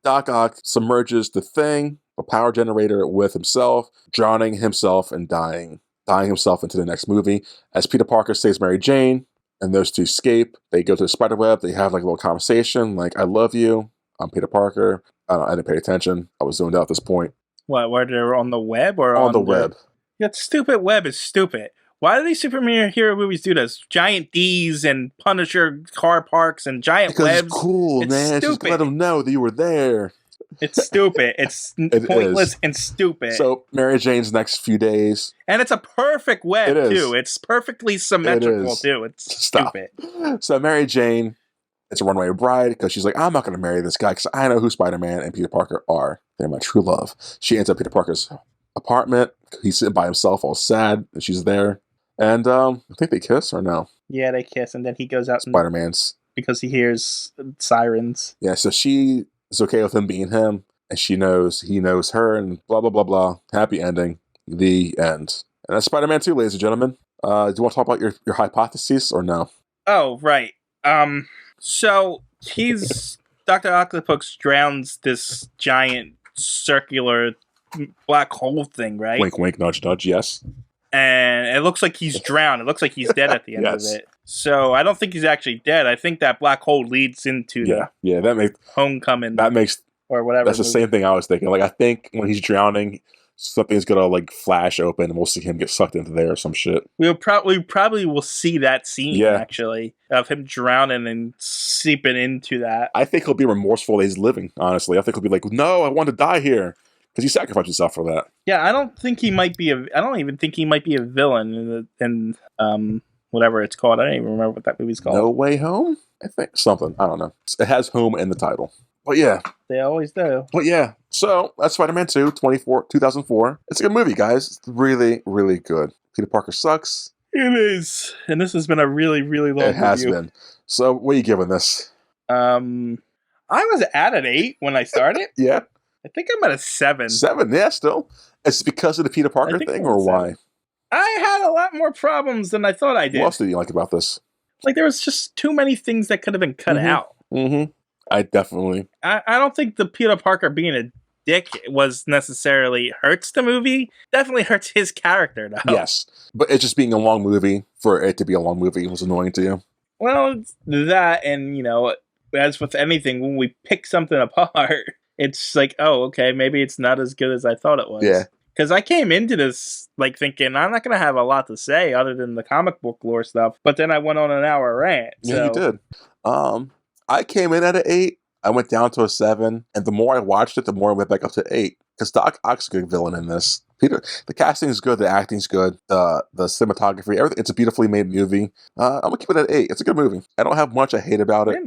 Doc Ock submerges the thing, a power generator, with himself, drowning himself and dying himself into the next movie. As Peter Parker saves Mary Jane, and those two escape, they go to the spiderweb, they have like a little conversation, like, "I love you, I'm Peter Parker." I didn't pay attention. I was zoned out at this point. What, where they're on the web or on the web? That stupid web is stupid. Why do these superhero movies do this? Giant D's and Punisher car parks and giant webs. It's cool, man. Stupid. Just let them know that you were there. It's stupid. It's pointless and stupid. So Mary Jane's next few days. And it's a perfect web, too. It's perfectly symmetrical, too. It's stupid. So Mary Jane, it's a runaway bride because she's like, "I'm not going to marry this guy because I know who Spider-Man and Peter Parker are. They're my true love." She ends up at Peter Parker's apartment. He's sitting by himself, all sad, and she's there. And I think they kiss, or no? Yeah, they kiss, and then he goes out Spider-Man's. Because he hears sirens. Yeah, so she is okay with him being him, and he knows her, and blah, blah, blah, blah. Happy ending. The end. And that's Spider-Man 2, ladies and gentlemen. Do you want to talk about your hypotheses, or no? Oh, right. So Dr. Octopus drowns this giant circular black hole thing, right? Wink, wink, nudge, nudge, yes. And it looks like he's drowned. It looks like he's dead at the end of it. So I don't think he's actually dead. I think that black hole leads into the that makes Homecoming. That makes or whatever. That's the same thing I was thinking. Like, I think when he's drowning, something's gonna like flash open, and we'll see him get sucked into there or some shit. We probably will see that scene actually of him drowning and seeping into that. I think he'll be remorseful that he's living. Honestly, I think he'll be like, "No, I want to die here." Because he sacrificed himself for that. Yeah, I don't even think he might be a villain in whatever it's called. I don't even remember what that movie's called. No Way Home? I think something. I don't know. It has home in the title. But yeah. They always do. But yeah. So that's Spider-Man 2, 2004. It's a good movie, guys. It's really, really good. Peter Parker sucks. It is. And this has been a really, really long It has been. So what are you giving this? I was at an 8 when I started. Yeah. I think I'm at a 7. 7, yeah, still. It's because of the Peter Parker thing, or why? I had a lot more problems than I thought I did. What else did you like about this? Like, there was just too many things that could have been cut out. Mm-hmm. I definitely... I don't think the Peter Parker being a dick was necessarily hurts the movie. Definitely hurts his character, though. Yes. But it just being a long movie, for it to be a long movie, was annoying to you? Well, that, and, you know, as with anything, when we pick something apart... It's like, oh, okay, maybe it's not as good as I thought it was. Yeah. Because I came into this, like, thinking, I'm not going to have a lot to say other than the comic book lore stuff. But then I went on an hour rant. Yeah, you did. I came in at an 8. I went down to a 7. And the more I watched it, the more I went back up to 8. Because Doc Ock's a good villain in this. The casting is good, the acting's good, the cinematography, everything. It's a beautifully made movie. I'm gonna keep it at 8. It's a good movie. I don't have much I hate about it.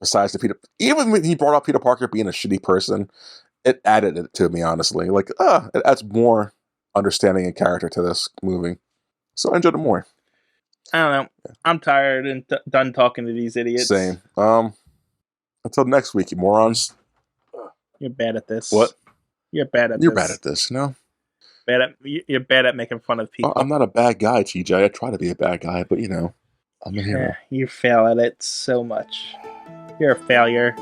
Besides the Peter, even when he brought up Peter Parker being a shitty person, it added it to me, honestly. Like, it adds more understanding and character to this movie. So I enjoyed it more. I don't know. Yeah. I'm tired and done talking to these idiots. Same. Until next week, you morons. You're bad at this. What? You're bad at this. You're bad at this, no? You're bad at making fun of people. I'm not a bad guy, TJ. I try to be a bad guy, but I'm a hero. You fail at it so much. You're a failure.